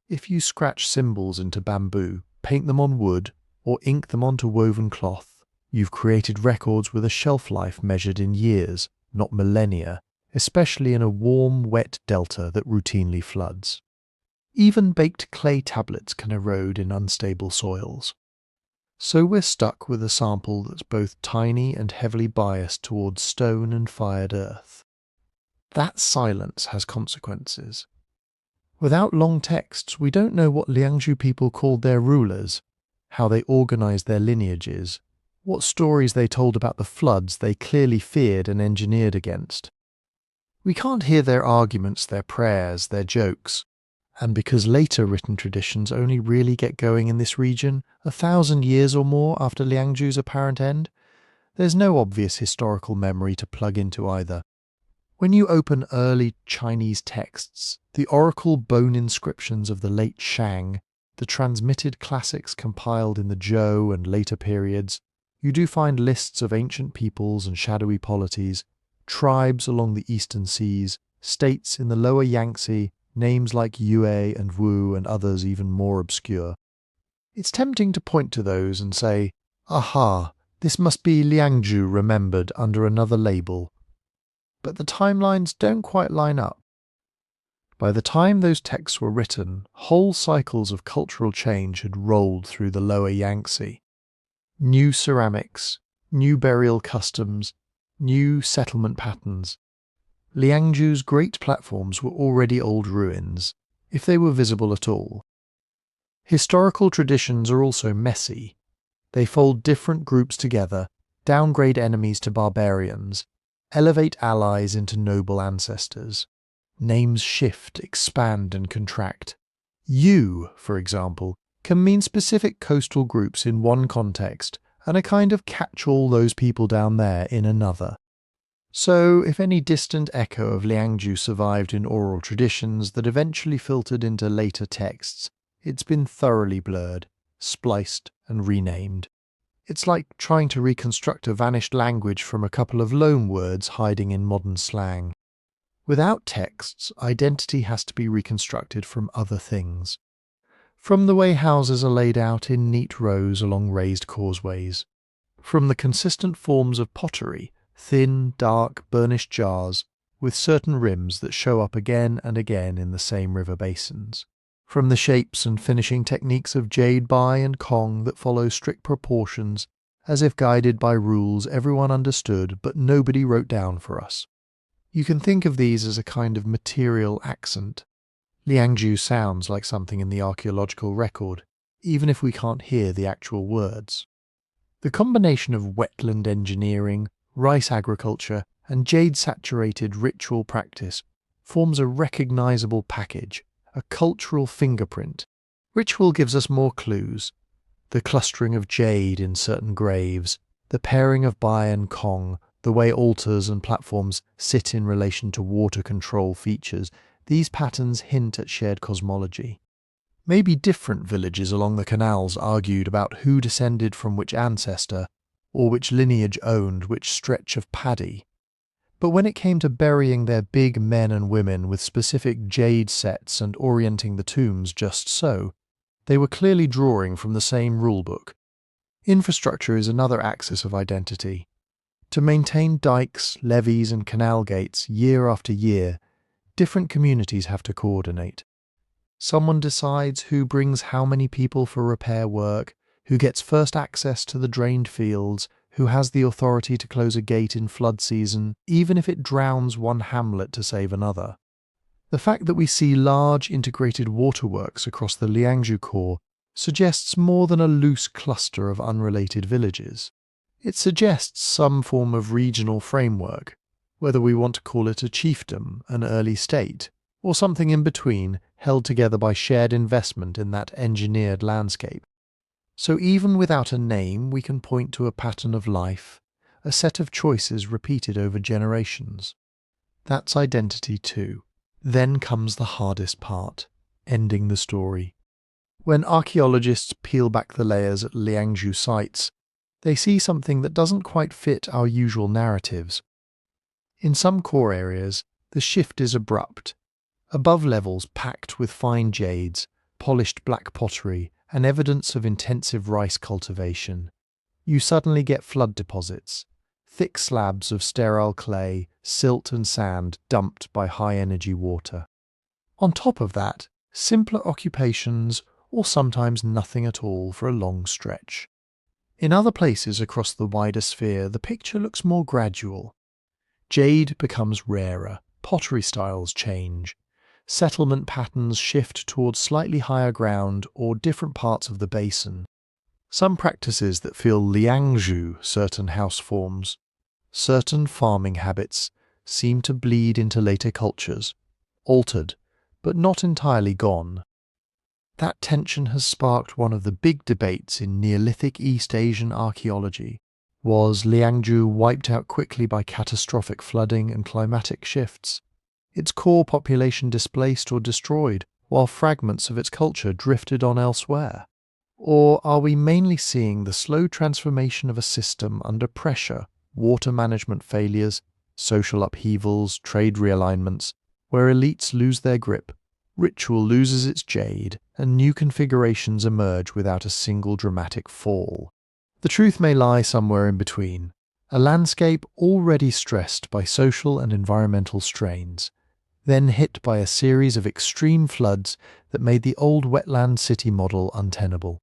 If you scratch symbols into bamboo, paint them on wood, or ink them onto woven cloth, you've created records with a shelf life measured in years, not millennia, especially in a warm, wet delta that routinely floods. Even baked clay tablets can erode in unstable soils. So we're stuck with a sample that's both tiny and heavily biased towards stone and fired earth. That silence has consequences. Without long texts, we don't know what Liangzhu people called their rulers, how they organized their lineages, what stories they told about the floods they clearly feared and engineered against. We can't hear their arguments, their prayers, their jokes. And because later written traditions only really get going in this region 1,000 years or more after Liangzhu's apparent end, there's no obvious historical memory to plug into either. When you open early Chinese texts, the oracle bone inscriptions of the late Shang, the transmitted classics compiled in the Zhou and later periods, you do find lists of ancient peoples and shadowy polities, tribes along the eastern seas, states in the lower Yangtze, names like Yue and Wu and others even more obscure. It's tempting to point to those and say, aha, this must be Liangzhu remembered under another label. But the timelines don't quite line up. By the time those texts were written, whole cycles of cultural change had rolled through the lower Yangtze. New ceramics, new burial customs, new settlement patterns. Liangzhu's great platforms were already old ruins, if they were visible at all. Historical traditions are also messy. They fold different groups together, downgrade enemies to barbarians, elevate allies into noble ancestors. Names shift, expand and contract. You, for example, can mean specific coastal groups in one context and a kind of catch-all those people down there in another. So, if any distant echo of Liangzhu survived in oral traditions that eventually filtered into later texts, it's been thoroughly blurred, spliced and renamed. It's like trying to reconstruct a vanished language from a couple of loan words hiding in modern slang. Without texts, identity has to be reconstructed from other things. From the way houses are laid out in neat rows along raised causeways. From the consistent forms of pottery, thin, dark, burnished jars, with certain rims that show up again and again in the same river basins. From the shapes and finishing techniques of Jade and cong that follow strict proportions, as if guided by rules everyone understood but nobody wrote down for us. You can think of these as a kind of material accent. Liangzhu sounds like something in the archaeological record, even if we can't hear the actual words. The combination of wetland engineering, rice agriculture, and jade-saturated ritual practice forms a recognizable package, a cultural fingerprint. Ritual gives us more clues. The clustering of jade in certain graves, the pairing of bai and cong, the way altars and platforms sit in relation to water control features, these patterns hint at shared cosmology. Maybe different villages along the canals argued about who descended from which ancestor, or which lineage owned which stretch of paddy. But when it came to burying their big men and women with specific jade sets and orienting the tombs just so, they were clearly drawing from the same rulebook. Infrastructure is another axis of identity. To maintain dikes, levees and canal gates year after year, different communities have to coordinate. Someone decides who brings how many people for repair work, who gets first access to the drained fields, who has the authority to close a gate in flood season, even if it drowns one hamlet to save another. The fact that we see large integrated waterworks across the Liangzhu core suggests more than a loose cluster of unrelated villages. It suggests some form of regional framework, whether we want to call it a chiefdom, an early state, or something in between, held together by shared investment in that engineered landscape. So even without a name, we can point to a pattern of life, a set of choices repeated over generations. That's identity too. Then comes the hardest part, ending the story. When archaeologists peel back the layers at Liangzhu sites, they see something that doesn't quite fit our usual narratives. In some core areas, the shift is abrupt. Above levels packed with fine jades, polished black pottery, and evidence of intensive rice cultivation, you suddenly get flood deposits, thick slabs of sterile clay, silt and sand dumped by high-energy water. On top of that, simpler occupations, or sometimes nothing at all for a long stretch. In other places across the wider sphere, the picture looks more gradual. Jade becomes rarer, pottery styles change, settlement patterns shift towards slightly higher ground or different parts of the basin. Some practices that feel Liangzhu certain house forms, certain farming habits, seem to bleed into later cultures, altered, but not entirely gone. That tension has sparked one of the big debates in Neolithic East Asian archaeology. Was Liangzhu wiped out quickly by catastrophic flooding and climatic shifts? Its core population displaced or destroyed, while fragments of its culture drifted on elsewhere? Or are we mainly seeing the slow transformation of a system under pressure, water management failures, social upheavals, trade realignments, where elites lose their grip, ritual loses its jade, and new configurations emerge without a single dramatic fall? The truth may lie somewhere in between, a landscape already stressed by social and environmental strains, then hit by a series of extreme floods that made the old wetland city model untenable.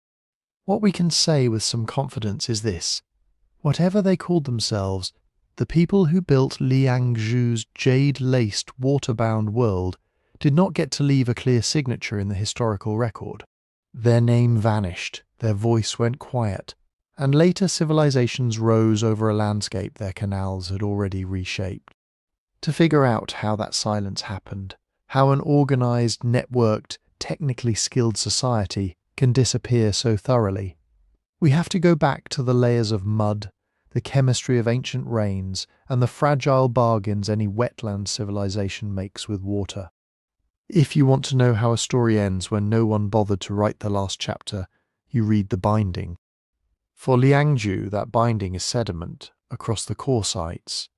What we can say with some confidence is this: whatever they called themselves, the people who built Liangzhu's jade-laced, water-bound world did not get to leave a clear signature in the historical record. Their name vanished, their voice went quiet, and later civilizations rose over a landscape their canals had already reshaped. To figure out how that silence happened, how an organized, networked, technically skilled society can disappear so thoroughly, we have to go back to the layers of mud, the chemistry of ancient rains, and the fragile bargains any wetland civilization makes with water. If you want to know how a story ends when no one bothered to write the last chapter, you read the binding. For Liangzhu, that binding is sediment across the core sites.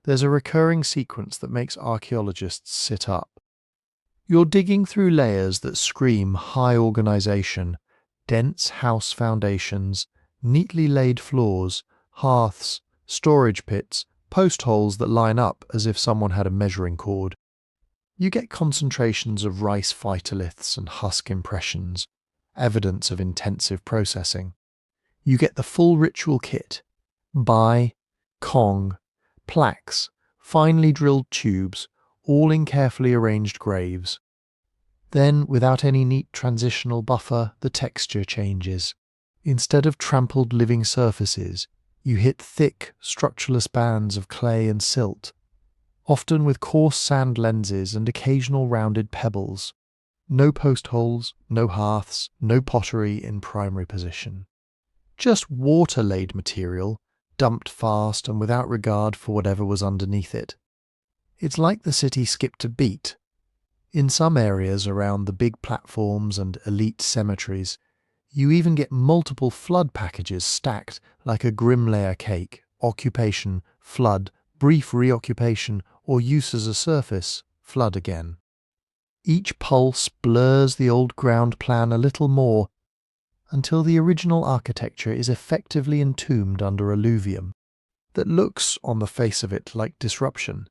There's a recurring sequence that makes archaeologists sit up. You're digging through layers that scream high organization, dense house foundations, neatly laid floors, hearths, storage pits, post holes that line up as if someone had a measuring cord. You get concentrations of rice phytoliths and husk impressions, evidence of intensive processing. You get the full ritual kit: bai, cong, plaques, finely drilled tubes, all in carefully arranged graves. Then, without any neat transitional buffer, the texture changes. Instead of trampled living surfaces, you hit thick, structureless bands of clay and silt, often with coarse sand lenses and occasional rounded pebbles. No post holes, no hearths, no pottery in primary position. Just water-laid material, dumped fast and without regard for whatever was underneath it. It's like the city skipped a beat. In some areas around the big platforms and elite cemeteries, you even get multiple flood packages stacked like a grim layer cake: occupation, flood, brief reoccupation, or use as a surface, flood again. Each pulse blurs the old ground plan a little more, until the original architecture is effectively entombed under alluvium that looks, on the face of it, like disruption.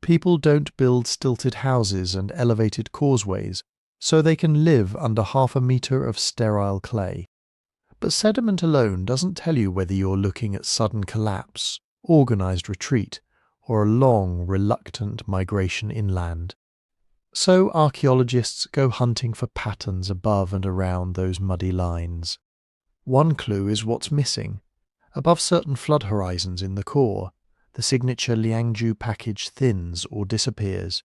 People don't build stilted houses and elevated causeways so they can live under 1/2 metre of sterile clay. But sediment alone doesn't tell you whether you're looking at sudden collapse, organised retreat, or a long, reluctant migration inland. So archaeologists go hunting for patterns above and around those muddy lines. One clue is what's missing. Above certain flood horizons in the core, the signature Liangzhu package thins or disappears.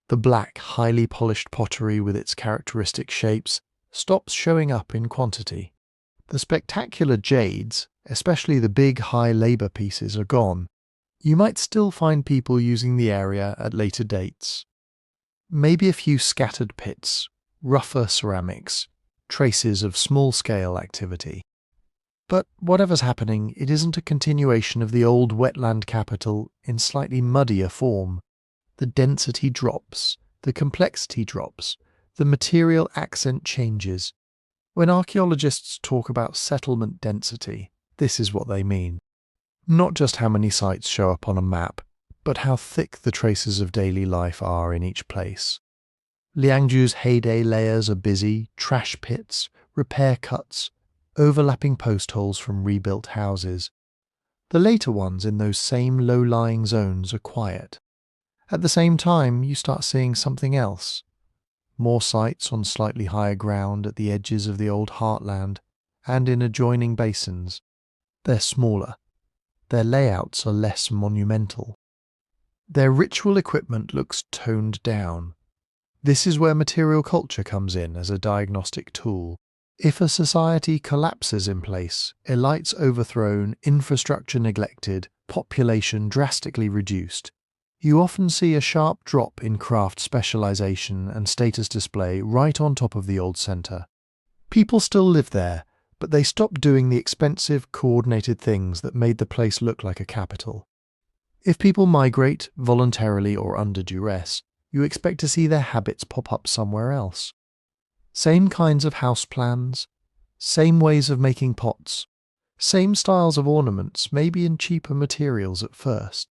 The black, highly polished pottery with its characteristic shapes stops showing up in quantity. The spectacular jades, especially the big, high labour pieces, are gone. You might still find people using the area at later dates. Maybe a few scattered pits, rougher ceramics, traces of small-scale activity. But whatever's happening, it isn't a continuation of the old wetland capital in slightly muddier form. The density drops, the complexity drops, the material accent changes. When archaeologists talk about settlement density, this is what they mean. Not just how many sites show up on a map, but how thick the traces of daily life are in each place. Liangzhu's heyday layers are busy: trash pits, repair cuts, overlapping post holes from rebuilt houses. The later ones in those same low-lying zones are quiet. At the same time, you start seeing something else. More sites on slightly higher ground at the edges of the old heartland and in adjoining basins. They're smaller. Their layouts are less monumental. Their ritual equipment looks toned down. This is where material culture comes in as a diagnostic tool. If a society collapses in place, elites overthrown, infrastructure neglected, population drastically reduced, you often see a sharp drop in craft specialization and status display right on top of the old center. People still live there, but they stop doing the expensive, coordinated things that made the place look like a capital. If people migrate, voluntarily or under duress, you expect to see their habits pop up somewhere else. Same kinds of house plans, same ways of making pots, same styles of ornaments, maybe in cheaper materials at first.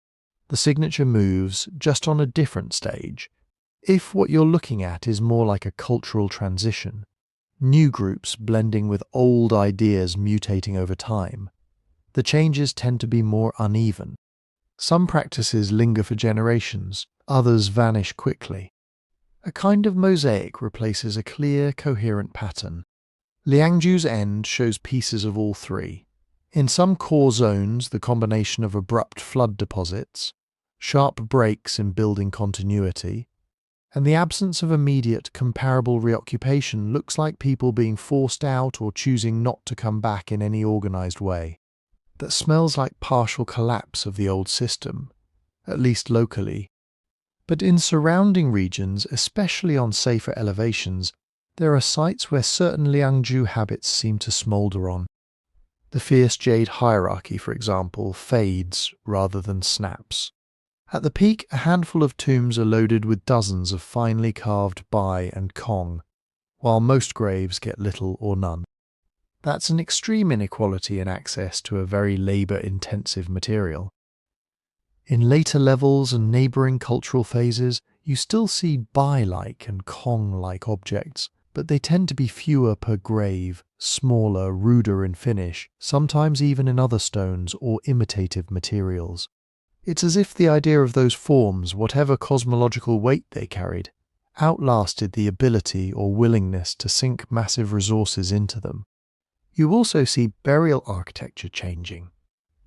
The signature moves, just on a different stage. If what you're looking at is more like a cultural transition, new groups blending with old ideas mutating over time, the changes tend to be more uneven. Some practices linger for generations, others vanish quickly. A kind of mosaic replaces a clear, coherent pattern. Liangzhu's end shows pieces of all three. In some core zones, the combination of abrupt flood deposits, sharp breaks in building continuity, and the absence of immediate, comparable reoccupation looks like people being forced out or choosing not to come back in any organized way. That smells like partial collapse of the old system, at least locally. But in surrounding regions, especially on safer elevations, there are sites where certain Liangzhu habits seem to smoulder on. The fierce Jade hierarchy, for example, fades rather than snaps. At the peak, a handful of tombs are loaded with dozens of finely carved bai and cong, while most graves get little or none. That's an extreme inequality in access to a very labour-intensive material. In later levels and neighbouring cultural phases, you still see bai-like and cong-like objects, but they tend to be fewer per grave, smaller, ruder in finish, sometimes even in other stones or imitative materials. It's as if the idea of those forms, whatever cosmological weight they carried, outlasted the ability or willingness to sink massive resources into them. You also see burial architecture changing.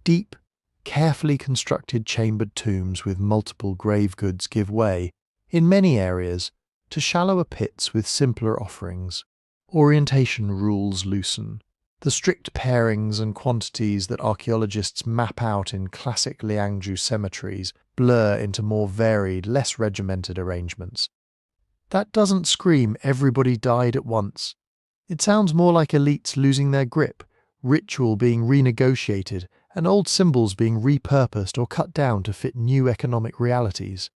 Deep, carefully constructed chambered tombs with multiple grave goods give way, in many areas, to shallower pits with simpler offerings. Orientation rules loosen. The strict pairings and quantities that archaeologists map out in classic Liangzhu cemeteries blur into more varied, less regimented arrangements. That doesn't scream everybody died at once. It sounds more like elites losing their grip, ritual being renegotiated, and old symbols being repurposed or cut down to fit new economic realities.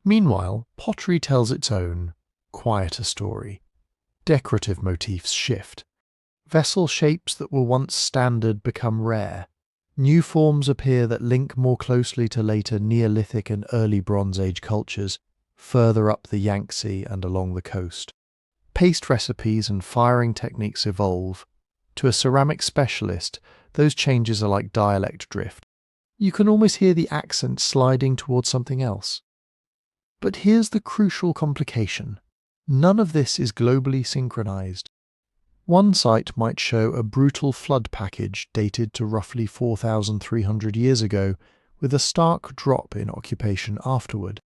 Meanwhile, pottery tells its own, quieter story. Decorative motifs shift. Vessel shapes that were once standard become rare. New forms appear that link more closely to later Neolithic and early Bronze Age cultures, further up the Yangtze and along the coast. Paste recipes and firing techniques evolve. To a ceramic specialist, those changes are like dialect drift. You can almost hear the accent sliding towards something else. But here's the crucial complication. None of this is globally synchronized. One site might show a brutal flood package dated to roughly 4,300 years ago, with a stark drop in occupation afterward.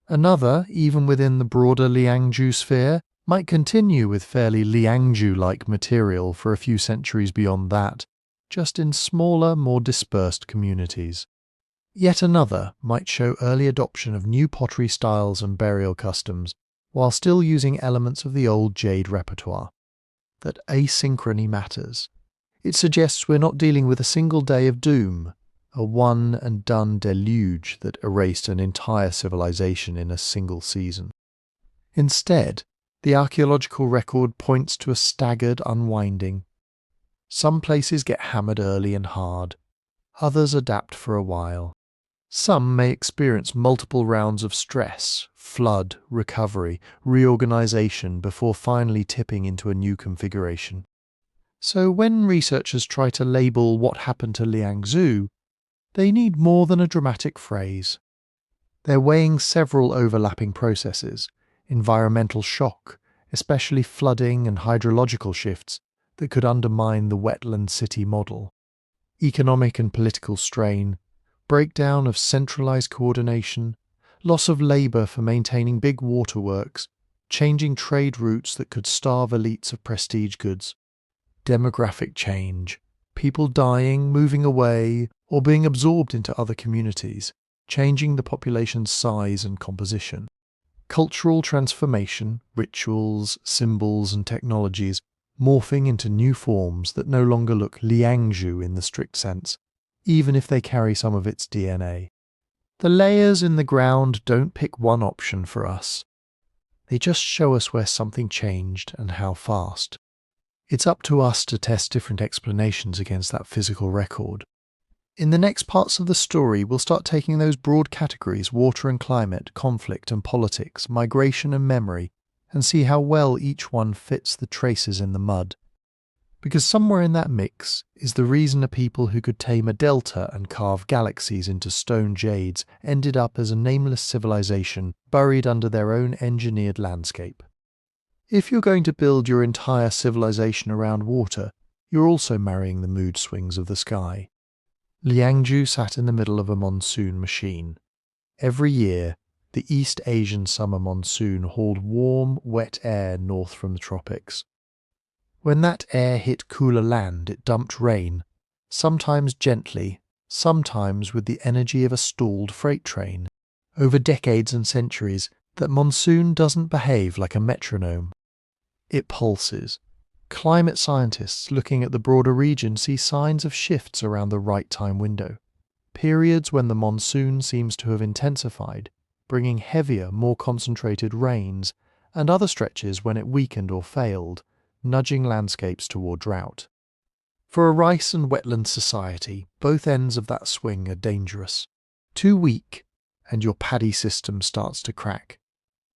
Another, even within the broader Liangzhu sphere, might continue with fairly Liangzhu-like material for a few centuries beyond that, just in smaller, more dispersed communities. Yet another might show early adoption of new pottery styles and burial customs, while still using elements of the old Jade repertoire. That asynchrony matters. It suggests we're not dealing with a single day of doom, a one-and-done deluge that erased an entire civilization in a single season. Instead, the archaeological record points to a staggered unwinding. Some places get hammered early and hard. Others adapt for a while. Some may experience multiple rounds of stress, flood, recovery, reorganization before finally tipping into a new configuration. So when researchers try to label what happened to Liangzhu, they need more than a dramatic phrase. They're weighing several overlapping processes: environmental shock, especially flooding and hydrological shifts that could undermine the wetland city model, economic and political strain, breakdown of centralized coordination, loss of labour for maintaining big waterworks, changing trade routes that could starve elites of prestige goods, demographic change, people dying, moving away, or being absorbed into other communities, changing the population's size and composition. Cultural transformation, rituals, symbols and technologies morphing into new forms that no longer look Liangzhu in the strict sense, even if they carry some of its DNA. The layers in the ground don't pick one option for us. They just show us where something changed and how fast. It's up to us to test different explanations against that physical record. In the next parts of the story, we'll start taking those broad categories, water and climate, conflict and politics, migration and memory, and see how well each one fits the traces in the mud. Because somewhere in that mix is the reason a people who could tame a delta and carve galaxies into stone jades ended up as a nameless civilization buried under their own engineered landscape. If you're going to build your entire civilization around water, you're also marrying the mood swings of the sky. Liangzhu sat in the middle of a monsoon machine. Every year, the East Asian summer monsoon hauled warm, wet air north from the tropics. When that air hit cooler land, it dumped rain, sometimes gently, sometimes with the energy of a stalled freight train. Over decades and centuries, that monsoon doesn't behave like a metronome. It pulses. Climate scientists looking at the broader region see signs of shifts around the right time window, periods when the monsoon seems to have intensified, bringing heavier, more concentrated rains, and other stretches when it weakened or failed, nudging landscapes toward drought. For a rice and wetland society, both ends of that swing are dangerous. Too weak, and your paddy system starts to crack.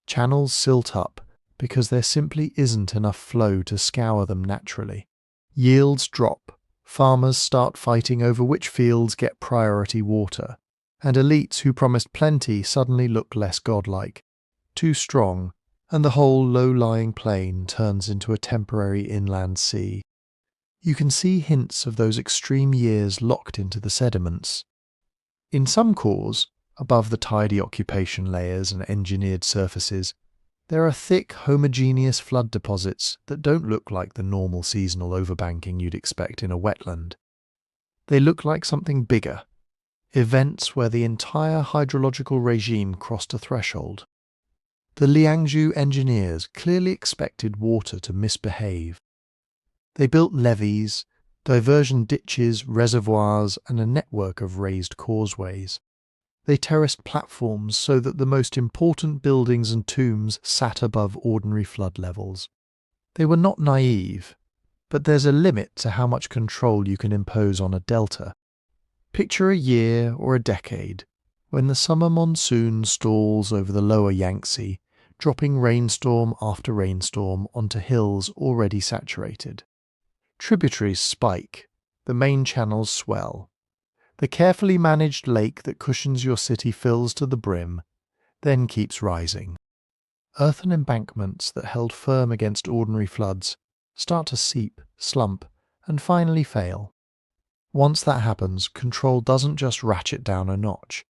Channels silt up, because there simply isn't enough flow to scour them naturally. Yields drop, farmers start fighting over which fields get priority water, and elites who promised plenty suddenly look less godlike, too strong, and the whole low-lying plain turns into a temporary inland sea. You can see hints of those extreme years locked into the sediments. In some cores, above the tidy occupation layers and engineered surfaces, there are thick, homogeneous flood deposits that don't look like the normal seasonal overbanking you'd expect in a wetland. They look like something bigger, events where the entire hydrological regime crossed a threshold. The Liangzhu engineers clearly expected water to misbehave. They built levees, diversion ditches, reservoirs, and a network of raised causeways. They terraced platforms so that the most important buildings and tombs sat above ordinary flood levels. They were not naive, but there's a limit to how much control you can impose on a delta. Picture a year or a decade when the summer monsoon stalls over the lower Yangtze, dropping rainstorm after rainstorm onto hills already saturated. Tributaries spike, the main channels swell. The carefully managed lake that cushions your city fills to the brim, then keeps rising. Earthen embankments that held firm against ordinary floods start to seep, slump, and finally fail. Once that happens, control doesn't just ratchet down a notch.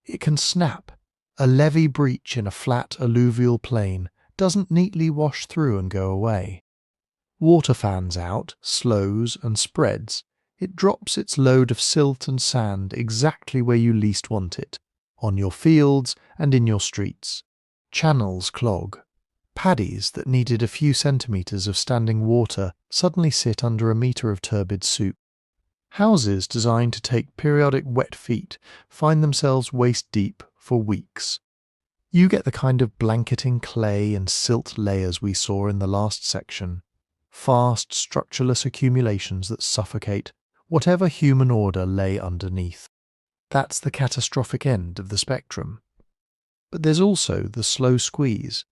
It can snap. A levee breach in a flat alluvial plain doesn't neatly wash through and go away. Water fans out, slows, and spreads. It drops its load of silt and sand exactly where you least want it, on your fields and in your streets. Channels clog. Paddies that needed a few centimetres of standing water suddenly sit under a metre of turbid soup. Houses designed to take periodic wet feet find themselves waist-deep for weeks. You get the kind of blanketing clay and silt layers we saw in the last section. Fast, structureless accumulations that suffocate whatever human order lay underneath. That's the catastrophic end of the spectrum. But there's also the slow squeeze.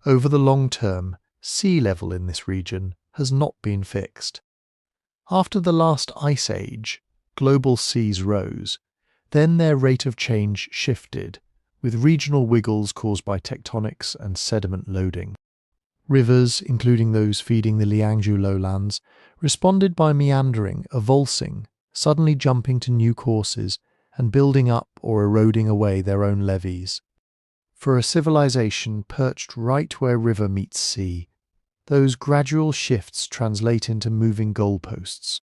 Over the long term, sea level in this region has not been fixed. After the last ice age, global seas rose. Then their rate of change shifted, with regional wiggles caused by tectonics and sediment loading. Rivers, including those feeding the Liangzhu lowlands, responded by meandering, avulsing, suddenly jumping to new courses and building up or eroding away their own levees. For a civilization perched right where river meets sea, those gradual shifts translate into moving goalposts.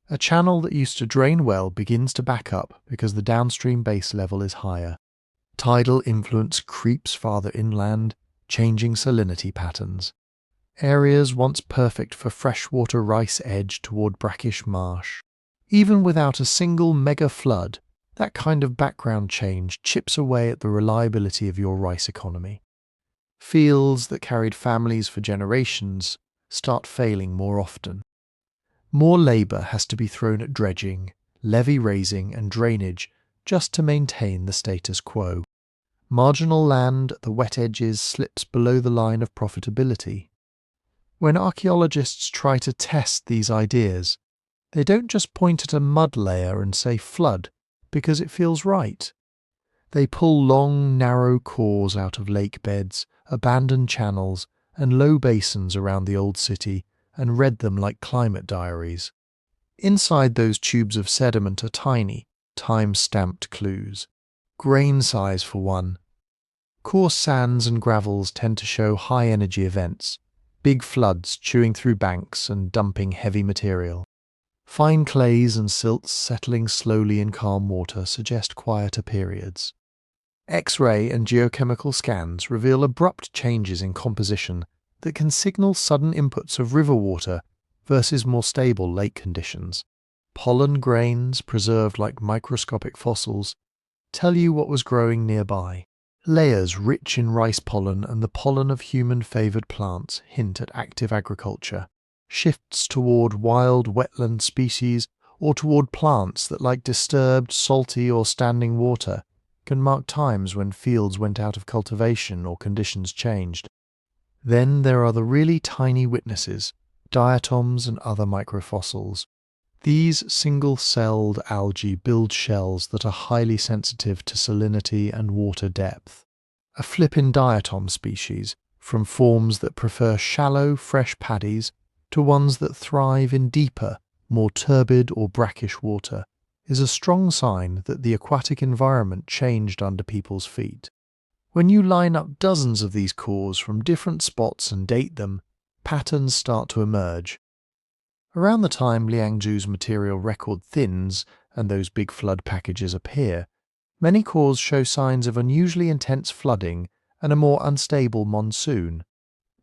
A channel that used to drain well begins to back up because the downstream base level is higher. Tidal influence creeps farther inland, changing salinity patterns. Areas once perfect for freshwater rice edge toward brackish marsh. Even without a single mega flood, that kind of background change chips away at the reliability of your rice economy. Fields that carried families for generations start failing more often. More labour has to be thrown at dredging, levee raising and drainage just to maintain the status quo. Marginal land at the wet edges slips below the line of profitability. When archaeologists try to test these ideas, they don't just point at a mud layer and say flood because it feels right. They pull long, narrow cores out of lake beds, abandoned channels, and low basins around the old city and read them like climate diaries. Inside those tubes of sediment are tiny, time-stamped clues. Grain size for one. Coarse sands and gravels tend to show high-energy events, big floods chewing through banks and dumping heavy material. Fine clays and silts settling slowly in calm water suggest quieter periods. X-ray and geochemical scans reveal abrupt changes in composition that can signal sudden inputs of river water versus more stable lake conditions. Pollen grains, preserved like microscopic fossils, tell you what was growing nearby. Layers rich in rice pollen and the pollen of human-favoured plants hint at active agriculture. Shifts toward wild wetland species or toward plants that like disturbed, salty or standing water can mark times when fields went out of cultivation or conditions changed. Then there are the really tiny witnesses, diatoms and other microfossils. These single-celled algae build shells that are highly sensitive to salinity and water depth. A flippin' diatom species, from forms that prefer shallow, fresh paddies to ones that thrive in deeper, more turbid or brackish water, is a strong sign that the aquatic environment changed under people's feet. When you line up dozens of these cores from different spots and date them, patterns start to emerge. Around the time Liangzhu's material record thins and those big flood packages appear, many cores show signs of unusually intense flooding and a more unstable monsoon.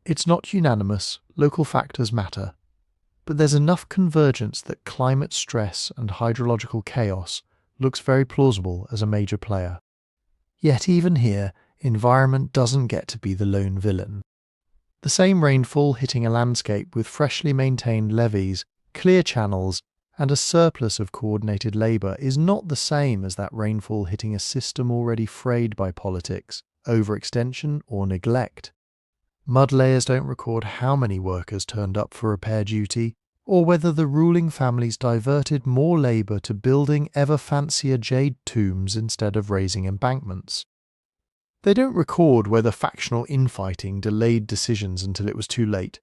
It's not unanimous, local factors matter, but there's enough convergence that climate stress and hydrological chaos looks very plausible as a major player. Yet even here, environment doesn't get to be the lone villain. The same rainfall hitting a landscape with freshly maintained levees, clear channels, and a surplus of coordinated labour is not the same as that rainfall hitting a system already frayed by politics, overextension, or neglect. Mud layers don't record how many workers turned up for repair duty, or whether the ruling families diverted more labour to building ever fancier jade tombs instead of raising embankments. They don't record whether factional infighting delayed decisions until it was too late,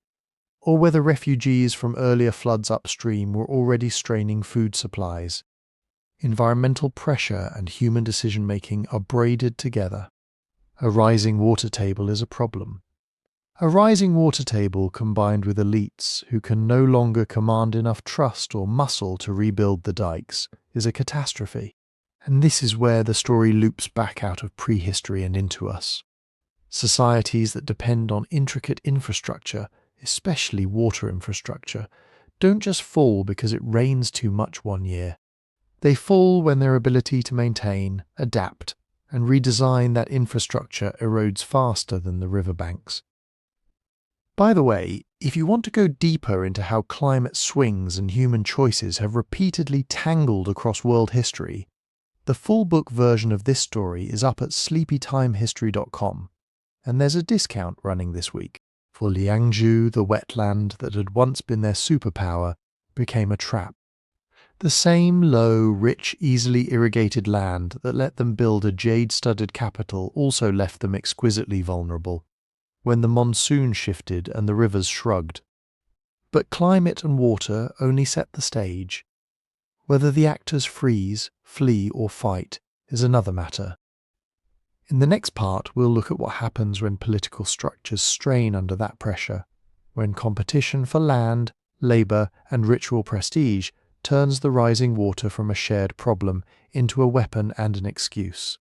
or whether refugees from earlier floods upstream were already straining food supplies. Environmental pressure and human decision-making are braided together. A rising water table is a problem. A rising water table combined with elites who can no longer command enough trust or muscle to rebuild the dikes is a catastrophe. And this is where the story loops back out of prehistory and into us. Societies that depend on intricate infrastructure, especially water infrastructure, don't just fall because it rains too much one year. They fall when their ability to maintain, adapt, and redesign that infrastructure erodes faster than the riverbanks. By the way, if you want to go deeper into how climate swings and human choices have repeatedly tangled across world history, the full book version of this story is up at sleepytimehistory.com, and there's a discount running this week. For Liangzhu, the wetland that had once been their superpower, became a trap. The same low, rich, easily irrigated land that let them build a jade-studded capital also left them exquisitely vulnerable when the monsoon shifted and the rivers shrugged. But climate and water only set the stage. Whether the actors freeze, flee or fight is another matter. In the next part, we'll look at what happens when political structures strain under that pressure, when competition for land, labour, and ritual prestige turns the rising water from a shared problem into a weapon and an excuse.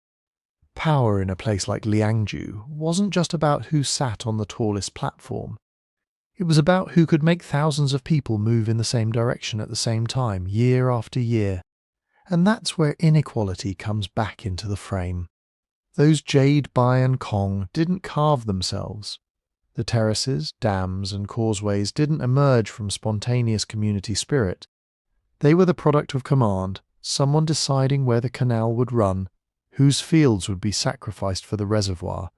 Power in a place like Liangzhu wasn't just about who sat on the tallest platform. It was about who could make thousands of people move in the same direction at the same time, year after year. And that's where inequality comes back into the frame. Those Jade, and Cong didn't carve themselves. The terraces, dams, and causeways didn't emerge from spontaneous community spirit. They were the product of command, someone deciding where the canal would run, whose fields would be sacrificed for the reservoir,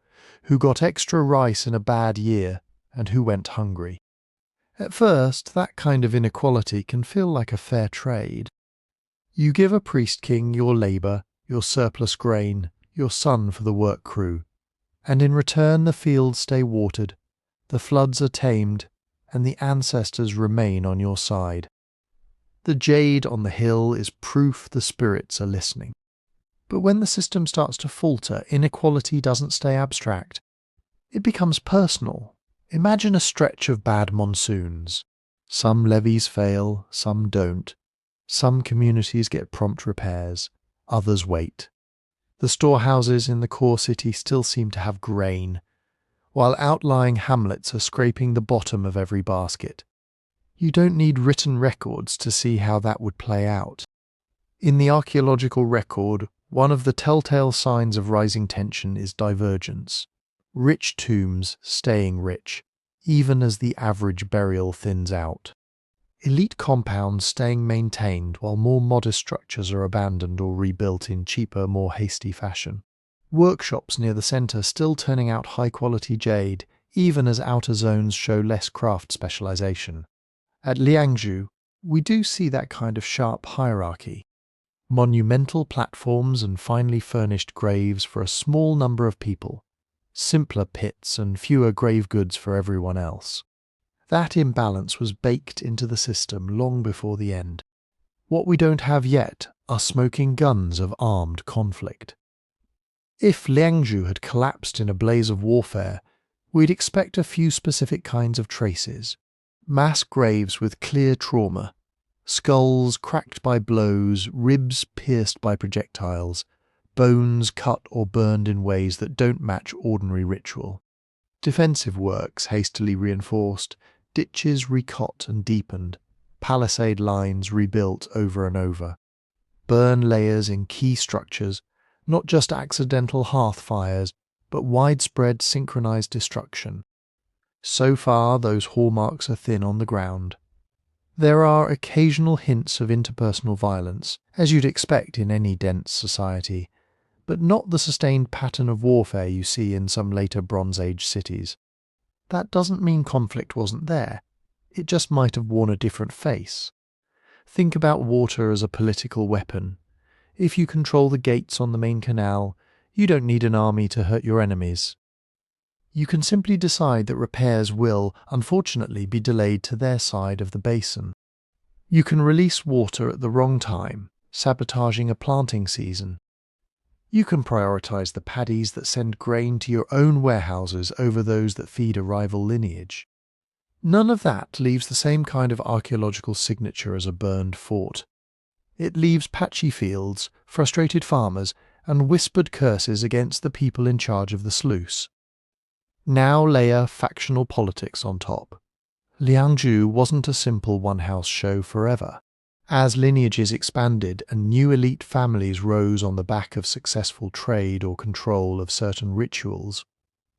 who got extra rice in a bad year, and who went hungry. At first, that kind of inequality can feel like a fair trade. You give a priest-king your labour, your surplus grain, your son for the work crew, and in return the fields stay watered, the floods are tamed, and the ancestors remain on your side. The jade on the hill is proof the spirits are listening. But when the system starts to falter, inequality doesn't stay abstract. It becomes personal. Imagine a stretch of bad monsoons. Some levees fail, some don't. Some communities get prompt repairs, others wait. The storehouses in the core city still seem to have grain, while outlying hamlets are scraping the bottom of every basket. You don't need written records to see how that would play out. In the archaeological record, one of the telltale signs of rising tension is divergence. Rich tombs staying rich, even as the average burial thins out. Elite compounds staying maintained while more modest structures are abandoned or rebuilt in cheaper, more hasty fashion. Workshops near the centre still turning out high-quality jade, even as outer zones show less craft specialization. At Liangzhu, we do see that kind of sharp hierarchy. Monumental platforms and finely furnished graves for a small number of people, simpler pits and fewer grave goods for everyone else. That imbalance was baked into the system long before the end. What we don't have yet are smoking guns of armed conflict. If Liangzhu had collapsed in a blaze of warfare, we'd expect a few specific kinds of traces. Mass graves with clear trauma, skulls cracked by blows, ribs pierced by projectiles, bones cut or burned in ways that don't match ordinary ritual. Defensive works hastily reinforced, ditches recut and deepened, palisade lines rebuilt over and over. Burn layers in key structures, not just accidental hearth fires, but widespread synchronized destruction. So far, those hallmarks are thin on the ground. There are occasional hints of interpersonal violence, as you'd expect in any dense society, but not the sustained pattern of warfare you see in some later Bronze Age cities. That doesn't mean conflict wasn't there. It just might have worn a different face. Think about water as a political weapon. If you control the gates on the main canal, you don't need an army to hurt your enemies. You can simply decide that repairs will, unfortunately, be delayed to their side of the basin. You can release water at the wrong time, sabotaging a planting season. You can prioritize the paddies that send grain to your own warehouses over those that feed a rival lineage. None of that leaves the same kind of archaeological signature as a burned fort. It leaves patchy fields, frustrated farmers, and whispered curses against the people in charge of the sluice. Now layer factional politics on top. Liangzhu wasn't a simple one-house show forever. As lineages expanded and new elite families rose on the back of successful trade or control of certain rituals,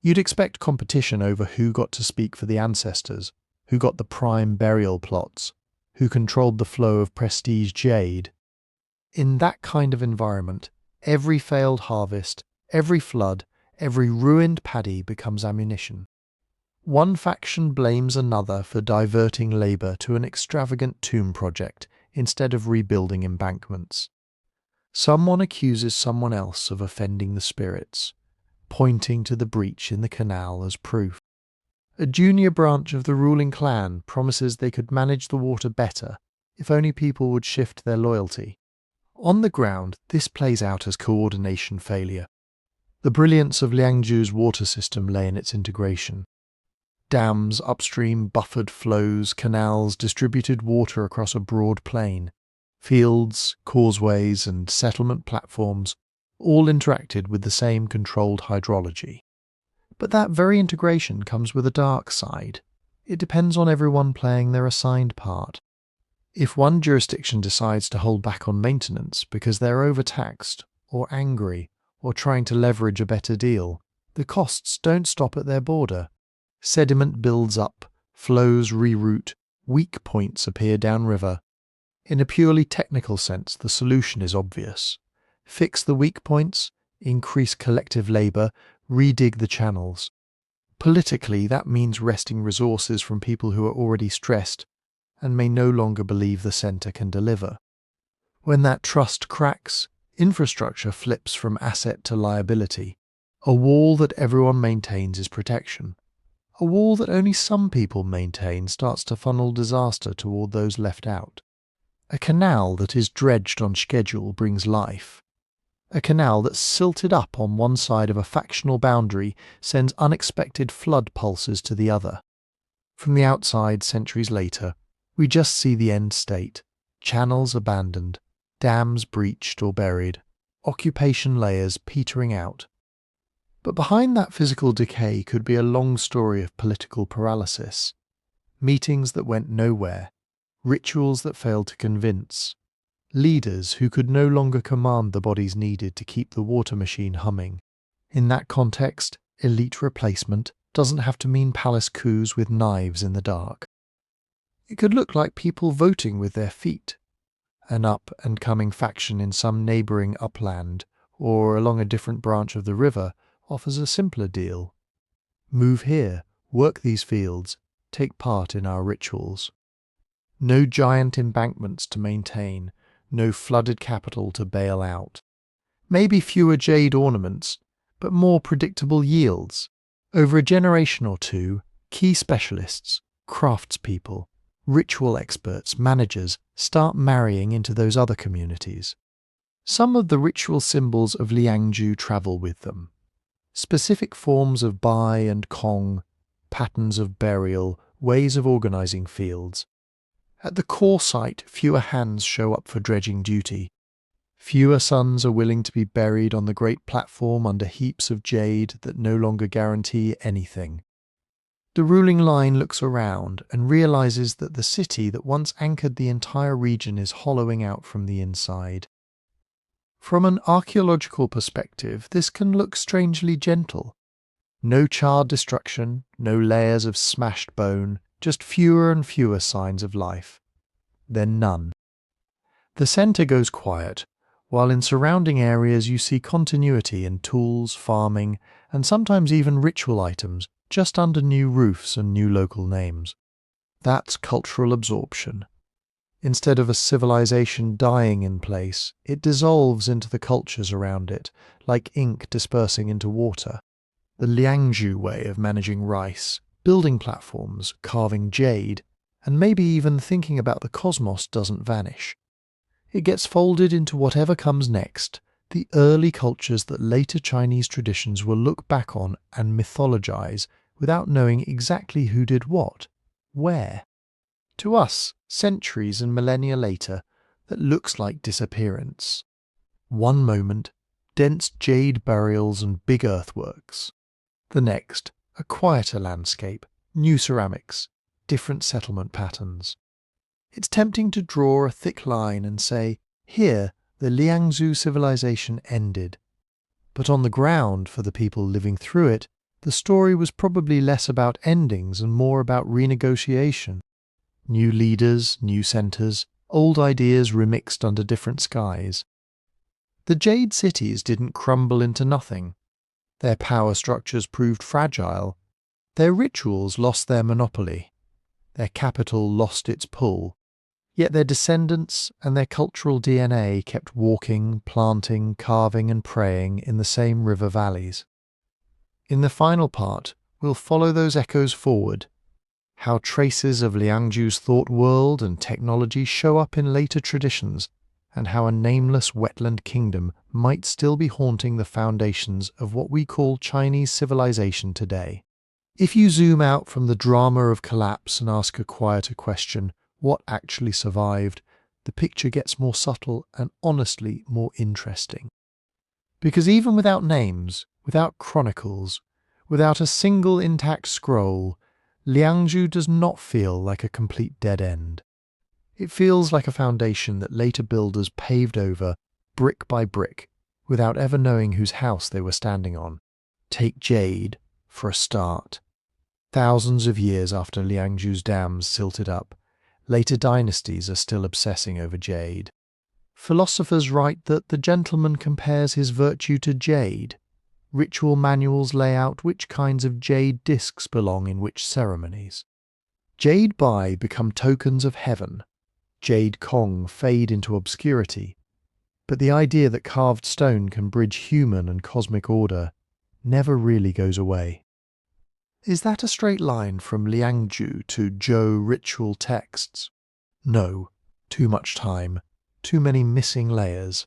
you'd expect competition over who got to speak for the ancestors, who got the prime burial plots, who controlled the flow of prestige jade. In that kind of environment, every failed harvest, every flood, every ruined paddy becomes ammunition. One faction blames another for diverting labour to an extravagant tomb project instead of rebuilding embankments. Someone accuses someone else of offending the spirits, pointing to the breach in the canal as proof. A junior branch of the ruling clan promises they could manage the water better if only people would shift their loyalty. On the ground, this plays out as coordination failure. The brilliance of Liangzhu's water system lay in its integration. Dams, upstream buffered flows, canals distributed water across a broad plain. Fields, causeways, and settlement platforms all interacted with the same controlled hydrology. But that very integration comes with a dark side. It depends on everyone playing their assigned part. If one jurisdiction decides to hold back on maintenance because they're overtaxed, or angry, or trying to leverage a better deal, the costs don't stop at their border. Sediment builds up, flows reroute, weak points appear downriver. In a purely technical sense, the solution is obvious. Fix the weak points, increase collective labour, redig the channels. Politically, that means wresting resources from people who are already stressed and may no longer believe the centre can deliver. When that trust cracks, infrastructure flips from asset to liability. A wall that everyone maintains is protection. A wall that only some people maintain starts to funnel disaster toward those left out. A canal that is dredged on schedule brings life. A canal that's silted up on one side of a factional boundary sends unexpected flood pulses to the other. From the outside, centuries later, we just see the end state, channels abandoned, dams breached or buried, occupation layers petering out. But behind that physical decay could be a long story of political paralysis. Meetings that went nowhere, rituals that failed to convince, leaders who could no longer command the bodies needed to keep the water machine humming. In that context, elite replacement doesn't have to mean palace coups with knives in the dark. It could look like people voting with their feet. An up-and-coming faction in some neighbouring upland or along a different branch of the river offers a simpler deal. Move here, work these fields, take part in our rituals. No giant embankments to maintain, no flooded capital to bail out. Maybe fewer jade ornaments, but more predictable yields. Over a generation or two, key specialists, craftspeople, ritual experts, managers start marrying into those other communities. Some of the ritual symbols of Liangzhu travel with them. Specific forms of bai and cong, patterns of burial, ways of organizing fields. At the core site, fewer hands show up for dredging duty. Fewer sons are willing to be buried on the great platform under heaps of jade that no longer guarantee anything. The ruling line looks around and realizes that the city that once anchored the entire region is hollowing out from the inside. From an archaeological perspective, this can look strangely gentle. No charred destruction, no layers of smashed bone, just fewer and fewer signs of life. Then none. The centre goes quiet, while in surrounding areas you see continuity in tools, farming, and sometimes even ritual items, just under new roofs and new local names. That's cultural absorption. Instead of a civilization dying in place, it dissolves into the cultures around it, like ink dispersing into water. The Liangzhu way of managing rice, building platforms, carving jade, and maybe even thinking about the cosmos doesn't vanish. It gets folded into whatever comes next, the early cultures that later Chinese traditions will look back on and mythologize without knowing exactly who did what, where. To us, centuries and millennia later, that looks like disappearance. One moment, dense jade burials and big earthworks. The next, a quieter landscape, new ceramics, different settlement patterns. It's tempting to draw a thick line and say, here, the Liangzhu civilization ended. But on the ground, for the people living through it, the story was probably less about endings and more about renegotiation. New leaders, new centres, old ideas remixed under different skies. The Jade cities didn't crumble into nothing. Their power structures proved fragile. Their rituals lost their monopoly. Their capital lost its pull. Yet their descendants and their cultural DNA kept walking, planting, carving and praying in the same river valleys. In the final part, we'll follow those echoes forward, how traces of Liangzhu's thought world and technology show up in later traditions, and how a nameless wetland kingdom might still be haunting the foundations of what we call Chinese civilization today. If you zoom out from the drama of collapse and ask a quieter question, what actually survived, the picture gets more subtle and honestly more interesting. Because even without names, without chronicles, without a single intact scroll, Liangzhu does not feel like a complete dead end. It feels like a foundation that later builders paved over, brick by brick, without ever knowing whose house they were standing on. Take Jade, for a start. Thousands of years after Liangzhu's dams silted up, later dynasties are still obsessing over Jade. Philosophers write that the gentleman compares his virtue to jade. Ritual manuals lay out which kinds of jade discs belong in which ceremonies. Jade Bai become tokens of heaven. Jade Cong fade into obscurity. But the idea that carved stone can bridge human and cosmic order never really goes away. Is that a straight line from Liangzhu to Zhou ritual texts? No, too much time, too many missing layers.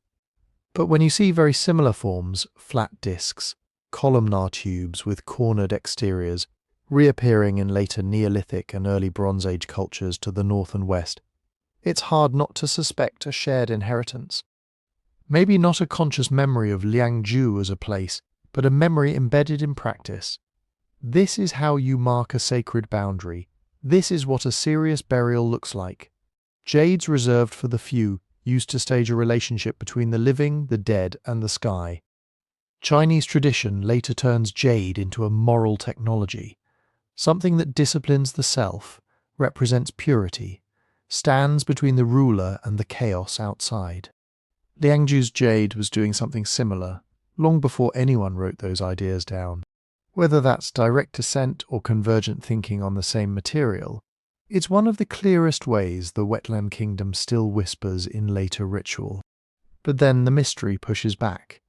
But when you see very similar forms, flat discs, columnar tubes with cornered exteriors, reappearing in later Neolithic and early Bronze Age cultures to the north and west, it's hard not to suspect a shared inheritance. Maybe not a conscious memory of Liangzhu as a place, but a memory embedded in practice. This is how you mark a sacred boundary. This is what a serious burial looks like. Jades reserved for the few, used to stage a relationship between the living, the dead, and the sky. Chinese tradition later turns jade into a moral technology, something that disciplines the self, represents purity, stands between the ruler and the chaos outside. Liangzhu's jade was doing something similar, long before anyone wrote those ideas down. Whether that's direct descent or convergent thinking on the same material, it's one of the clearest ways the wetland kingdom still whispers in later ritual. But then the mystery pushes back.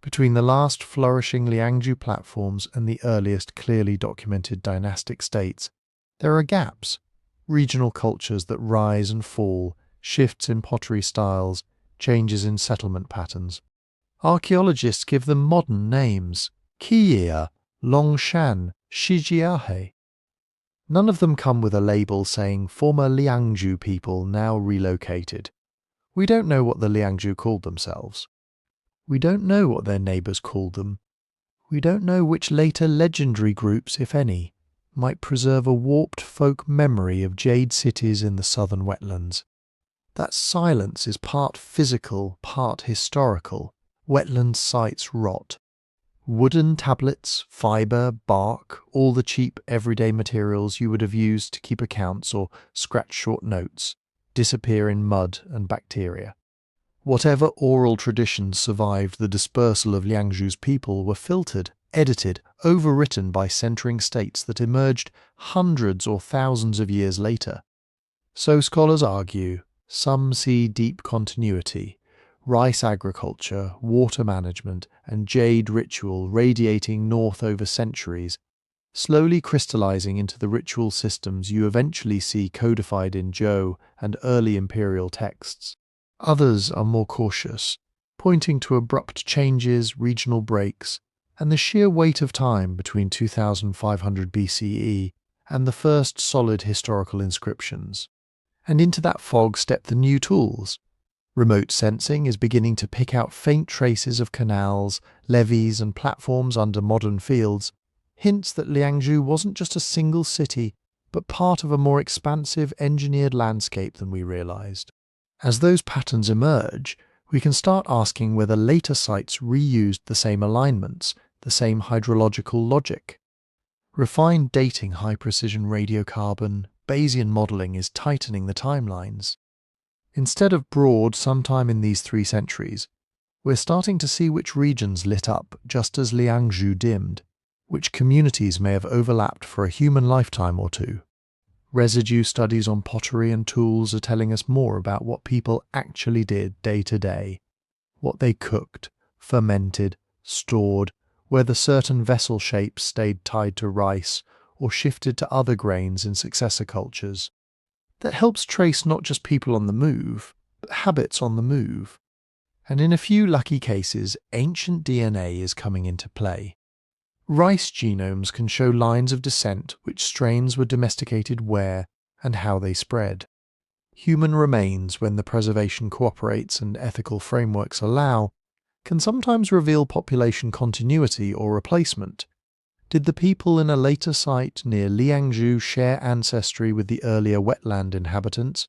Between the last flourishing Liangzhu platforms and the earliest clearly documented dynastic states, there are gaps, regional cultures that rise and fall, shifts in pottery styles, changes in settlement patterns. Archaeologists give them modern names: Qiyia, Longshan, Shijiahe. None of them come with a label saying former Liangzhu people now relocated. We don't know what the Liangzhu called themselves. We don't know what their neighbours called them. We don't know which later legendary groups, if any, might preserve a warped folk memory of jade cities in the southern wetlands. That silence is part physical, part historical. Wetland sites rot. Wooden tablets, fibre, bark, all the cheap everyday materials you would have used to keep accounts or scratch short notes, disappear in mud and bacteria. Whatever oral traditions survived the dispersal of Liangzhu's people were filtered, edited, overwritten by centering states that emerged hundreds or thousands of years later. So scholars argue, some see deep continuity, rice agriculture, water management, and jade ritual radiating north over centuries, slowly crystallizing into the ritual systems you eventually see codified in Zhou and early imperial texts. Others are more cautious, pointing to abrupt changes, regional breaks, and the sheer weight of time between 2500 BCE and the first solid historical inscriptions. And into that fog step the new tools. Remote sensing is beginning to pick out faint traces of canals, levees, and platforms under modern fields, hints that Liangzhu wasn't just a single city, but part of a more expansive engineered landscape than we realized. As those patterns emerge, we can start asking whether later sites reused the same alignments, the same hydrological logic. Refined dating, high-precision radiocarbon, Bayesian modelling is tightening the timelines. Instead of broad sometime in these 3 centuries, we're starting to see which regions lit up just as Liangzhu dimmed, which communities may have overlapped for a human lifetime or two. Residue studies on pottery and tools are telling us more about what people actually did day to day, what they cooked, fermented, stored, whether certain vessel shapes stayed tied to rice or shifted to other grains in successor cultures. That helps trace not just people on the move, but habits on the move. And in a few lucky cases, ancient DNA is coming into play. Rice genomes can show lines of descent, which strains were domesticated where and how they spread. Human remains, when the preservation cooperates and ethical frameworks allow, can sometimes reveal population continuity or replacement. Did the people in a later site near Liangzhu share ancestry with the earlier wetland inhabitants,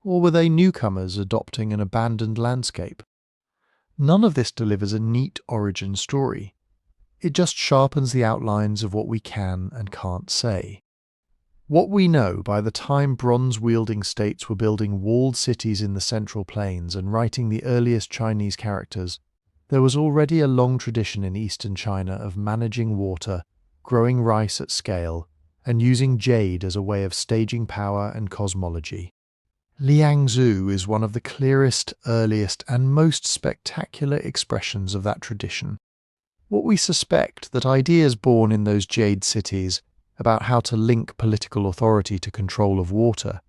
or were they newcomers adopting an abandoned landscape? None of this delivers a neat origin story. It just sharpens the outlines of what we can and can't say. What we know, by the time bronze-wielding states were building walled cities in the Central Plains and writing the earliest Chinese characters, there was already a long tradition in eastern China of managing water, growing rice at scale, and using jade as a way of staging power and cosmology. Liangzhu is one of the clearest, earliest, and most spectacular expressions of that tradition. What we suspect that ideas born in those jade cities about how to link political authority to control of water,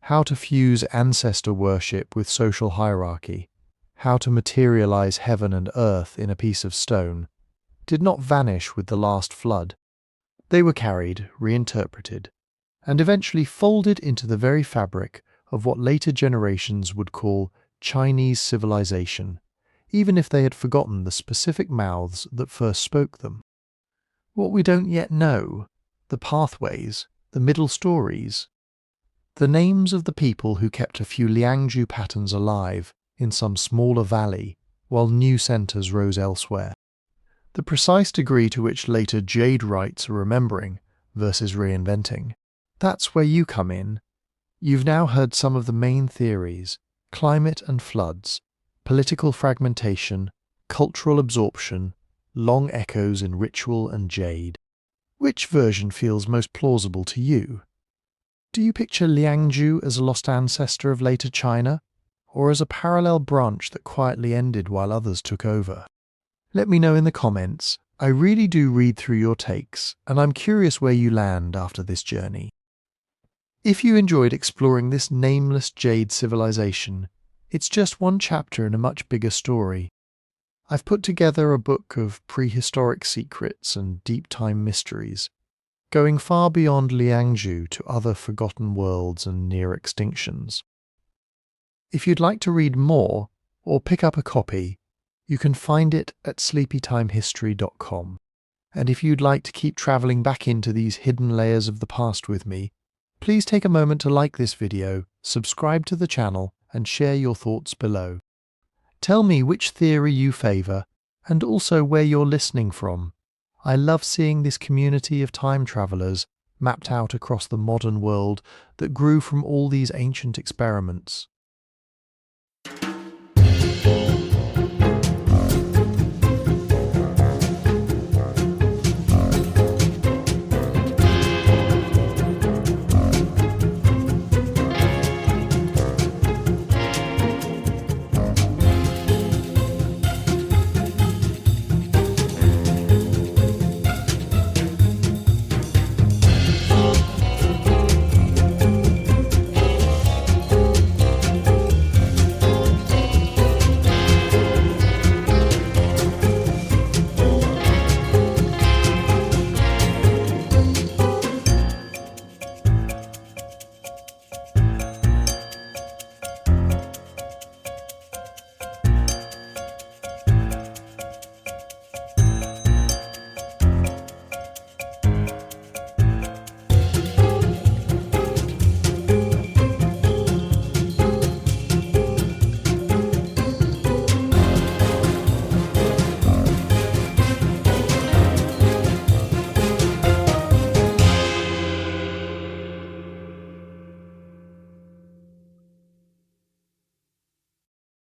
how to fuse ancestor worship with social hierarchy, how to materialize heaven and earth in a piece of stone, did not vanish with the last flood. They were carried, reinterpreted, and eventually folded into the very fabric of what later generations would call Chinese civilization, even if they had forgotten the specific mouths that first spoke them. What we don't yet know, the pathways, the middle stories, the names of the people who kept a few Liangzhu patterns alive in some smaller valley while new centres rose elsewhere. The precise degree to which later Jade rites are remembering versus reinventing. That's where you come in. You've now heard some of the main theories: climate and floods, political fragmentation, cultural absorption, long echoes in ritual and jade. Which version feels most plausible to you? Do you picture Liangzhu as a lost ancestor of later China, or as a parallel branch that quietly ended while others took over? Let me know in the comments. I really do read through your takes, and I'm curious where you land after this journey. If you enjoyed exploring this nameless jade civilization, it's just one chapter in a much bigger story. I've put together a book of prehistoric secrets and deep-time mysteries, going far beyond Liangzhu to other forgotten worlds and near extinctions. If you'd like to read more, or pick up a copy, you can find it at sleepytimehistory.com. And if you'd like to keep travelling back into these hidden layers of the past with me, please take a moment to like this video, subscribe to the channel, and share your thoughts below. Tell me which theory you favour, and also where you're listening from. I love seeing this community of time travellers mapped out across the modern world that grew from all these ancient experiments.